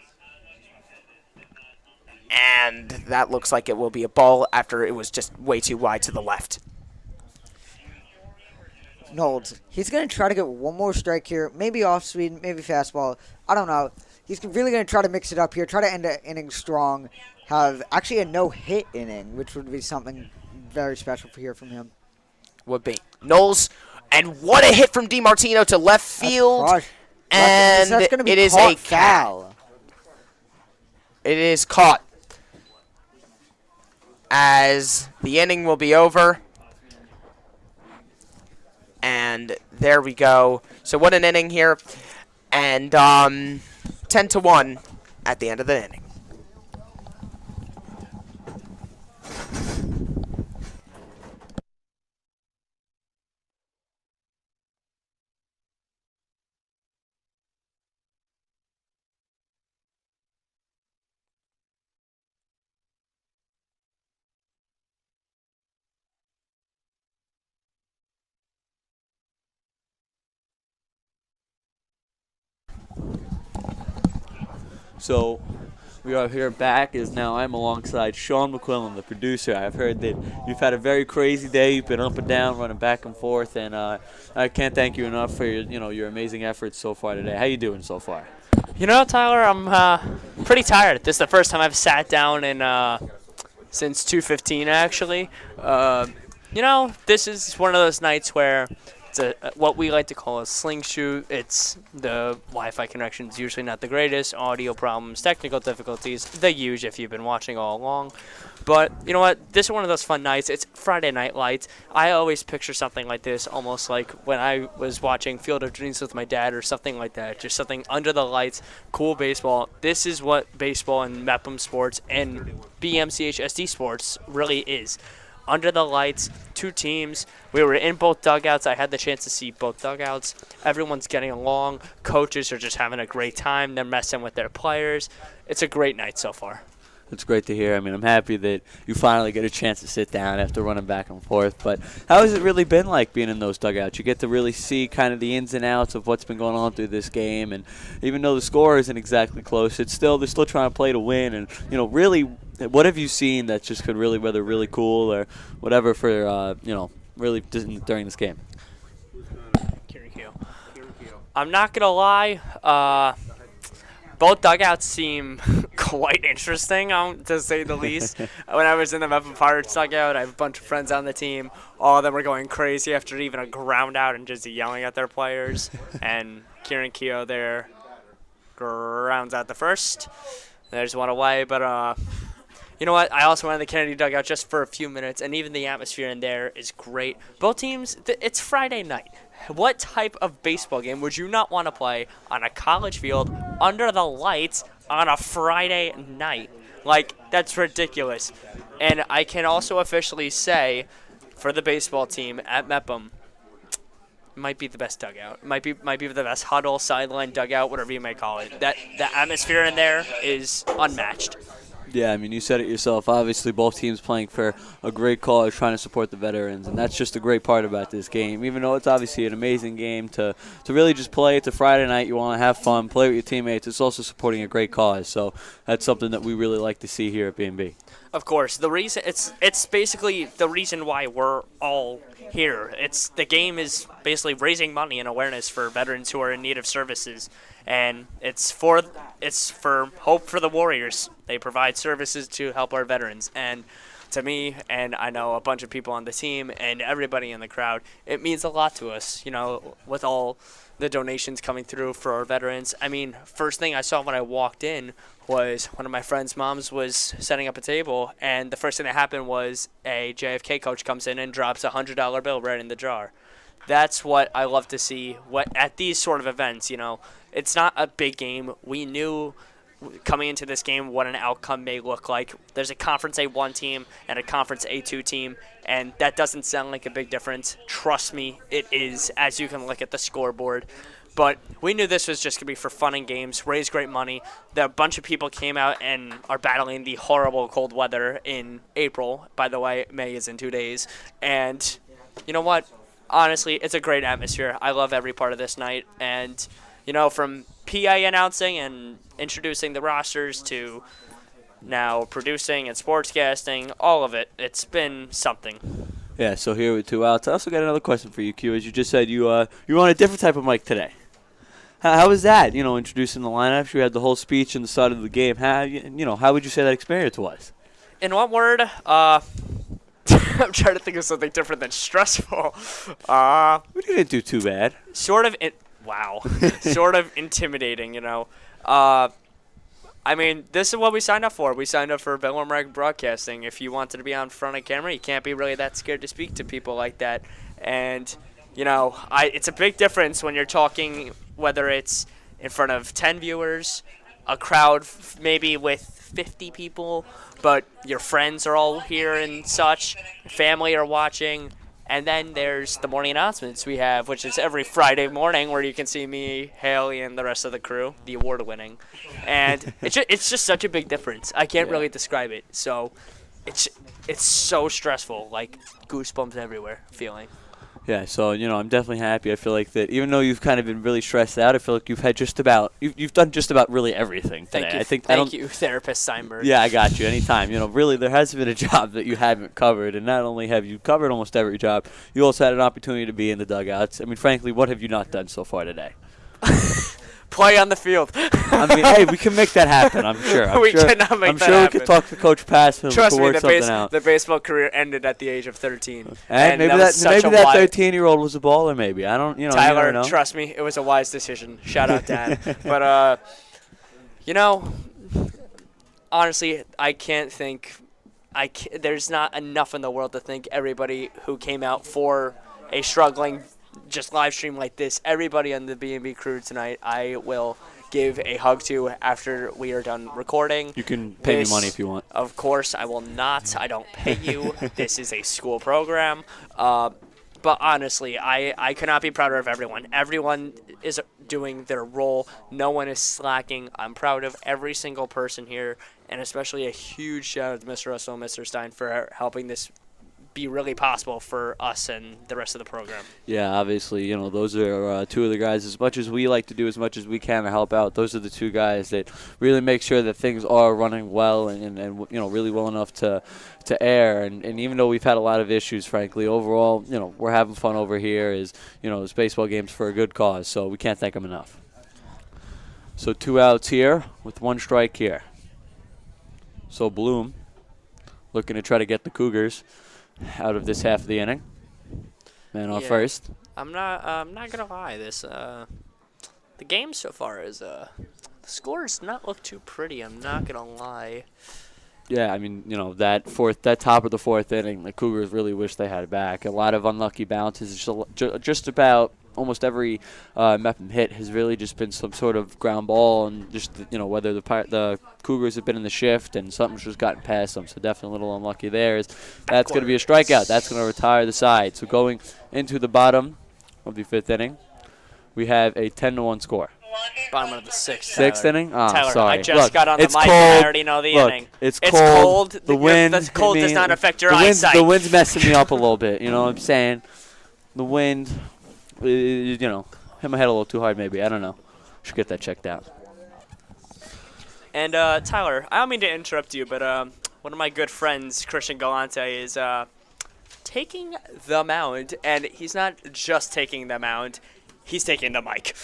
And that looks like it will be a ball after it was just way too wide to the left. Knowles, he's going to try to get one more strike here. Maybe off speed, maybe fastball. I don't know. He's really going to try to mix it up here, try to end the inning strong. Have actually a no-hit inning, which would be something very special to hear from him. Would be. Knowles, and what a hit from Di Martino to left field. And that's gonna be it is a foul. It is caught. As the inning will be over. And there we go. So what an inning here. And 10-1 at the end of the inning. So we are here back as now I'm alongside Sean McQuillan, the producer. I've heard that you've had a very crazy day. You've been up and down, running back and forth, and I can't thank you enough for your amazing efforts so far today. How you doing so far? You know, Tyler, I'm pretty tired. This is the first time I've sat down in since 2:15 actually. This is one of those nights where it's what we like to call a sling shoot. It's the Wi-Fi connection is usually not the greatest, audio problems, technical difficulties, the huge if you've been watching all along. But you know what? This is one of those fun nights. It's Friday Night Lights. I always picture something like this, almost like when I was watching Field of Dreams with my dad or something like that. Just something under the lights, cool baseball. This is what baseball and Mepham sports and BMCHSD sports really is. Under the lights, two teams. We were in both dugouts. I had the chance to see both dugouts. Everyone's getting along. Coaches are just having a great time. They're messing with their players. It's a great night so far. It's great to hear. I mean, I'm happy that you finally get a chance to sit down after running back and forth. But how has it really been like being in those dugouts? You get to really see kind of the ins and outs of what's been going on through this game. And even though the score isn't exactly close, they're still trying to play to win. And, really, what have you seen that just could really, whether really cool or whatever for, really during this game? I'm not going to lie. Both dugouts seem quite interesting, to say the least. When I was in the Mepham Pirates dugout, I have a bunch of friends on the team. All of them were going crazy after even a ground out and just yelling at their players. And Kieran Keogh there grounds out the first. There's one away, but you know what? I also went in the Kennedy dugout just for a few minutes, and even the atmosphere in there is great. Both teams, it's Friday night. What type of baseball game would you not want to play on a college field under the lights on a Friday night? Like, that's ridiculous. And I can also officially say, for the baseball team at Mepham, might be the best dugout. Might be the best huddle, sideline dugout, whatever you may call it. The atmosphere in there is unmatched. Yeah, I mean, you said it yourself. Obviously, both teams playing for a great cause, trying to support the veterans, and that's just a great part about this game. Even though it's obviously an amazing game to really just play. It's a Friday night. You want to have fun, play with your teammates. It's also supporting a great cause, so that's something that we really like to see here at BMB. Of course, the reason it's basically the reason why we're all here. The game is basically raising money and awareness for veterans who are in need of services. And it's for Hope for the Warriors. They provide services to help our veterans. And to me, and I know a bunch of people on the team and everybody in the crowd, it means a lot to us, with all the donations coming through for our veterans. I mean, first thing I saw when I walked in was one of my friend's moms was setting up a table, and the first thing that happened was a JFK coach comes in and drops a $100 bill right in the jar. That's what I love to see at these sort of events, It's not a big game. We knew coming into this game what an outcome may look like. There's a Conference A1 team and a Conference A2 team, and that doesn't sound like a big difference. Trust me, it is, as you can look at the scoreboard. But we knew this was just going to be for fun and games, raise great money. A bunch of people came out and are battling the horrible cold weather in April. By the way, May is in 2 days. And you know what? Honestly, it's a great atmosphere. I love every part of this night. And from PA announcing and introducing the rosters to now producing and sportscasting, all of it, it's been something. Yeah, so here with 2 outs. I also got another question for you, Q. As you just said, you on a different type of mic today. How was that, introducing the lineup? You had the whole speech in the start of the game. How would you say that experience was? In one word, I'm trying to think of something different than stressful. We didn't do too bad. Sort of intimidating, I mean, this is what we signed up for. We signed up for Bellmore-Merrick Broadcasting. If you wanted to be on front of camera, you can't be really that scared to speak to people like that. And, it's a big difference when you're talking, whether it's in front of 10 viewers, a crowd maybe with 50 people, but your friends are all here and such, family are watching. And then there's the morning announcements we have, which is every Friday morning where you can see me, Haley, and the rest of the crew, the award-winning. And it's just such a big difference. I can't really describe it. So it's so stressful, like goosebumps everywhere feeling. Yeah, so I'm definitely happy. I feel like that even though you've kind of been really stressed out, I feel like you've had you've done just about really everything today. Thank you, therapist Steinberg. Yeah, I got you. Anytime. Really, there hasn't been a job that you haven't covered, and not only have you covered almost every job, you also had an opportunity to be in the dugouts. I mean, frankly, what have you not done so far today? Play on the field. I mean, hey, we can make that happen. I'm sure. We cannot make that happen. I'm sure we could talk to Coach Passman. Trust we me, could work something out. the baseball career ended at the age of 13. And maybe that 13-year-old was a baller. Maybe I don't. Tyler, you know. trust me, it was a wise decision. Shout out, Dad. But honestly, I can't think. There's not enough in the world to thank everybody who came out for a struggling just live stream like this. Everybody on the BMB crew tonight, I will give a hug to after we are done recording. You can pay me money if you want. Of course, I will not. I don't pay you. This is a school program. But honestly, I could not be prouder of everyone. Everyone is doing their role. No one is slacking. I'm proud of every single person here, and especially a huge shout out to Mr. Russell and Mr. Stein for helping this be really possible for us and the rest of the program. Yeah, obviously, those are two of the guys. As much as we like to do as much as we can to help out, those are the two guys that really make sure that things are running well and really well enough to air. And even though we've had a lot of issues, frankly, overall, we're having fun over here. It's baseball games for a good cause, so we can't thank them enough. So 2 outs here with 1 strike here. So Bloom looking to try to get the Cougars out of this half of the inning. Man on first. I'm not gonna lie. The game so far is the score does not look too pretty. I'm not gonna lie. Yeah, I mean, that top of the 4th inning, the Cougars really wish they had it back. A lot of unlucky bounces. Just about almost every Mepham hit has really just been some sort of ground ball, and just whether the Cougars have been in the shift and something's just gotten past them. So definitely a little unlucky there. That's going to be a strikeout. That's going to retire the side. So going into the bottom of the 5th inning, we have a 10-1 score. Bottom of the 6th. 6th inning? Oh, Tyler, sorry. I just got on the mic cold. and I already know the inning. It's cold. The wind. The cold does not affect your eyesight. The wind's messing me up a little bit. You know what I'm saying? The wind, hit my head a little too hard maybe. I don't know. Should get that checked out. And Tyler, I don't mean to interrupt you, but one of my good friends, Christian Galante, is taking the mound, and he's not just taking the mound, he's taking the mic.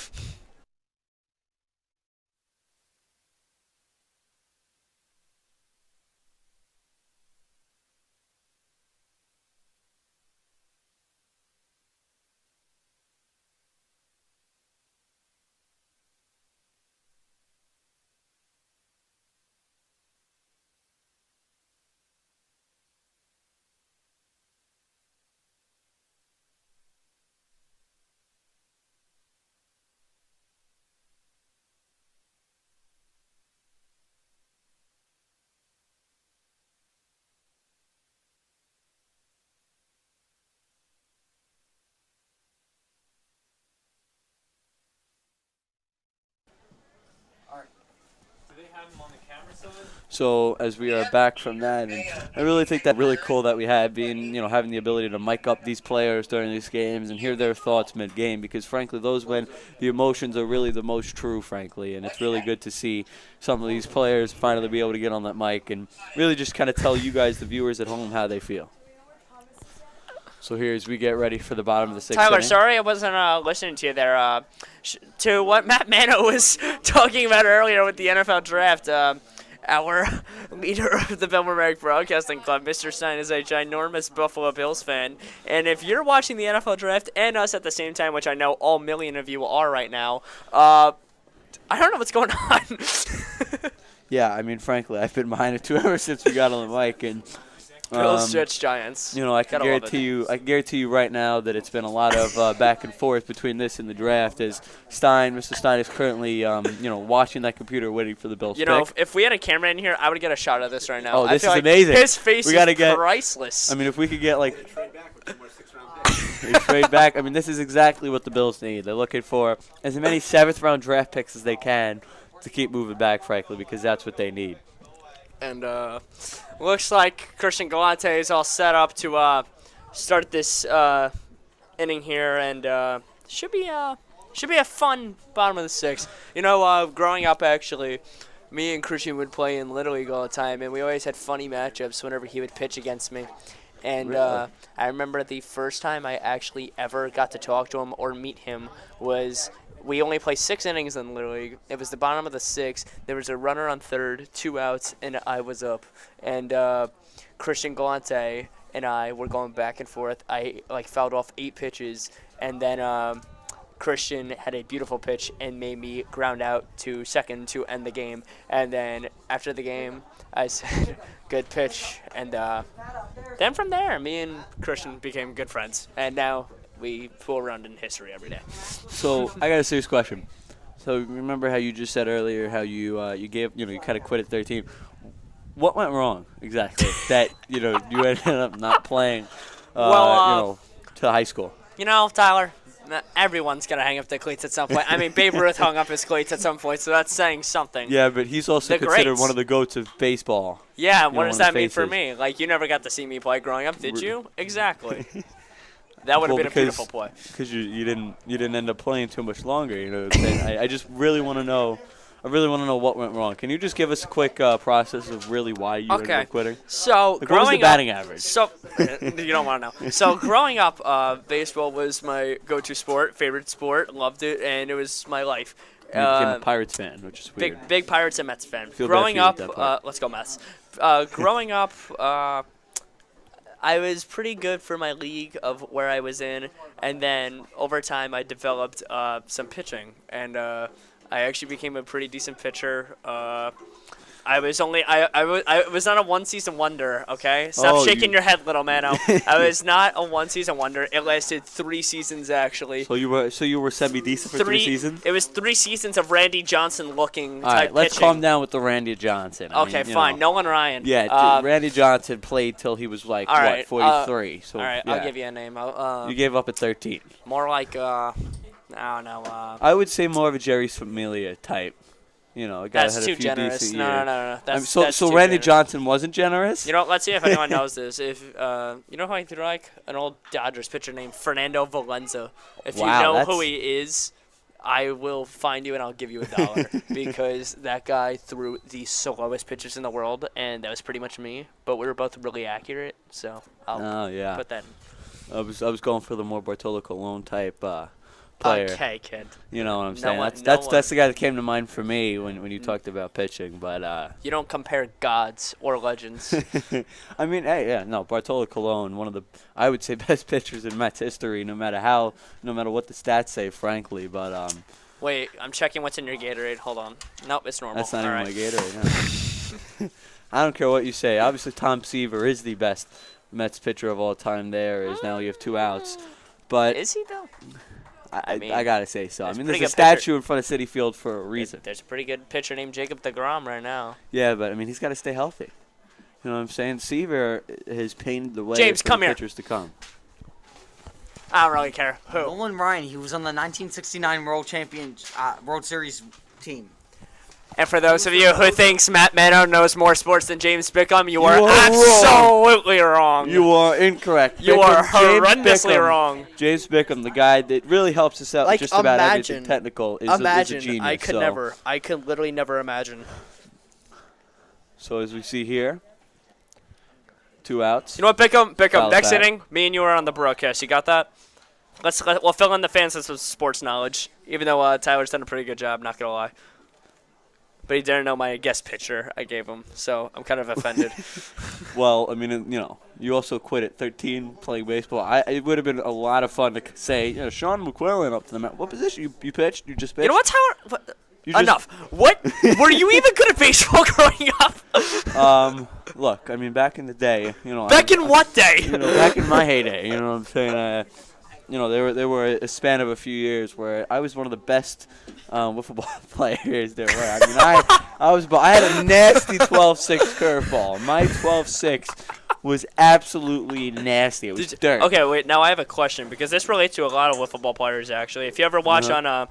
So as we are back from that, and I really think that really cool that we had being, having the ability to mic up these players during these games and hear their thoughts mid-game, because frankly, those when the emotions are really the most true, frankly, and it's really good to see some of these players finally be able to get on that mic and really just kind of tell you guys, the viewers at home, how they feel. So here as we get ready for the bottom of the 6th Tyler, inning. sorry I wasn't listening to you there. To what Matt Mano was talking about earlier with the NFL draft, our leader of the Bellmore-Merrick Broadcasting Club, Mr. Stein, is a ginormous Buffalo Bills fan. And if you're watching the NFL draft and us at the same time, which I know all million of you are right now, I don't know what's going on. Yeah, I mean, frankly, I've been behind it too ever since we got on the mic, and Bills stretch Giants. I can guarantee you right now that it's been a lot of back and forth between this and the draft, as Mr. Stein is currently, watching that computer waiting for the Bills pick. If we had a camera in here, I would get a shot of this right now. Oh, this is like amazing. His face is priceless. I mean, if we could get trade back. I mean, this is exactly what the Bills need. They're looking for as many 7th-round draft picks as they can to keep moving back, frankly, because that's what they need. And looks like Christian Galante is all set up to start this inning here, and should be a fun bottom of the sixth. You know, growing up, actually, me and Christian would play in Little League all the time, and we always had funny matchups whenever he would pitch against me. And Really? I remember the first time I actually ever got to talk to him or meet him was we only play 6 innings in Little League. It was the bottom of the 6th. There was a runner on third, 2 outs, and I was up. And Christian Galante and I were going back and forth. I fouled off 8 pitches, and then Christian had a beautiful pitch and made me ground out to second to end the game. And then after the game, I said, good pitch. And then from there, me and Christian became good friends. And now we fool around in history every day. So I got a serious question. So remember how you just said earlier how you you kind of quit at 13. What went wrong exactly that you ended up not playing to high school? You know, Tyler, everyone's gonna hang up their cleats at some point. I mean, Babe Ruth hung up his cleats at some point, so that's saying something. Yeah, but he's also The considered greats. one of the goats of baseball. Yeah, You know, what does one of that the mean for faces. me? Like, you never got to see me play growing up, did you? Exactly. That would have been a beautiful play. Because you didn't end up playing too much longer. You know what I'm saying? I just really want to know. I really want to know what went wrong. Can you just give us a quick process of really why you ended up quitting? So Like, growing what was the batting up, average? So you don't want to know. So growing up, baseball was my go-to sport, favorite sport, loved it, and it was my life. You became a Pirates fan, which is weird. Big Pirates and Mets fan. Feel bad Growing for you up, with that part. let's go Mets. Growing up, I was pretty good for my league of where I was in, and then over time I developed some pitching, and I actually became a pretty decent pitcher. I was not a one-season wonder, okay? Stop shaking your head, little mano. I was not a one-season wonder. It lasted 3 seasons, actually. So you were semi-decent for 3 seasons? It was 3 seasons of Randy Johnson-looking All right, type let's pitching. calm down with the Randy Johnson. I Okay, mean, fine. Nolan Ryan. Yeah, Randy Johnson played till he was like, all right, 43. So, all right, yeah. I'll give you a name. You gave up at 13. More like, I don't know. I would say more of a Jerry Familia type. You know, a guy That's that had too a few generous. decent No, years. no. That's so too Randy generous. Johnson wasn't generous? You know, let's see if anyone knows this. If you know who I threw like? An old Dodgers pitcher named Fernando Valenza. If Wow, you know that's- who he is, I will find you and I'll give you $1 because that guy threw the slowest pitches in the world, and that was pretty much me. But we were both really accurate, so I'll put that in. I was going for the more Bartolo Colon type player. Okay, kid. You know what I'm No saying? one- That's the guy that came to mind for me when you talked about pitching. But You don't compare gods or legends. I mean, hey, yeah, no, Bartolo Colon, one of the I would say best pitchers in Mets history, no matter what the stats say, frankly. But Wait, I'm checking what's in your Gatorade. Hold on. Nope, it's normal. that's not All even right. my Gatorade. No. I don't care what you say. Obviously, Tom Seaver is the best Mets pitcher of all time. Now you have 2 outs, but Is he though? I mean, gotta say so. I there's mean, a there's pretty a good pitcher. statue in front of City Field for a reason. There's a pretty good pitcher named Jacob deGrom right now. Yeah, but I mean, he's got to stay healthy. You know what I'm saying? Seaver has painted the way James, for come the here. pitchers to come. I don't really care. Who? Nolan Ryan. He was on the 1969 World Series team. And for those of you who thinks Matt Mano knows more sports than James Bickham, you are wrong. absolutely wrong. You are incorrect. You are James horrendously Bickham- wrong. James Bickham, the guy that really helps us out Like, just about imagine- everything technical, is a genius. I could so. never. I could literally never imagine. So as we see here, 2 outs. You know what, Bickham? Foul Next back. inning, me and you are on the broadcast. You got that? We'll fill in the fans with some sports knowledge. Even though Tyler's done a pretty good job, not gonna lie. But he didn't know my guest pitcher I gave him, so I'm kind of offended. Well, I mean, you also quit at 13 playing baseball. It would have been a lot of fun to say, Sean McQuillan up to the mound. What position you pitched? You just pitched? You know what, Tyler? You just- Enough. What? Were you even good at baseball growing up? Look, I mean, back in the day, Back in what day? Back in my heyday, you know what I'm saying? There were a span of a few years where I was one of the best wiffle ball players there were. I mean, I had a nasty 12-6 curveball. My 12-6 was absolutely nasty. It was dirt. Okay, wait. Now I have a question because this relates to a lot of wiffle ball players. Actually, if you ever watch on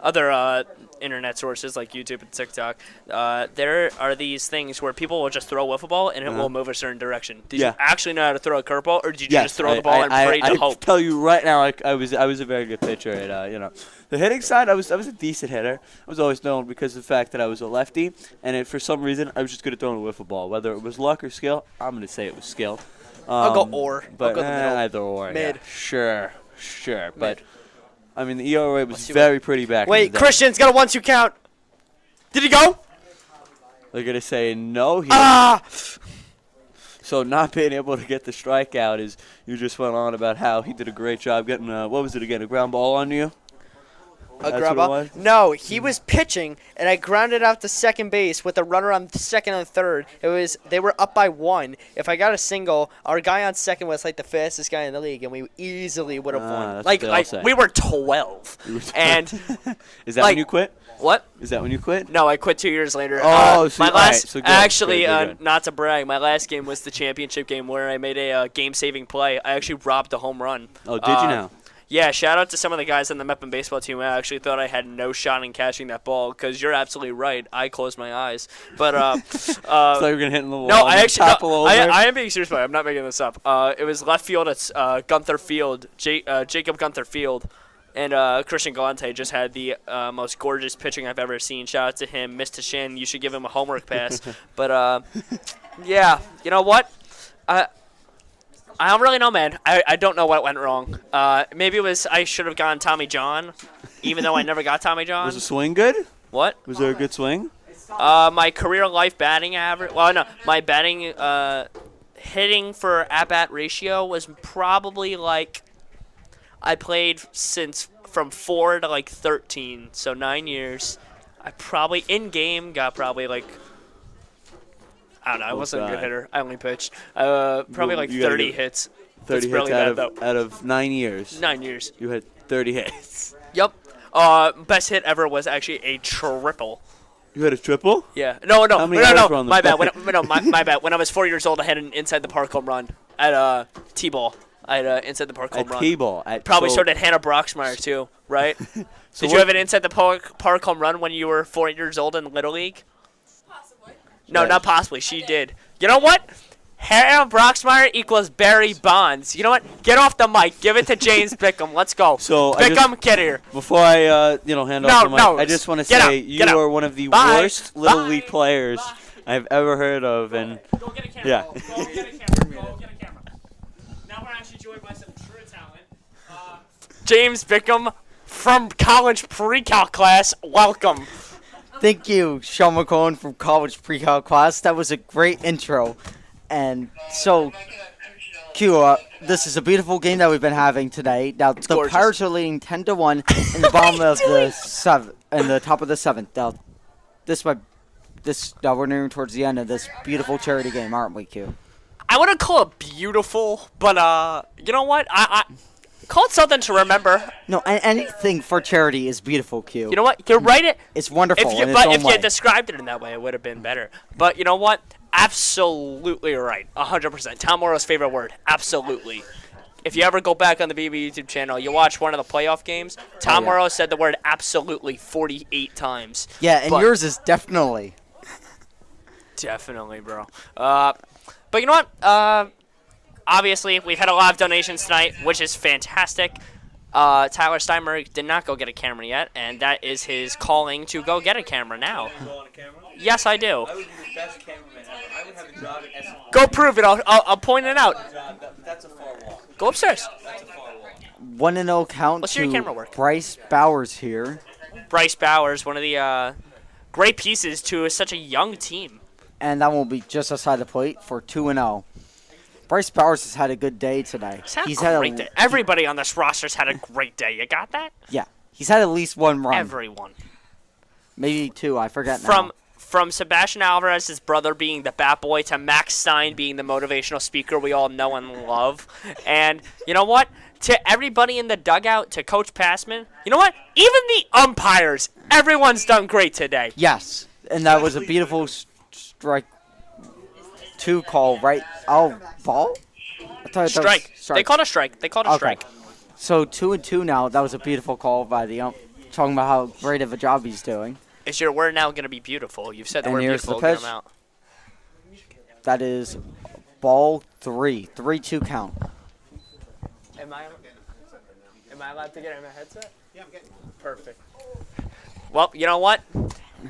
other internet sources like YouTube and TikTok, there are these things where people will just throw a wiffle ball and it will move a certain direction. Did you actually know how to throw a curveball, or did you just throw the ball and pray to hope? I tell you right now, I was a very good pitcher at the hitting side. I was a decent hitter. I was always known because of the fact that I was a lefty, and for some reason I was just good at throwing a wiffle ball. Whether it was luck or skill, I'm going to say it was skill. I'll go or. But I'll go the middle. either or. Mid. Yeah. Sure. But I mean, the ERA was very pretty back. Wait, Christian's got a 1-2 count. Did he go? They're going to say no. So not being able to get the strikeout is you just went on about how he did a great job getting, what was it again, a ground ball on you? A ground ball? No, he was pitching, and I grounded out to second base with a runner on second and third. They were up by 1. If I got a single, our guy on second was like the fastest guy in the league, and we easily would have won. Like we were 12. And is that when you quit? What? Is that when you quit? No, I quit 2 years later. Oh, so my last. So good, actually, good. Not to brag, my last game was the championship game where I made a game-saving play. I actually robbed a home run. Oh, did you now? Yeah, shout out to some of the guys on the Mepham baseball team. I actually thought I had no shot in catching that ball because you're absolutely right. I closed my eyes, but so you were gonna hit in the wall. No, I am being serious about it. I'm not making this up. It was left field at Gunther Field, Jacob Gunther Field. And Christian Galante just had the most gorgeous pitching I've ever seen. Shout out to him. Mr. Shin, you should give him a homework pass. But, yeah, you know what? I don't really know, man. I don't know what went wrong. Maybe it was I should have gone Tommy John, even though I never got Tommy John. Was the swing good? What? Was there a good swing? My career life batting average. Well, no, my batting hitting for at-bat ratio was probably like I played from 4 to like 13, so 9 years. I probably in-game got probably like, I don't know, I wasn't a good hitter. I only pitched. Probably like 30 hits. 30 hits really out of 9 years. 9 years. You had 30 hits. Yep. Best hit ever was actually a triple. You had a triple? Yeah. No. My bad. My bad. When I was 4 years old, I had an inside the park home run at T-ball. I had an inside the park home run. T-ball. Probably started Hannah Broxmeyer too, right? Did you have an inside the park home run when you were 4 years old in Little League? Possibly. No, not possibly. She did. You know what? Hannah Broxmeyer equals Barry Bonds. You know what? Get off the mic. Give it to James Bickham. Let's go. So Bickham, get here. Before I, hand off the mic, I just want to say you are one of the worst Little League players I've ever heard of, and go get a camera. Yeah. Go get a camera. Go get a camera. Now we're actually joined by some true talent. James Bickham from college pre-calc class. Welcome. Thank you, Sean McCohen from college pre-calc class. That was a great intro. And so, Q, this is a beautiful game that we've been having today. Now, the gorgeous. Pirates are leading 10-1 in the bottom of the seventh, in the top of the seventh. Now, we're nearing towards the end of this beautiful charity game, aren't we, Q? I wouldn't call it beautiful, but you know what? I call it something to remember. No, anything for charity is beautiful, Q. You know what? You're right. It's wonderful. If you described it in that way, it would have been better. But you know what? Absolutely right. 100%. Tom Morrow's favorite word. Absolutely. If you ever go back on the BMB YouTube channel, you watch one of the playoff games, Tom Morrow said the word absolutely 48 times. Yeah, and yours is definitely. Definitely, bro. But you know what? Obviously, we've had a lot of donations tonight, which is fantastic. Tyler Steinberg did not go get a camera yet, and that is his calling to go get a camera now. Yes, I do. I would be the best cameraman ever. I would have a job at SUNY. Go prove it. I'll point it out. That's a far walk. Go upstairs. That's a far walk. 1-0 count Let's see your camera to work. Bryce Bowers here. Bryce Bowers, one of the great pieces to such a young team. And that will be just outside the plate for 2-0. Bryce Bowers has had a good day today. He's had a great day. Everybody on this roster's had a great day. You got that? Yeah. He's had at least one run. Everyone. Maybe two. I forget now. From Sebastian Alvarez, his brother being the bat boy, to Max Stein being the motivational speaker we all know and love. And you know what? To everybody in the dugout, to Coach Passman, you know what? Even the umpires, everyone's done great today. Yes. And that was a beautiful strike two call, right? Oh, ball? Strike. They called a strike. So 2-2 now. That was a beautiful call by the ump. talking about how great of a job he's doing. Is your word now going to be beautiful? You've said the And word here's the beautiful. Get pitch. him out. That is ball 3. 3-2 count. Am I allowed to get him a headset? Yeah, I'm getting one. Perfect. Well, you know what?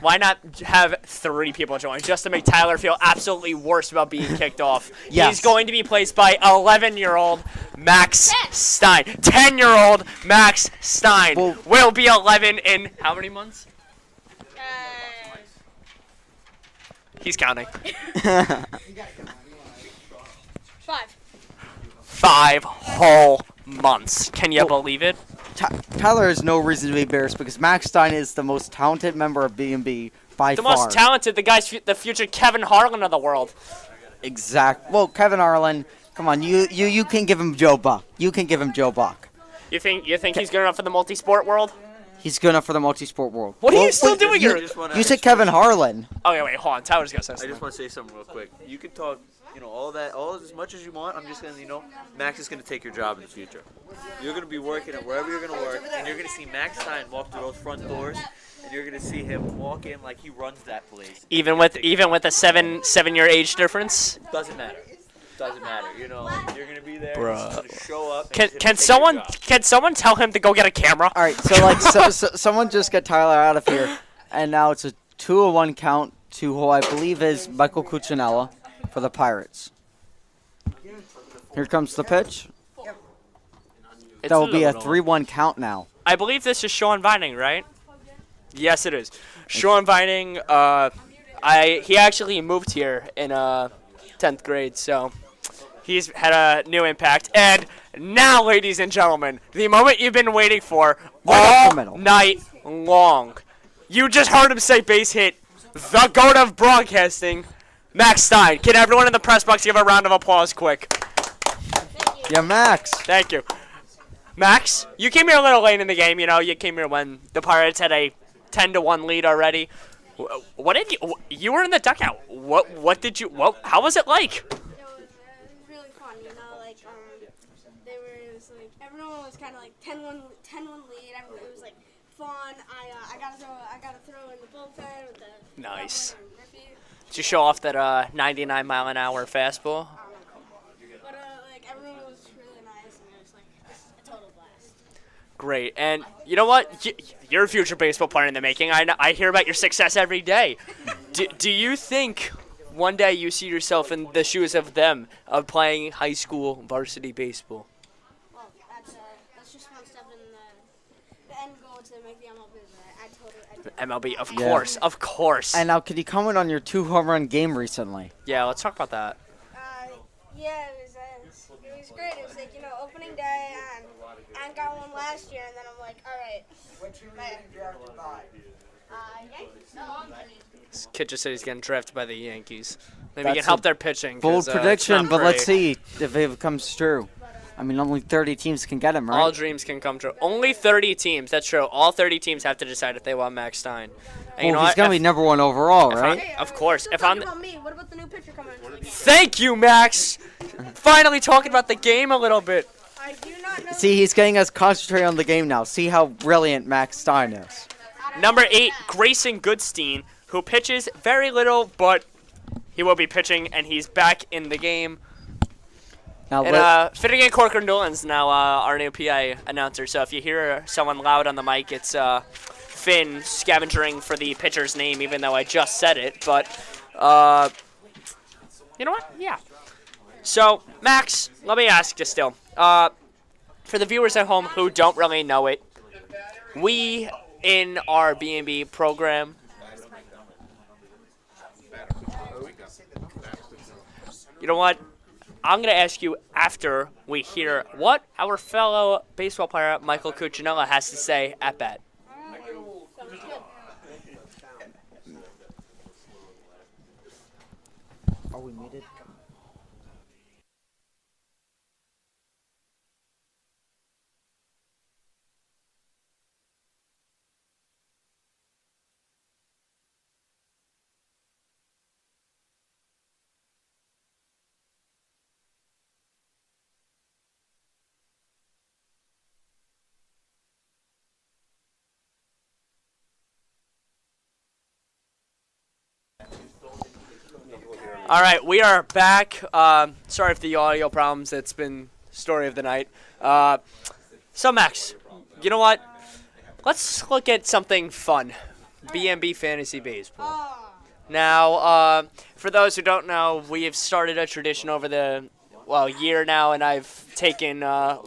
Why not have 3 people join just to make Tyler feel absolutely worse about being kicked off? Yes. He's going to be placed by 11-year-old Max Stein. 10-year-old Max Stein will be 11 in how many months? He's counting. 5. 5 whole months. Can you believe it? Tyler has no reason to be embarrassed because Max Stein is the most talented member of BMB by The far. most talented, the guy's the future Kevin Harlan of the world. Exact. Well, Kevin Harlan, come on, you can give him Joe Buck. You can give him Joe Buck. You think he's good enough for the multi-sport world? He's good enough for the multi-sport world. What are you still doing here? You said Kevin Harlan. Okay, wait, hold on. Tyler's got to say I something. just want to say something real quick. You can talk, all as much as you want. I'm just gonna, Max is gonna take your job in the future. You're gonna be working at wherever you're gonna work, and you're gonna see Max Stein walk through those front doors, and you're gonna see him walk in like he runs that place. Even with a 7-year age difference. Doesn't matter. Doesn't matter. You're gonna be there. Bruh. He's gonna show up. Can someone tell him to go get a camera? All right, so someone just get Tyler out of here, and now it's a 2-1 count to who I believe is Michael Cuccinella for the Pirates. Here comes the pitch. That will be a 3-1 count now. I believe this is Sean Vining, right? Yes, it is. Sean Vining. He actually moved here in 10th grade, so he's had a new impact. And now, ladies and gentlemen, the moment you've been waiting for all night long. You just heard him say base hit. The GOAT of broadcasting, Max Stein. Can everyone in the press box give a round of applause quick? Yeah, Max. Thank you. Max, you came here a little late in the game. You came here when the Pirates had a 10-1 lead already. What did you were in the dugout? How was it like? It was really fun, it was like everyone was kind of like 10-1 lead. It was like fun. I got to throw in the bullpen with the Nice. Did you show off that 99 mile an hour fastball? But everyone was really nice, and it was like a total blast. Great. And you know what? You're a future baseball player in the making. I hear about your success every day. Do you think one day you see yourself in the shoes of them, of playing high school varsity baseball? Well, that's just one step in the end goal to make the MLB. MLB, of course. And now, could you comment on your 2-home run game recently? Yeah, let's talk about that. Yeah, it was great. It was like, opening day, and I got one last year, and then I'm like, all right. What team are you drafted by? This kid just said he's getting drafted by the Yankees. Maybe he can help their pitching. Bold prediction, but let's great. see if it comes true. I mean, only 30 teams can get him, right? All dreams can come true. Only 30 teams. That's true. All 30 teams have to decide if they want Max Stein. And Well, he's going to be number 1 overall, right? Of course. What about me? What about the new pitcher coming into the game? Thank you, Max. Finally talking about the game a little bit. I do not know. See, he's getting us concentrated on the game now. See how brilliant Max Stein is. Number 8, Grayson Goodstein, who pitches very little, but he will be pitching, and he's back in the game. Now, And Finnegan Corcoran Dolan's now our new PA announcer, so if you hear someone loud on the mic, it's Finn scavenging for the pitcher's name, even though I just said it. But, you know what? Yeah. So, Max, let me ask you still. For the viewers at home who don't really know it, we, in our B&B program, you know what? I'm going to ask you after we hear what our fellow baseball player, Michael Cuccinella, has to say at bat. Are we muted? All right, we are back. Sorry for the audio problems. It's been story of the night. So, Max, you know what? Let's look at something fun. BMB Fantasy Baseball. Now, for those who don't know, we have started a tradition over the year now, and I've taken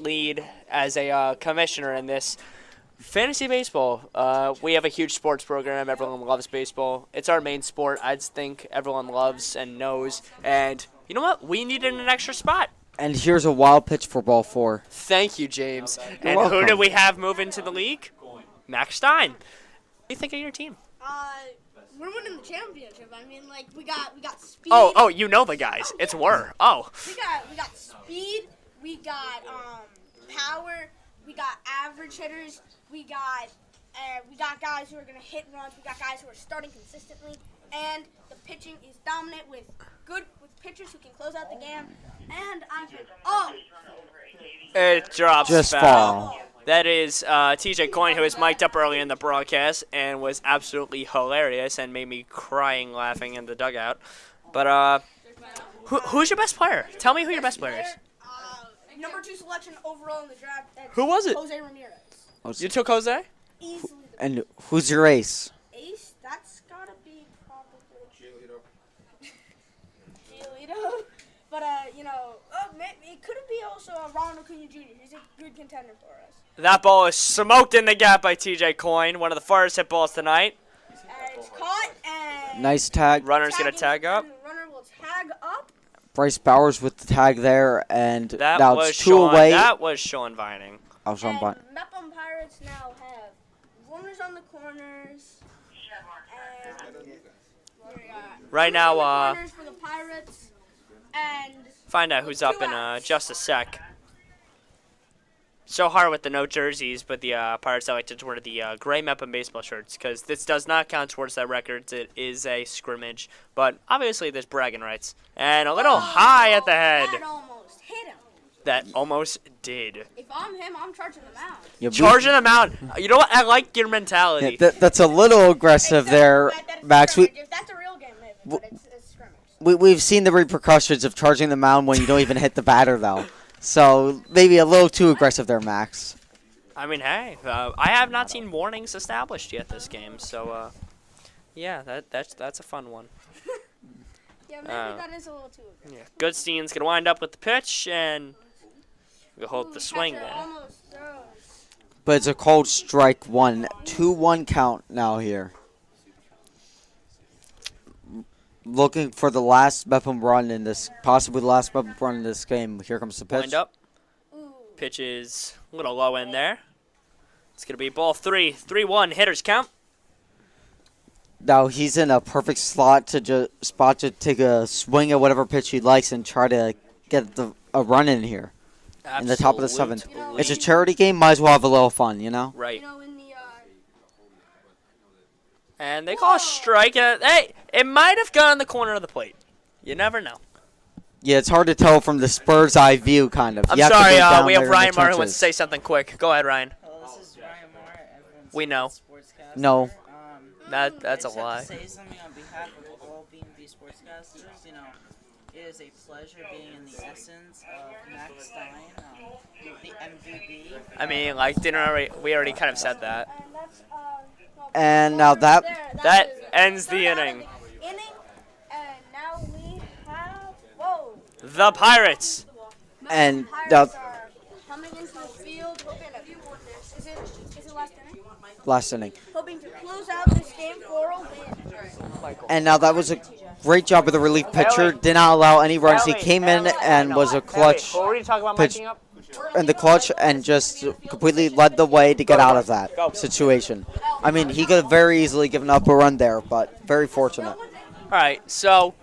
lead as a commissioner in this. Fantasy baseball. We have a huge sports program. Everyone loves baseball. It's our main sport. I think everyone loves and knows. And you know what? We needed an extra spot. And here's a wild pitch for ball 4. Thank you, James. You're and welcome. Who do we have move into the league? Max Stein. What do you think of your team? We're winning the championship. I mean, like we got speed. Oh, you know the guys. It's Were. Oh. We got speed. We got power. We got average hitters. We got guys who are gonna hit runs. We got guys who are starting consistently, and the pitching is dominant with pitchers who can close out the game. And It drops Just foul. fall. That is TJ Cohen, who was mic'd up early in the broadcast and was absolutely hilarious and made me crying laughing in the dugout. But who's your best player? Tell me who your best player is. number 2 selection overall in the draft. Who was it? Jose Ramirez. You took Jose? Easily. And who's your ace? Ace? That's gotta be probably Giolito. But it could be also Ronald Acuna Jr. He's a good contender for us. That ball is smoked in the gap by TJ Coyne, one of the farthest hit balls tonight. It's caught and Nice tag. Runner's going to tag up. runner will tag up. Bryce Bowers with the tag there, and That now was it's 2 away. That was Sean Vining. I was on by. Mepham Pirates now have runners on the corners. Right now, runners for the Pirates and find out who's up in just a sec. So hard with the no jerseys, but the Pirates elected to wear the gray Mepham baseball shirts because this does not count towards their records. It is a scrimmage, but obviously there's bragging rights. And a little high at the head. that almost hit him. That almost did. If I'm him, I'm charging them out. Yeah, Charging them out. You know what? I like your mentality. Yeah, that's a little aggressive there, Max. If that's a real game, maybe, but it's scrimmage. We've seen the repercussions of charging the mound when you don't even hit the batter, though. So maybe a little too aggressive there, Max. I mean, hey, I have not seen warnings established yet this game, so yeah, that's a fun one. Yeah, maybe that is a little too aggressive. Yeah, Goldstein's gonna wind up with the pitch and we'll hold the swing Catcher there. almost throws. But it's a cold strike 1. 2-1 count now here. Looking for the last Mepham run in this, possibly the last Mepham run in this game. Here comes the pitch. Wind up. Pitch is a little low in there. It's going to be ball 3. 3-1, hitters count. Now he's in a perfect slot to take a swing at whatever pitch he likes and try to get a run in here. In the top of the 7th. It's a charity game. Might as well have a little fun, you know? Right. And they call a strike. Hey, it might have gone in the corner of the plate. You never know. Yeah, it's hard to tell from the Spurs' eye view, kind of. I'm You have to sorry, go down we there have in the Ryan Maher who wants trenches. to say something quick. Go ahead, Ryan. This is Ryan Maher, everyone's We know. sportscaster. No. That's I a just have lie. to say something on behalf of all BMB sportscasters. It is a pleasure being in the essence of Max Stein, the MVP. I mean, like, we already kind of said that. And now that ends the inning. And now we have The Pirates. and Pirates are coming into the field, hoping to, is it last inning? last inning. Hoping to close out this game for a win. And now that was a great job of the relief pitcher. Did not allow any runs. He came in and was a clutch What were you talking about pitch miking up? in the clutch and just completely led the way to get out of that situation. I mean, he could have very easily given up a run there, but very fortunate. All right, so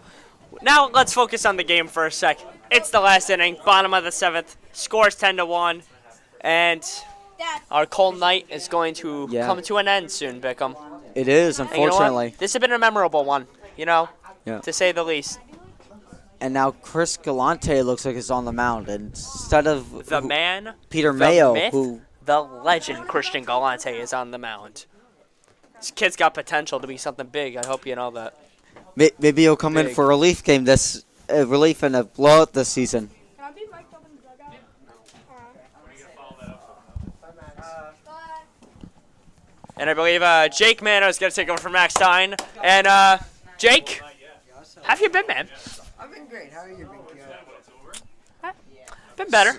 now let's focus on the game for a sec. It's the last inning, bottom of the 7th. Scores 10-1, and our cold night is going to come to an end soon, Bickham. It is, And you know what? unfortunately. This has been a memorable one, to say the least. And now Chris Galante looks like he's on the mound instead of The man, Peter the Mayo, myth, who the legend Christian Galante is on the mound. This kid's got potential to be something big. I hope you know that. Maybe he'll come in Big. for a relief game relief in a blowout this season. Can I be mic'd up in the dugout? And I believe Jake Mano is going to take over from Max Stein. And Jake, how have you been, man? I've been great. How are you, Been better.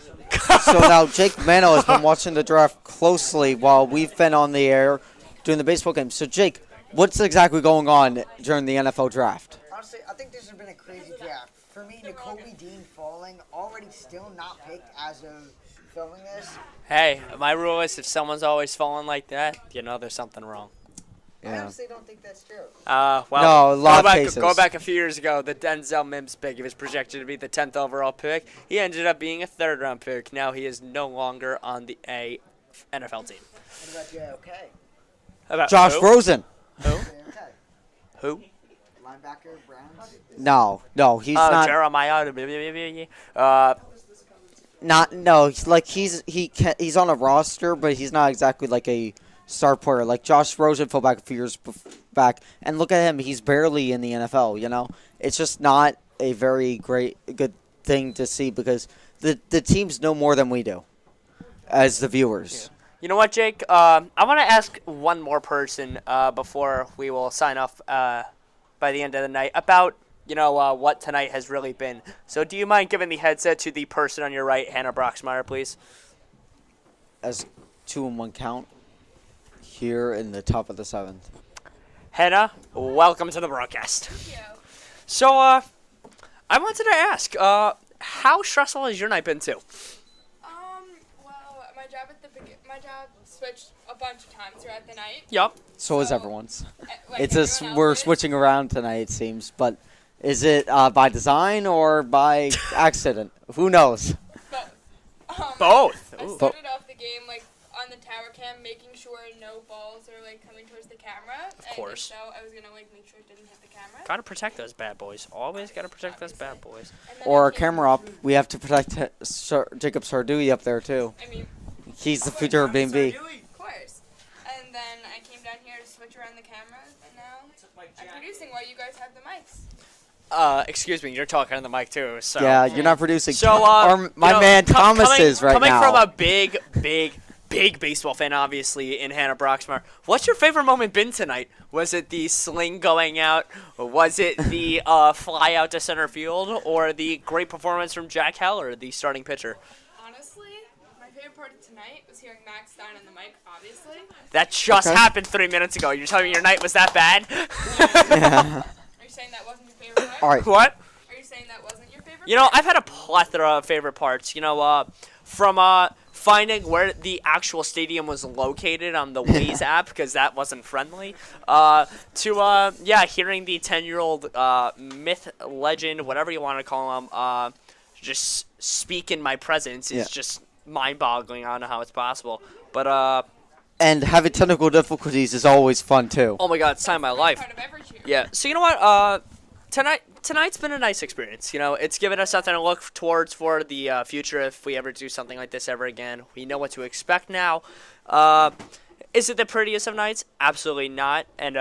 So now Jake Mano has been watching the draft closely while we've been on the air doing the baseball game. So Jake, what's exactly going on during the NFL draft? Honestly, I think this has been a crazy draft. For me, Nakobe Dean falling, already still not picked as of filming this. Hey, my rule is if someone's always falling like that, you know there's something wrong. I honestly don't think that's true. Well, No, a lot of cases. Go back a few years ago, the Denzel Mims pick, he was projected to be the 10th overall pick. He ended up being a third-round pick. Now he is no longer on the NFL team. What about JFK? About Josh who? Rosen. Who? Who? Linebacker, Browns. No, he's not. Jeremiah. He's on a roster, but he's not exactly like a star player. Like Josh Rosen fell back a few years back, and look at him. He's barely in the NFL. You know, it's just not a very good thing to see because the teams know more than we do as the viewers. Yeah. You know what, Jake? I want to ask one more person before we will sign off by the end of the night about what tonight has really been. So do you mind giving the headset to the person on your right, Hannah Broxmeyer, please? As 2-1 count here in the top of the 7th. Hannah, welcome to the broadcast. Thank you. So I wanted to ask, how stressful has your night been too? Well, my job switched a bunch of times throughout the night. Yup. So is everyone's. Like We're switching around tonight, it seems. But is it by design or by accident? Who knows? Both. I started off the game on the tower cam, making sure no balls are coming towards the camera. Of course. So I was gonna make sure it didn't hit the camera. Gotta protect those bad boys. Always gotta protect those bad boys. Or our camera up. We have to protect Jacob Sardui up there too. I mean, he's the future of BMB. of course. And then I came down here to switch around the cameras, and now I'm producing while you guys have the mics. Excuse me, you're talking on the mic too. So Yeah, you're not producing. So My man Thomas is right now. Coming from a big baseball fan, obviously, in Hannah Broxmeyer, what's your favorite moment been tonight? Was it the sling going out? Was it the fly out to center field? Or the great performance from Jack Heller, the starting pitcher? Honestly, my favorite part of tonight was hearing Max Stein on the mic, obviously. That just happened 3 minutes ago. You're telling me your night was that bad? Are you saying that wasn't your favorite part? All right. What? Are you saying that wasn't your favorite You know, part? I've had a plethora of favorite parts. From finding where the actual stadium was located on the Waze app because that wasn't friendly, to hearing the 10-year-old myth, legend, whatever you want to call him, just speak in my presence is just mind-boggling. I don't know how it's possible, but and having technical difficulties is always fun too. Oh my God, it's time of my life. Yeah. So you know what? Tonight's been a nice experience. It's given us something to look towards for the future if we ever do something like this ever again. We know what to expect now. Is it the prettiest of nights? Absolutely not. And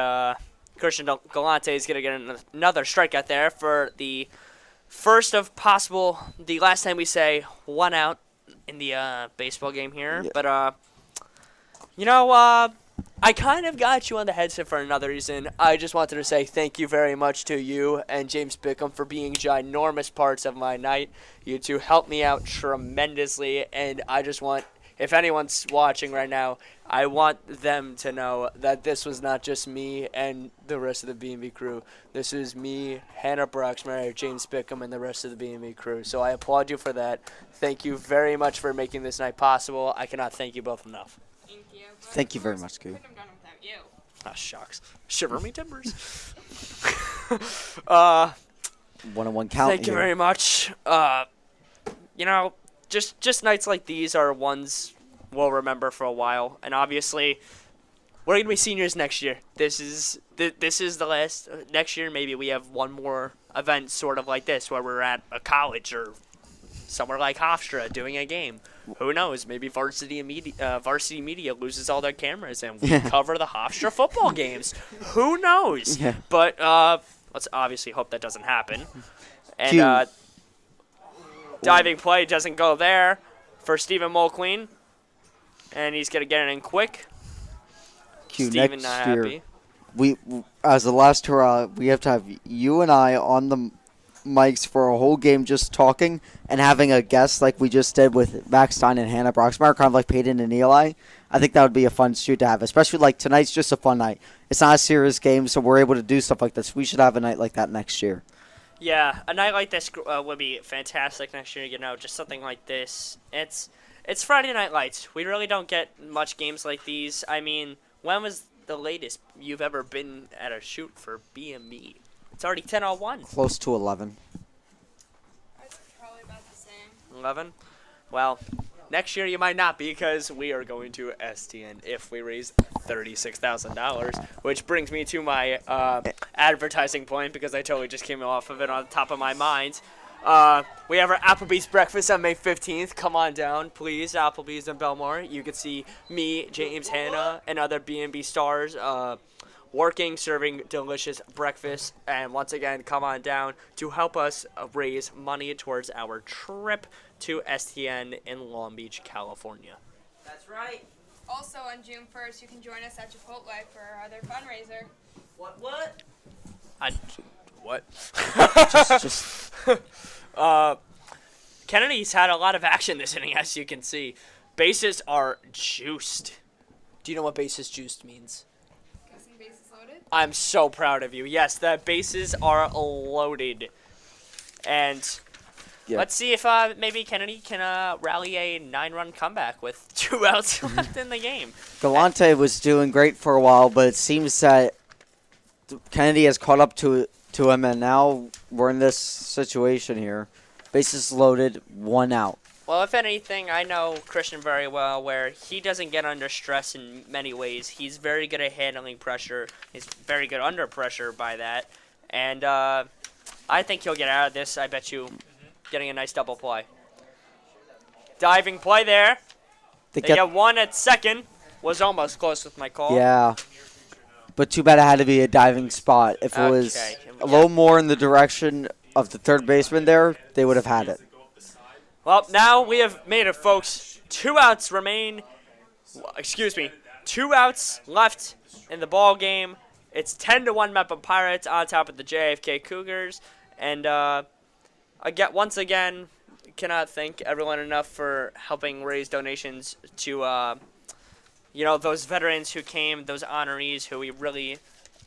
Christian Galante is going to get another strikeout there for the first of possible, the last time we say 1 out in the baseball game here. Yeah. But, I kind of got you on the headset for another reason. I just wanted to say thank you very much to you and James Bickham for being ginormous parts of my night. You two helped me out tremendously, and I just want, if anyone's watching right now, I want them to know that this was not just me and the rest of the B&B crew. This is me, Hannah Broxmeyer, James Bickham, and the rest of the B&B crew. So I applaud you for that. Thank you very much for making this night possible. I cannot thank you both enough. Thank you very much, Coop. Ah, shucks. Shiver me timbers. 1-1 count. Thank you very much. Just nights like these are ones we'll remember for a while. And obviously, we're going to be seniors next year. This is the last. Next year, maybe we have one more event sort of like this where we're at a college or somewhere like Hofstra doing a game. Who knows? Maybe Varsity Media loses all their cameras and we cover the Hofstra football games. Who knows? Yeah. But Let's obviously hope that doesn't happen. And diving play doesn't go there for Stephen Mulqueen. And he's going to get it in quick. Stephen not happy. We, as the last hurrah, we have to have you and I on the mics for a whole game just talking and having a guest like we just did with Max Stein and Hannah Broxmeyer, kind of like Peyton and Eli. I think that would be a fun shoot to have, especially like tonight's just a fun night. It's not a serious game, so we're able to do stuff like this. We should have a night like that next year. Yeah, a night like this would be fantastic next year, just something like this. It's Friday Night Lights. We really don't get much games like these. I mean, when was the latest you've ever been at a shoot for BMB? It's already 10:01. Close to 11. That's probably about the same. 11? Well, next year you might not be because we are going to STN if we raise $36,000, which brings me to my advertising point because I totally just came off of it on the top of my mind. We have our Applebee's breakfast on May 15th. Come on down, please. Applebee's in Bellmore. You can see me, James, Hannah, and other B&B stars working, serving delicious breakfast. And once again, come on down to help us raise money towards our trip to STN in Long Beach, California. That's right. Also, on June 1st, you can join us at Chipotle for our other fundraiser. What? What? Kennedy's had a lot of action this inning, as you can see. Bases are juiced. Do you know what bases juiced means? Guessing bases loaded? I'm so proud of you. Yes, the bases are loaded. And let's see if maybe Kennedy can rally a 9-run comeback with 2 outs left in the game. Galante was doing great for a while, but it seems that Kennedy has caught up to him, and now we're in this situation here. Bases loaded, 1 out. Well, if anything, I know Christian very well, where he doesn't get under stress in many ways. He's very good at handling pressure. He's very good under pressure by that. And I think he'll get out of this. I bet you getting a nice double play. Diving play there. They get 1 at second. Was almost close with my call. Yeah. But too bad it had to be a diving spot. If it was a little more in the direction of the third baseman there, they would have had it. Well, now we have made it, folks. 2 outs remain. Excuse me. 2 outs left in the ball game. It's 10-1 Mepham Pirates on top of the JFK Cougars. And once again, cannot thank everyone enough for helping raise donations to those veterans who came, those honorees who we really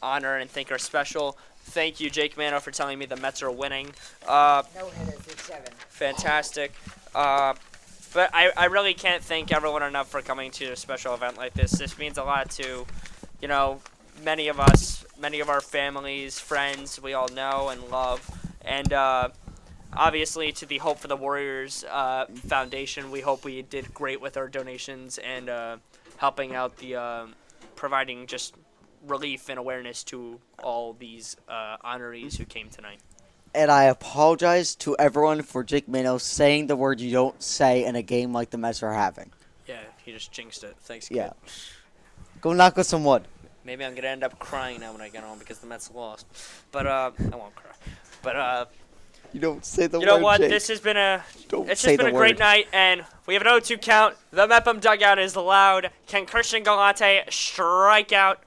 honor and think are special. Thank you, Jake Mano, for telling me the Mets are winning. No hitters, it's 7. Fantastic. But I really can't thank everyone enough for coming to a special event like this. This means a lot to, many of us, many of our families, friends we all know and love. And obviously to the Hope for the Warriors Foundation, we hope we did great with our donations and helping out the providing just relief and awareness to all these honorees who came tonight. And I apologize to everyone for Jake Mano saying the word you don't say in a game like the Mets are having. Yeah, he just jinxed it. Thanks, kid. Yeah. Go knock on some wood. Maybe I'm going to end up crying now when I get home because the Mets lost. But I won't cry. But you don't say the word, You know what? Jake. This has been a the great word. night, and we have an 0-2 count. The Mepham dugout is loud. Can Christian Galante strike out?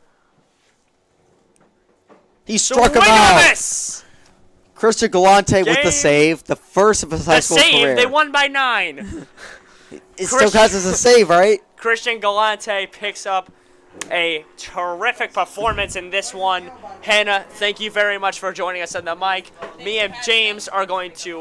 He struck him out. Christian Galante with the Game. save, the first of his high school career. They won by 9. It still counts as a save, right? Christian Galante picks up a terrific performance in this one. Hannah, thank you very much for joining us on the mic. Me and James are going to